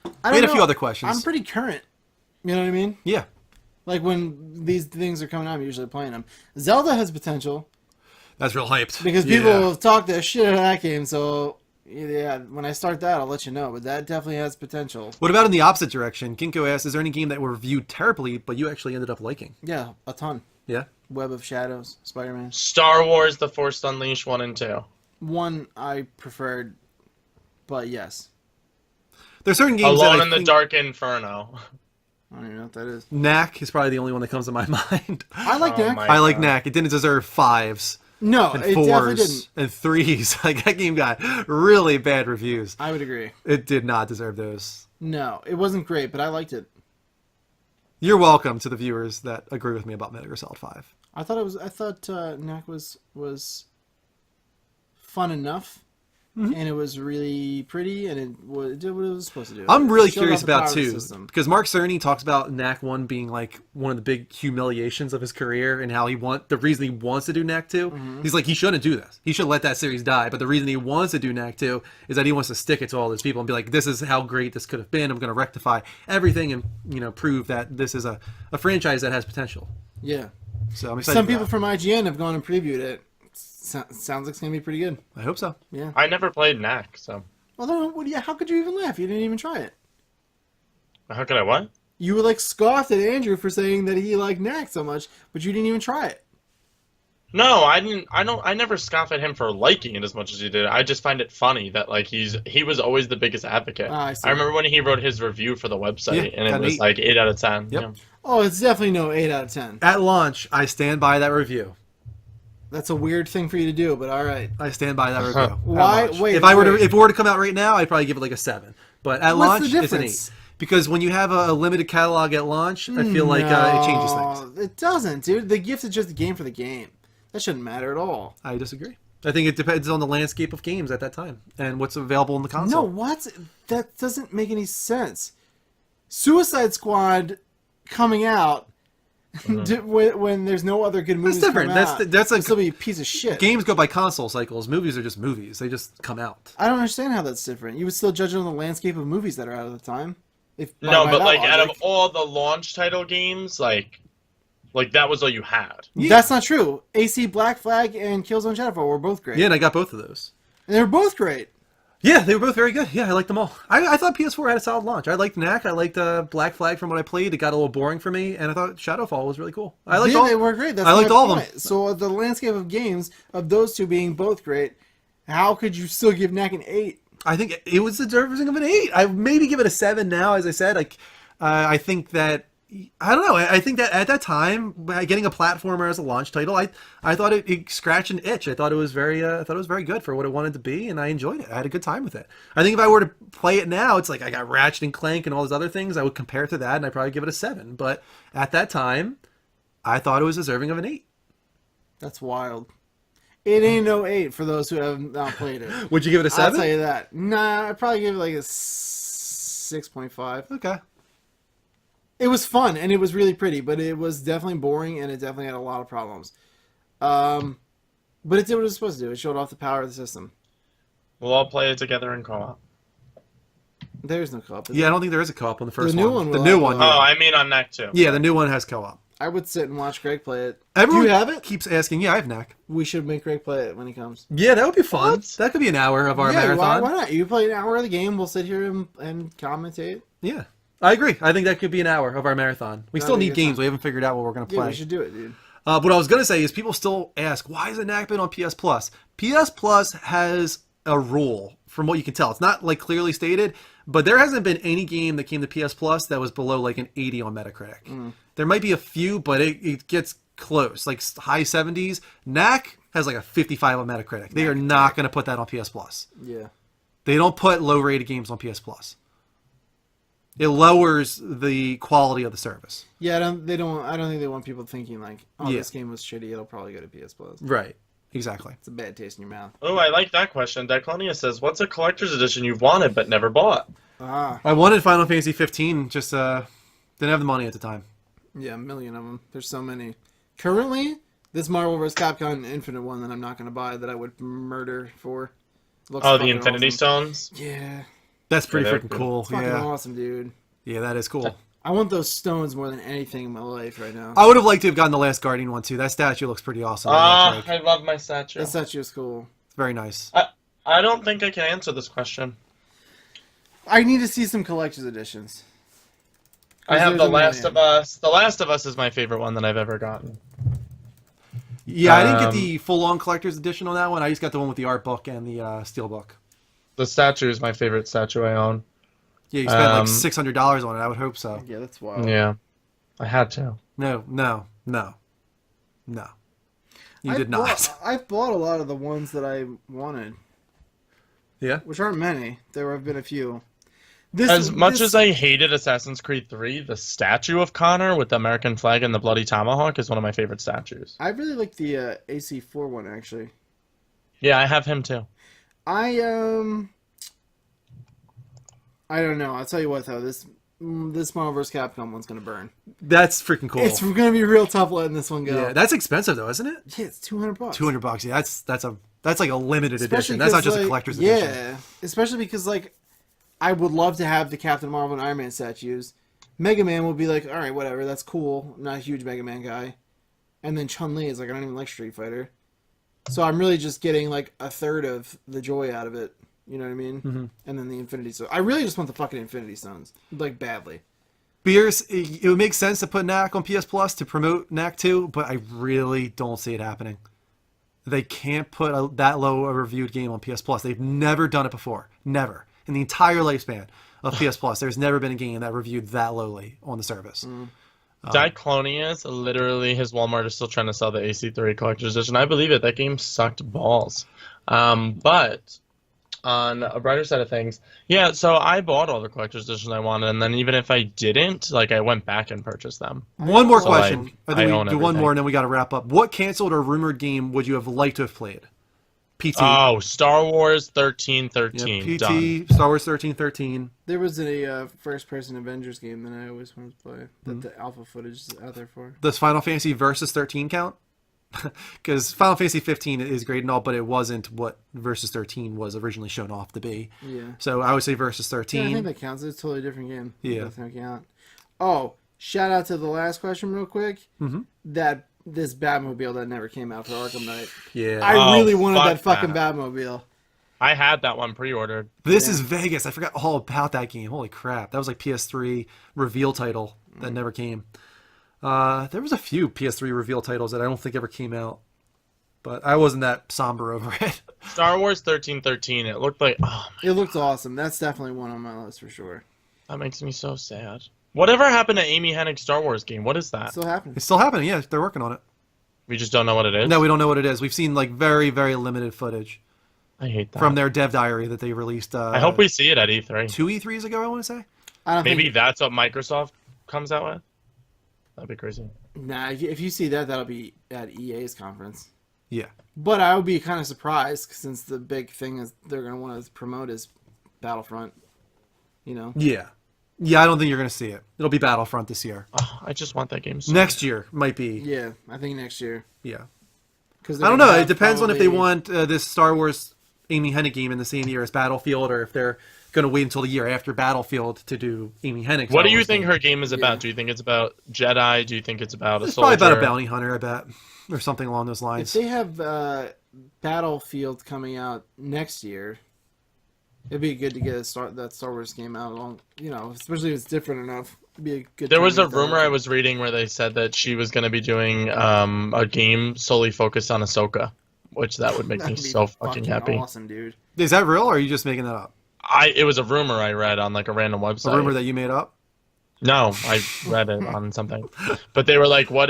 We had a few other questions. I'm pretty current. You know what I mean? Yeah. Like when these things are coming out, I'm usually playing them. Zelda has potential That's real hyped. because people Yeah. have talked their shit out of that game. So yeah, when I start that, I'll let you know. But that definitely has potential. What about in the opposite direction? Ginkgo asks, is there any game that were reviewed terribly, but you actually ended up liking? Yeah, a ton. Yeah? Web of Shadows, Spider-Man. Star Wars: The Force Unleashed 1 and 2. One I preferred, but yes. There's certain games Alone that I in the think Dark Inferno. I don't even know what that is. Knack is probably the only one that comes to my mind. I like Oh that. my I like God. Knack. It didn't deserve 5s No, and it definitely 4s didn't. and 3s. Like, that game got really bad reviews. I would agree. It did not deserve those. No, it wasn't great, but I liked it. You're welcome to the viewers that agree with me about Metal Gear Solid 5. I thought Knack was fun enough, and it was really pretty, and it did what it was supposed to do. I'm really It showed curious off the power about of the 2, system. because Mark Cerny talks about Knack 1 being like one of the big humiliations of his career, and how the reason he wants to do Knack 2, he's like, he shouldn't do this. He should let that series die, but the reason he wants to do Knack 2 is that he wants to stick it to all those people and be like, this is how great this could have been. I'm going to rectify everything and, prove that this is a franchise that has potential. Yeah. So I'm excited Some for people that. from IGN have gone and previewed it. Sounds like it's gonna be pretty good. I hope so. Yeah. I never played Knack, so Well, then, how could you even laugh? You didn't even try it. how could I what? You were like scoffed at Andrew for saying that he liked Knack so much, but you didn't even try it. No, I didn't. I don't. I never scoff at him for liking it as much as he did. I just find it funny that like he was always the biggest advocate. I see. I remember when he wrote his review for the website, Yeah, and it got an was 8. like 8 out of 10. Yep. Yeah. Oh, it's definitely no 8 out of 10. At launch, I stand by that review. That's a weird thing for you to do, but all right. I stand by that review. At Why? launch. Wait, if it were to come out right now, I'd probably give it like a 7. But at What's launch, the it's an 8. difference? Because when you have a limited catalog at launch, I feel like it changes things. It doesn't, dude. The gift is just a game for the game. That shouldn't matter at all. I disagree. I think it depends on the landscape of games at that time and what's available in the No, console. what? That doesn't make any sense. Suicide Squad coming out when there's no other good movies. That's different. Come out, That's it'll like still be a piece of shit. games go by console cycles. Movies are just movies. They just come out. I don't understand how that's different. You would still judge it on the landscape of movies that are out at the time. No, by but that like out of logic. all the launch title games, like that was all you had. That's not true. AC Black Flag and Killzone Shadowfall were both great. Yeah, and I got both of those. And they were both great. Yeah, they were both very good. Yeah, I liked them all. I thought PS4 had a solid launch. I liked Knack. I liked Black Flag from what I played. It got a little boring for me, and I thought Shadowfall was really cool. I liked Yeah, all. they were great. That's I liked my all of point. them. So the landscape of games of those two being both great, how could you still give Knack an 8? I think it was deserving of an 8. I maybe give it a 7 now. As I said, like I think that I don't know. I think that at that time, getting a platformer as a launch title, I thought it scratched an itch. I thought it was very good for what it wanted to be, and I enjoyed it. I had a good time with it. I think if I were to play it now, it's like I got Ratchet and Clank and all those other things. I would compare it to that, and I'd probably give it a 7. But at that time, I thought it was deserving of an 8. That's wild. It ain't no 8 for those who have not played it. Would you give it a 7? I'll tell you that. Nah, I'd probably give it like a 6.5. Okay. It was fun and it was really pretty, but it was definitely boring and it definitely had a lot of problems. But it did what it was supposed to do. It showed off the power of the system. We'll all play it together in co-op. There's no co-op. Yeah, I don't think there is a co-op on the first The new one. one The will new have one. co-op. Oh, Yeah. I mean on Knack too. Yeah, the new one has co-op. I would sit and watch Greg play it. Everyone Do you have it? keeps asking. Yeah, I have Knack. We should make Greg play it when he comes. Yeah, that would be fun. What? That could be an hour of our yeah, marathon. why not? You play an hour of the game. We'll sit here and commentate. Yeah, I agree. I think that could be an hour of our marathon. We still That'd be need a good games. time. We haven't figured out what we're going to Yeah, play. we should do it, dude. What I was going to say is people still ask, why is it Knack been on PS Plus? PS Plus has a rule, from what you can tell. It's not like clearly stated, but there hasn't been any game that came to PS Plus that was below like an 80 on Metacritic. There might be a few, but it gets close, like high 70s. Knack has like a 55 on Metacritic. They are not going to put that on PS Plus. Yeah. They don't put low-rated games on PS Plus. It lowers the quality of the service. Yeah, I don't think they want people thinking like, oh, Yeah. this game was shitty. It'll probably go to PS Plus. Right. Exactly. It's a bad taste in your mouth. Oh, I like that question. Diclonia says, "What's a collector's edition you've wanted but never bought?" Ah, I wanted Final Fantasy 15, just didn't have the money at the time. yeah, a million of them. There's so many. Currently, this Marvel vs. Capcom Infinite one that I'm not going to buy that I would murder for. Looks Oh, the fucking Infinity awesome. Stones. Yeah, That's pretty Yeah, they're freaking good. cool. it's fucking Yeah. awesome, dude. Yeah, that is cool. I want those stones more than anything in my life right now. I would have liked to have gotten the Last Guardian one too. That statue looks pretty awesome. Ah, Like, I love my statue. That statue is cool. it's very nice. I don't think I can answer this question. I need to see some collector's editions. I have There's The a Last million. of Us. The Last of Us is my favorite one that I've ever gotten. Yeah, I didn't get Um, the full-on collector's edition on that one. I just got the one with the art book and the steel book. The statue is my favorite statue I own. Yeah, you spent like Um, $600 on it. I would hope so. Yeah, that's wild. Yeah, I had to. No. You did not. I bought a lot of the ones that I wanted, Yeah. which aren't many. There have been a few. As much as I hated Assassin's Creed 3, the statue of Connor with the American flag and the bloody tomahawk is one of my favorite statues. I really like the AC4 one actually. Yeah, I have him too. I don't know. I'll tell you what though, this Marvel vs. Capcom one's gonna burn. That's freaking cool. It's gonna be real tough letting this one go. Yeah, that's expensive though, isn't it? Yeah, it's $200. $200. Yeah, that's like a limited Especially edition. That's not 'cause, just a like, collector's yeah, edition. especially because like I would love to have the Captain Marvel and Iron Man statues. Mega Man will be like, all right, whatever, that's cool. I'm not a huge Mega Man guy. And then Chun-Li is like, I don't even like Street Fighter. So I'm really just getting like a third of the joy out of it. You know what I mean? Mm-hmm. And then the Infinity Stones. I really just want the fucking Infinity Stones, like badly. Beers, it would make sense to put Knack on PS Plus to promote Knack 2, but I really don't see it happening. They can't put that low a reviewed game on PS Plus. They've never done it before. Never. In the entire lifespan of PS Plus, there's never been a game that reviewed that lowly on the service. Diclonius, literally, his Walmart is still trying to sell the AC3 Collector's Edition. I believe it. That game sucked balls. But on a brighter side of things, yeah, so I bought all the Collector's Editions I wanted, and then even if I didn't, like, I went back and purchased them. One more So, question. like, I I think we own do one everything. more, and then we got to wrap up. What canceled or rumored game would you have liked to have played? PT. Oh, Star Wars Yeah, 1313. PT, Done. Star Wars 1313. There was a first-person Avengers game that I always wanted to play that the alpha footage is out there for. Does Final Fantasy Versus 13 count? Because Final Fantasy 15 is great and all, but it wasn't what Versus 13 was originally shown off to be. Yeah. So I would say Versus Yeah, I 13. think that counts. It's a totally different game. Yeah. That doesn't count. Oh, shout out to the last question real quick. Mm-hmm. That this Batmobile that never came out for Arkham Knight. Yeah. I Oh, really wanted fuck that fucking that. Batmobile. I had that one pre-ordered. This Yeah. is Vegas. I forgot all about that game. Holy crap. That was like PS3 reveal title that never came. There was a few PS3 reveal titles that I don't think ever came out. But I wasn't that somber over it. Star Wars 1313. It looked like, oh, It looked awesome. That's definitely one on my list for sure. that makes me so sad. Whatever happened to Amy Hennig's Star Wars game? What is that? Still happening. It's still happening. Yeah, they're working on it. We just don't know what it is? No, we don't know what it is. We've seen like very, very limited footage I hate that. from their dev diary that they released. I hope we see it at E3. 2 E3s ago, I want to say. I don't Maybe think. that's what Microsoft comes out with? That'd be crazy. Nah, if you see that, that'll be at EA's conference. Yeah. But I would be kind of surprised since the big thing is they're going to want to promote is Battlefront. You know? Yeah. Yeah, I don't think you're going to see it. It'll be Battlefront this year. Oh, I just want that game so Next year might be. Yeah, I think next year. Yeah. Cause I don't know. It depends on if they want this Star Wars Amy Hennig game in the same year as Battlefield, or if they're going to wait until the year after Battlefield to do Amy Hennig. What do you think her game is about? Do you think it's about Jedi? Do you think it's about a It's soldier? probably about a bounty hunter, I bet, or something along those If lines. they have Battlefield coming out next year, it'd be good to get that Star Wars game out along. You know, especially if it's different enough. It'd be a good. There time was to a get that rumor out. I was reading where they said that she was going to be doing a game solely focused on Ahsoka, which that would make me That'd be so fucking happy. Awesome, dude. Is that real, or are you just making that up? It was a rumor I read on like a random website. A rumor that you made up? No, I read it on something. But they were like, what?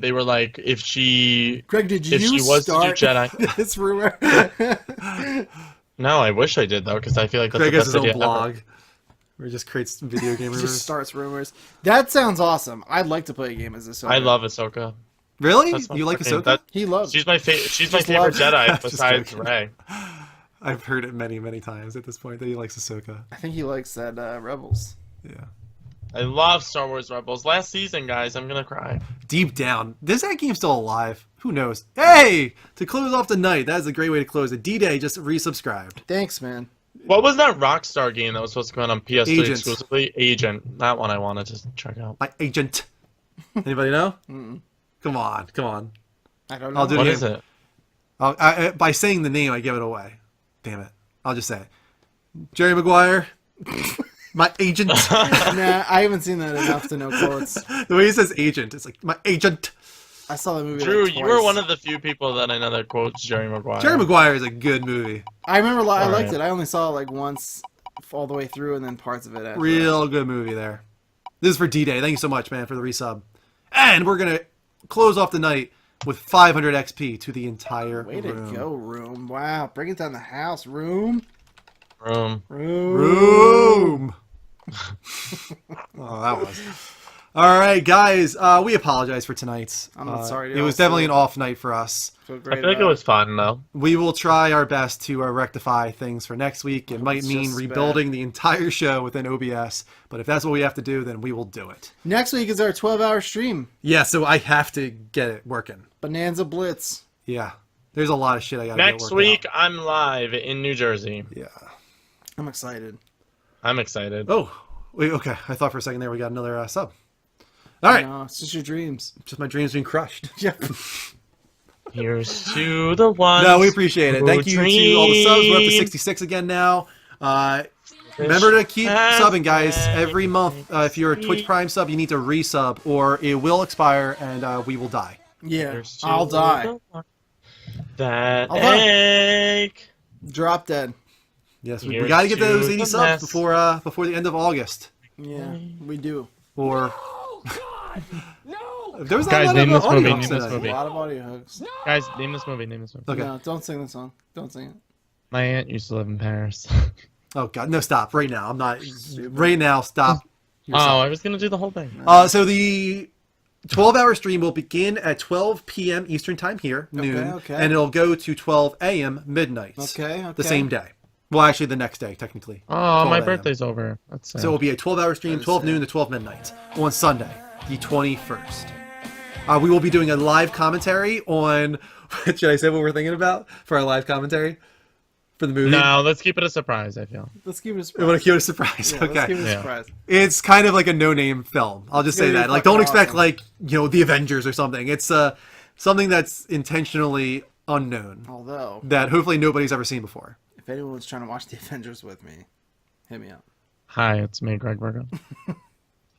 They were like, if she Greg, did you if she was start to do Jedi. this rumor? No, I wish I did though, because I feel like that's Greg the has best his own idea blog ever. where he just creates video game Just rumors. starts rumors. That sounds awesome. I'd like to play a game as a I love Ahsoka. Really? That's my You like fucking- Ahsoka? that- He loves. She's my she's my Just favorite love- Jedi Just besides joking. Rey. I've heard it many, many times at this point that he likes Ahsoka. I think he likes that Rebels. Yeah. I love Star Wars Rebels. Last season, guys, I'm gonna cry. Deep down, is that game still alive? Who knows? Hey! To close off the night, that is a great way to close it. D-Day just resubscribed. Thanks, man. What was that Rockstar game that was supposed to come out on PS3 Agent. exclusively? Agent. That one I wanted to check out. My agent. Anybody know? Come on, come on. I don't know. I'll do What it. is it? By saying the name, I give it away. Damn it. I'll just say it. Jerry Maguire. My agent. Nah, I haven't seen that enough to know quotes. The way he says agent, it's like, my agent. I saw that movie. Drew, like, you were twice. one of the few people that I know that quotes Jerry Maguire. Jerry Maguire is a good movie. I remember. I liked Alright. it. I only saw it like once, all the way through, and then parts of it. After. Real good movie there. This is for D-Day. Thank you so much, man, for the resub. And we're going to close off the night with 500 XP to the entire Way room. to go, room! Wow, bring it down the house, room. Room. Room. Oh, that was. All right, guys. We apologize for tonight's. I'm not sorry, It dude. was definitely an off night for us. Feel I great feel like it about was fun though. We will try our best to rectify things for next week. It might it's mean just rebuilding the entire show within OBS, but if that's what we have to do, then we will do it. Next week is our 12-hour stream, Yeah, so I have to get it working. Bonanza Blitz. Yeah, there's a lot of shit I got to get Next worked week out. I'm live in New Jersey. Yeah. I'm excited. I'm excited. Oh, wait, okay. I thought for a second there we got another sub. All right, No, it's just your dreams. just my dreams being crushed. Yep. Here's to the ones. No, we appreciate it. Thank you to all the subs. We're up to dream. 66 again now. Remember to keep subbing, guys. Every month, if you're a Twitch Prime sub, you need to resub, or it will expire and we will die. Yeah, Here's to I'll die. the one that Hold on. egg. Drop dead. Yes, we Here's got to get those to 80 the subs mess. before the end of August. Yeah, we do. Or Oh God! No! there was not Guys, a lot name of this audio movie, hooks name this tonight. A movie. lot of audio hooks. Guys, name this movie. Name this movie. Okay. No, don't sing the song. Don't sing it. My aunt used to live in Paris. Oh God, no! Stop right now. I'm not. Right now, stop. Oh, I was gonna do the whole thing. So the 12-hour stream will begin at 12 p.m. Eastern time here, noon, okay. and it'll go to 12 a.m. midnight. Okay. The same day. Well, actually, the next day, technically. Oh, 12 my a.m. birthday's over. That's sad. So it'll be a 12-hour stream, That is 12 sad. noon to 12 midnight on Sunday, the 21st. We will be doing a live commentary on. Should I say what we're thinking about for our live commentary for the movie? No, let's keep it a surprise. I feel. Let's keep it a We surprise. want to keep it a surprise. Yeah, let's Okay. keep it a Yeah. surprise. It's kind of like a no-name film. I'll just It's say gonna be that. Like, fucking don't expect awesome. like the Avengers or something. It's something that's intentionally unknown Although, that hopefully nobody's ever seen before. if anyone's trying to watch the Avengers with me, hit me up. Hi, it's me, Greg Virgo.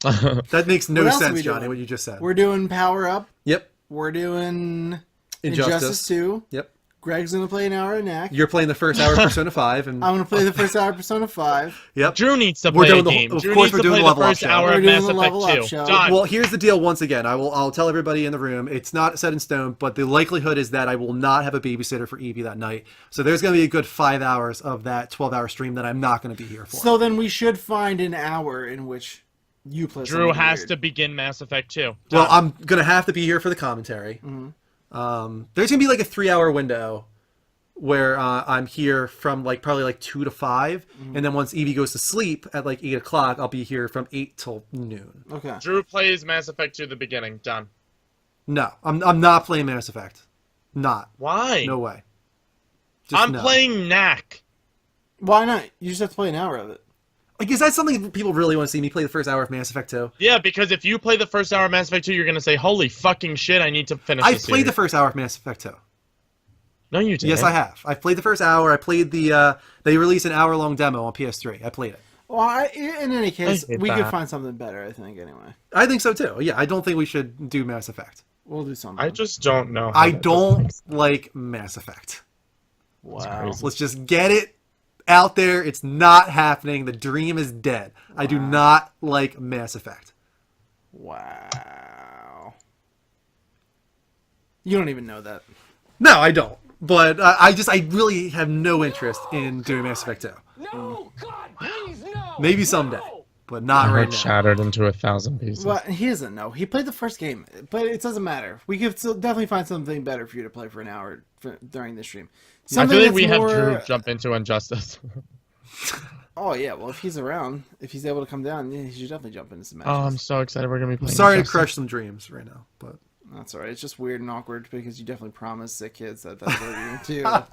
That makes no What else are sense, we Johnny. doing? What you just said. We're doing Power Up. Yep. We're doing Injustice. Injustice 2. Yep. Greg's gonna play an hour of Knack. You're playing the first hour of Persona 5, and I'm gonna play the first hour of Persona 5. yep. Drew needs to We're play a doing the- game. of Drew course needs we're to doing play the the level up first show. hour We're of doing Mass the level Effect up 2. show. Done. Well, here's the deal. Once again, I'll tell everybody in the room. It's not set in stone, but the likelihood is that I will not have a babysitter for Evie that night. So there's going to be a good 5 hours of that 12-hour stream that I'm not going to be here for. So then we should find an hour in which you play. Drew something has weird. to begin Mass Effect 2. well, Done. I'm going to have to be here for the commentary. There's going to be like a 3-hour window where I'm here from probably 2 to 5, and then once Evie goes to sleep at 8 o'clock, I'll be here from 8 till noon. Okay. Drew plays Mass Effect 2 the beginning. Done. No, I'm not playing Mass Effect. Not. Why? No way. Just I'm no. playing Knack. Why not? You just have to play an hour of it. Is that something people really want to see me play the first hour of Mass Effect 2? Yeah, because if you play the first hour of Mass Effect 2, you're going to say, holy fucking shit, I need to finish I've this played the series." first hour of Mass Effect 2. No, you didn't. Yes, I have. I've played the first hour. I played the. They released an hour-long demo on PS3. I played it. Well, in any case, hate we could that. find something better. I think anyway. I think so too. Yeah, I don't think we should do Mass Effect. We'll do something. I just don't know. how I that don't makes- like Mass Effect. Wow. crazy. Let's just get it out there. It's not happening. The dream is dead. I do not like Mass Effect. Wow. You don't even know that. No, I don't. But I really have no interest in doing Mass Effect 2. No! God, please, no! Maybe someday, but not My right heart now. shattered into 1,000 pieces. Well, he doesn't know. He played the first game, but it doesn't matter. We could still definitely find something better for you to play for an hour during the stream. I Something feel like that's we have more... Drew jump into Injustice. Oh yeah, well if he's around, if he's able to come down, yeah, he should definitely jump into some matches. Oh, I'm so excited we're going to be playing Sorry to Injustice. crush some dreams right now, but That's alright. It's just weird and awkward because you definitely promised sick kids that that's what you're going to do.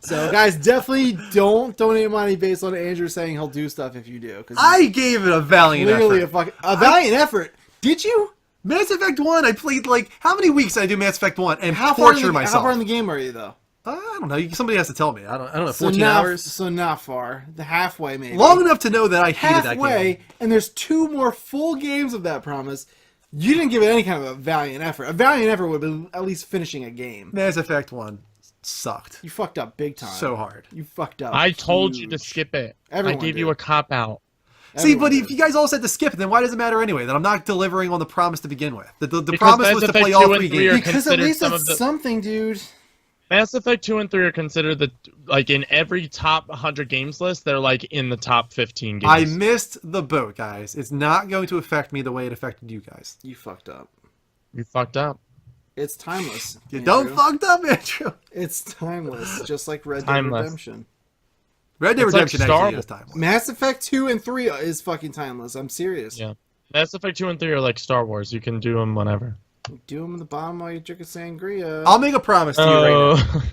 So guys, definitely don't donate money based on Andrew saying he'll do stuff if you do. Cause I gave it a valiant clearly effort. a valiant effort. Did you? Mass Effect 1, I played how many weeks did I do Mass Effect 1 and How far, torture myself? how far in the game are you though? I don't know. Somebody has to tell me. I don't know. So 14 not, hours? So not far. The halfway maybe. Long enough to know that I hated that halfway, game. and there's 2 more full games of that promise. You didn't give it any kind of a valiant effort. A valiant effort would be at least finishing a game. Mass Effect 1 sucked. You fucked up big time. So hard. You fucked up. I told you to huge. skip it. Everyone I gave did. you a cop-out. See, Everyone but if did. you guys all said to skip it, then why does it matter anyway? Then I'm not delivering on the promise to begin with. The Because promise Mass was to Effect play all 2 and 3 3 are games. Because at considered least some it's of the- something, dude. Mass Effect 2 and 3 are considered in every top 100 games list, they're in the top 15 games. I missed the boat, guys. It's not going to affect me the way it affected you guys. You fucked up. You fucked up. It's timeless. You Andrew. don't fucked up, Andrew. It's timeless, just like Red Dead Timeless. Redemption. Red Dead It's like Redemption Star actually Wars. is timeless. Mass Effect 2 and 3 is fucking timeless. I'm serious. Yeah. Mass Effect 2 and 3 are like Star Wars. You can do them whenever. Do them in the bottom while you drink a sangria. I'll make a promise to you right now. Oh.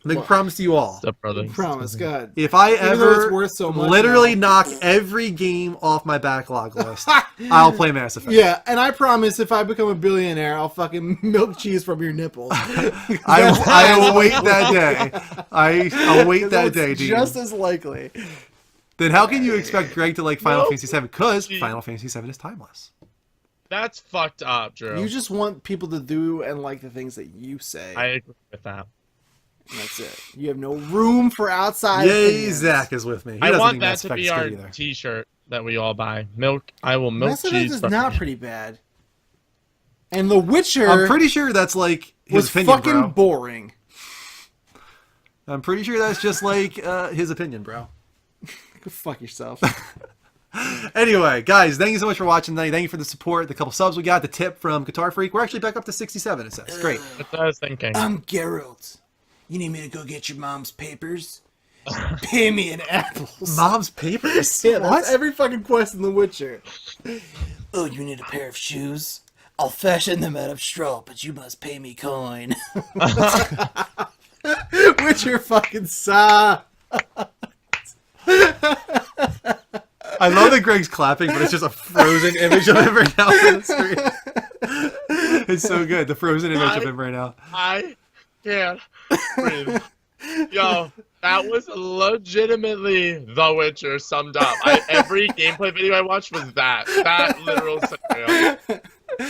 Make a promise to you all. Step brothers. Promise, go ahead. If I Even though it's ever worth so much literally now. knock every game off my backlog list, I'll play Mass Effect. Yeah, and I promise if I become a billionaire, I'll fucking milk cheese from your nipples. I await that day. I await that day, dude. Just as likely. Then how can you expect Greg to like Final No. Fantasy VII? Because Gee. Final Fantasy VII is timeless. That's fucked up, Drew. You just want people to do and like the things that you say. I agree with that. And that's it. You have no room for outside Yay, opinions. Zach is with me. He I doesn't want think that Mass to Effect be is our good either. T-shirt that we all buy. I will milk Mass Effect cheese. is for not free. pretty bad. And The Witcher I'm pretty sure that's like his was opinion, fucking bro. boring. I'm pretty sure that's just like his opinion, bro. Go fuck yourself. Anyway, guys, thank you so much for watching tonight. Thank you for the support, the couple subs we got, the tip from Guitar Freak. We're actually back up to 67, it says. Great. That's what I was thinking. I'm Geralt. You need me to go get your mom's papers? Pay me in apples. Mom's papers? Yeah, What? that's every fucking quest in The Witcher. Oh, you need a pair of shoes? I'll fashion them out of straw, but you must pay me coin. Witcher fucking sucks. I love that Greg's clapping, but it's just a frozen image of him right now on the screen. It's so good. The frozen image of him right now. I can't breathe. Yo, that was legitimately The Witcher summed up. Every gameplay video I watched was that literal scenario.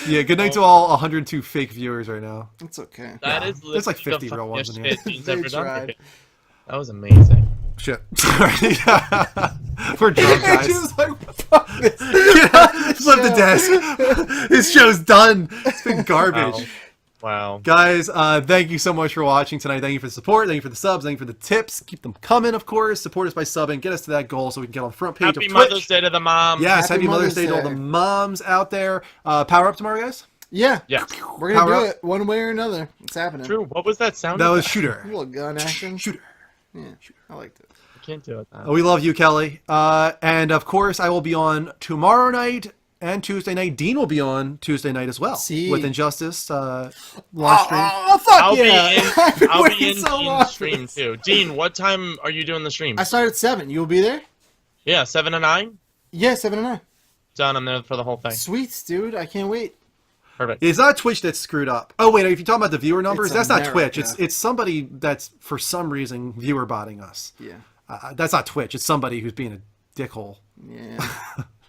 Yeah, good night to all 102 fake viewers right now. It's okay. That is There's like literally 50 the real ones in funniest here. shit Dean's They ever done. tried. That was amazing. Shit. Sorry. We're drunk, guys. She was like, fuck this. Flip the desk. This show's done. It's been garbage. Wow. Guys, thank you so much for watching tonight. Thank you for the support. Thank you for the subs. Thank you for the tips. Keep them coming, of course. Support us by subbing. Get us to that goal so we can get on the front page Happy of Twitch. Mother's Day to the mom. Yes, Happy happy Mother's Day to all Day. the moms out there. Power up tomorrow, guys. Yeah. Yeah. We're going to Power do up. it one way or another. It's happening. True. What was that sound? That was effect? A Shooter. little gun action. Shooter. Yeah, I liked it. I can't do it. We love you, Kelly. And of course, I will be on tomorrow night and Tuesday night. Dean will be on Tuesday night as well. See. With Injustice live stream. Oh, fuck I'll yeah. I've been I'll be waiting in so long Dean's for stream this. too. Dean, what time are you doing the stream? I start at 7. You'll be there? Yeah, 7 to 9. Yeah, 7 and 9. Done. I'm there for the whole thing. Sweet, dude. I can't wait. Perfect. It's not Twitch that's screwed up. Oh wait, if you're talking about the viewer numbers, It's that's not America. Twitch. It's somebody that's for some reason viewer botting us. Yeah. That's not Twitch. It's somebody who's being a dickhole. Yeah.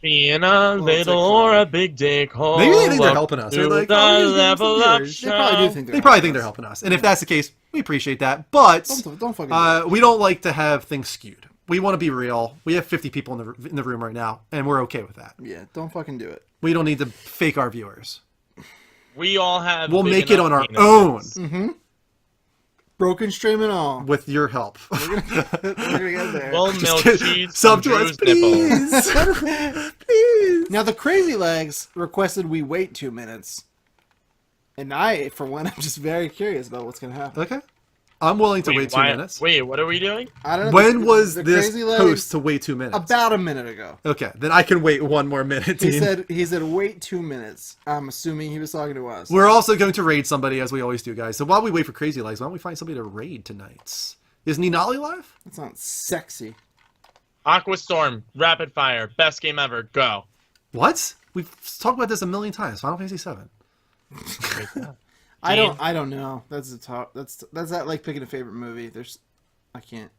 Being a it's little like or fun. a big dick hole. Maybe they think they're helping us. They're To like, the oh, we're gonna give them some level up viewers. They probably do show. think They probably think they're helping helping us. And if that's the case, we appreciate that. But us. Don't fucking do it. we don't like to have things skewed. We want to be real. We have 50 people in the room right now, and we're okay with that. Yeah, don't fucking do it. We don't need to fake our viewers. We all have. We'll big make it enough on our penises. own Broken stream and all. with your help. We're gonna get there. We'll milk kidding. cheese Sub from to us, Drew's nipples. please. Please. Now the Crazy Legs requested we wait 2 minutes, and I, for one, I'm just very curious about what's gonna happen. Okay. I'm willing to wait 2 why- minutes. Wait, what are we doing? I don't know. When the- was the this Crazy Legs post to wait 2 minutes? About a minute ago. Okay, then I can wait 1 more minute, He Dean. said wait 2 minutes. I'm assuming he was talking to us. We're also going to raid somebody, as we always do, guys. So while we wait for Crazy Legs, why don't we find somebody to raid tonight? Is Ninali live? That sounds sexy. Aqua Storm, rapid fire, best game ever. Go. What? We've talked about this a million times. Final Fantasy 7. I don't know. That's a top. That's not like picking a favorite movie. I can't.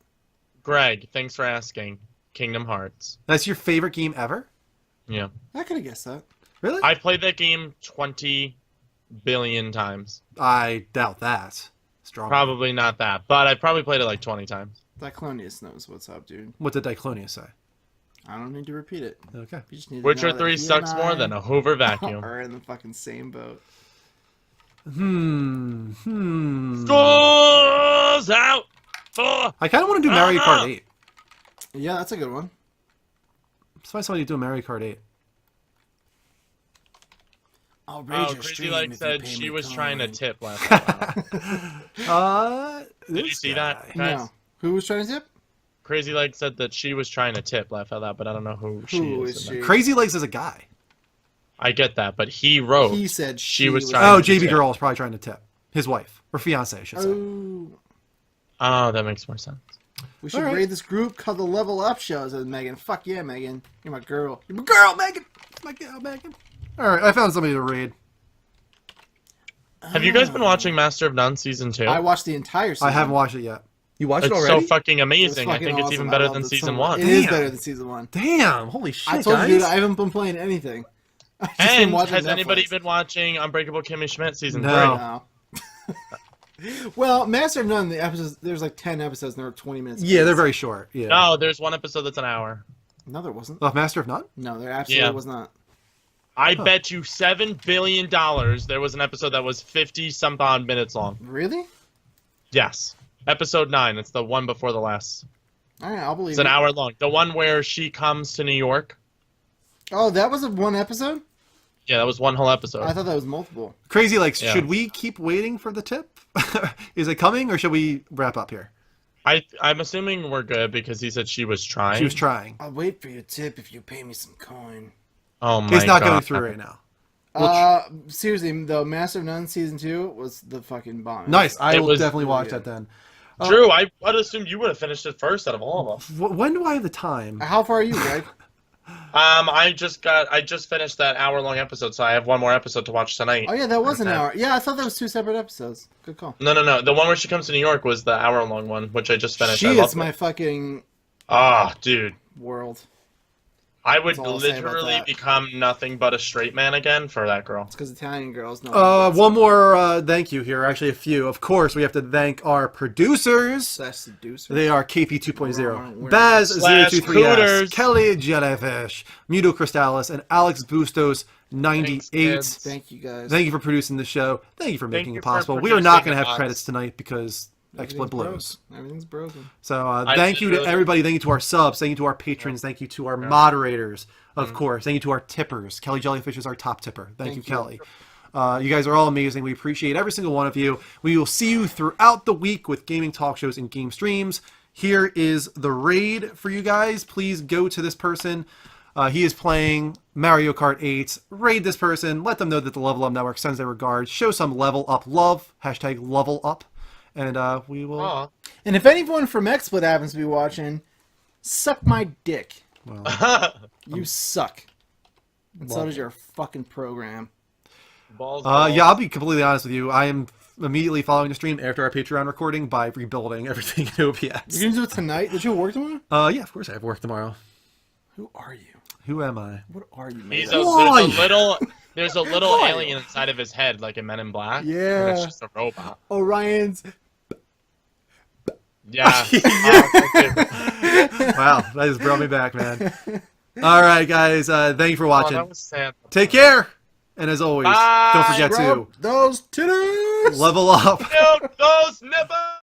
Greg, thanks for asking. Kingdom Hearts. That's your favorite game ever? Yeah. I could have guessed that. Really? I played that game 20 billion times. I doubt that. Strong. Probably not that, but I probably played it like 20 times. Diclonius knows what's up, dude. What did Diclonia say? I don't need to repeat it. Okay. You just need to Witcher know that 3 he sucks and more I than a Hoover vacuum. are in the fucking same boat. Schools out for I kind of want to do Mario Kart 8. Yeah, that's a good one. Let's find somebody to do Mario Kart 8. I'll raid Oh, your Crazy stream Like if you said pay she me was trying to coin. tip last time. Did you This see that, guy. guys? No. Who was trying to tip? Crazy Like said that she was trying to tip laugh out loud, but I don't know who she Who is. is in she? that. Crazy Legs is a guy. I get that, but he wrote. He said she was trying. trying Oh, to JB tip. Girl is probably trying to tip. His wife. Or fiance, I should say. Oh, Oh, that makes more sense. we should All right. raid this group called the Level Up Show, said Megan. Fuck yeah, Megan. You're my girl. You're my girl, Megan. My girl, Megan. Alright, I found somebody to raid. Have you guys been watching Master of None season 2? I watched the entire season. I haven't watched it yet. You watched It's it so already? fucking It was amazing. I fucking think it's awesome. even I better loved than it so season much. 1. It is Damn. better than season 1. Damn, holy shit, I told guys. you, dude, I haven't been playing anything. I've just been And watching has Netflix. anybody been watching Unbreakable Kimmy Schmidt season No. 3? No. Well, Master of None, the episodes, there's like 10 episodes and they're 20 minutes. Yeah, they're apiece. very short. Yeah. No, there's one episode that's an hour. No, there wasn't. Oh, Master of None? No, there absolutely Yeah. was not. I bet you $7 billion there was an episode that was 50-some odd minutes long. Really? Yes. Episode 9. It's the one before the last. All right, I'll believe It's an it. hour long. The one where she comes to New York. Oh, that was a one episode? Yeah, that was one whole episode. I thought that was multiple. Crazy, like, Yeah. should we keep waiting for the tip? Is it coming, or should we wrap up here? I'm assuming we're good because he said she was trying. She was trying. I'll wait for your tip if you pay me some coin. Oh my It's not God. going through right now. Seriously, the Master of None season 2 was the fucking bomb. Nice. I It will was definitely really watch good. that then. Drew, I would assume you would have finished it first out of all of us. When do I have the time? How far are you, Greg? I just finished that hour-long episode, so I have one more episode to watch tonight. Oh yeah, that was an Okay. hour. Yeah, I thought that was 2 separate episodes. Good call. No. The one where she comes to New York was the hour-long one, which I just finished. She I is loved my it. fucking Dude. world. I would That's all I'll say about literally that. become nothing but a straight man again for that girl. It's because Italian girls know. One more thank you here. Actually, a few. Of course, we have to thank our producers. Slash seducer. They are KP 2.0, We're- Baz Slash 023S, Cooters. Kelly Jellyfish, Muto Crystallis, and Alex Bustos 98. kids. Thank you guys. Thank you for producing the show. Thank you for making you it for possible. We are not going to producing have us. credits tonight because XSplit blows. Everything's broken. So I thank just you to really- everybody. Thank you to our subs. Thank you to our patrons. Thank you to our moderators, of course. Thank you to our tippers. Kelly Jellyfish is our top tipper. Thank you, Kelly. You guys are all amazing. We appreciate every single one of you. We will see you throughout the week with gaming talk shows and game streams. Here is the raid for you guys. Please go to this person. He is playing Mario Kart 8. Raid this person. Let them know that the Level Up Network sends their regards. Show some level up love. Hashtag level up. And we will... Aw. And if anyone from XSplit happens to be watching, suck my dick. You suck. And so does your fucking program. Balls, Yeah, I'll be completely honest with you. I am immediately following the stream after our Patreon recording by rebuilding everything in OBS. You're gonna do it tonight? Did you work tomorrow? Yeah, of course I have work tomorrow. Who are you? Who am I? What are you, He's man? there's a little alien inside of his head, like in Men in Black. Yeah. And it's just a robot. Orion's. Yeah. Wow, that just brought me back, man. All right, guys. Thank you for Oh, watching. that was sad. Take care. And as always, Bye. don't forget to Rub those titties! level up. Milk those nipples!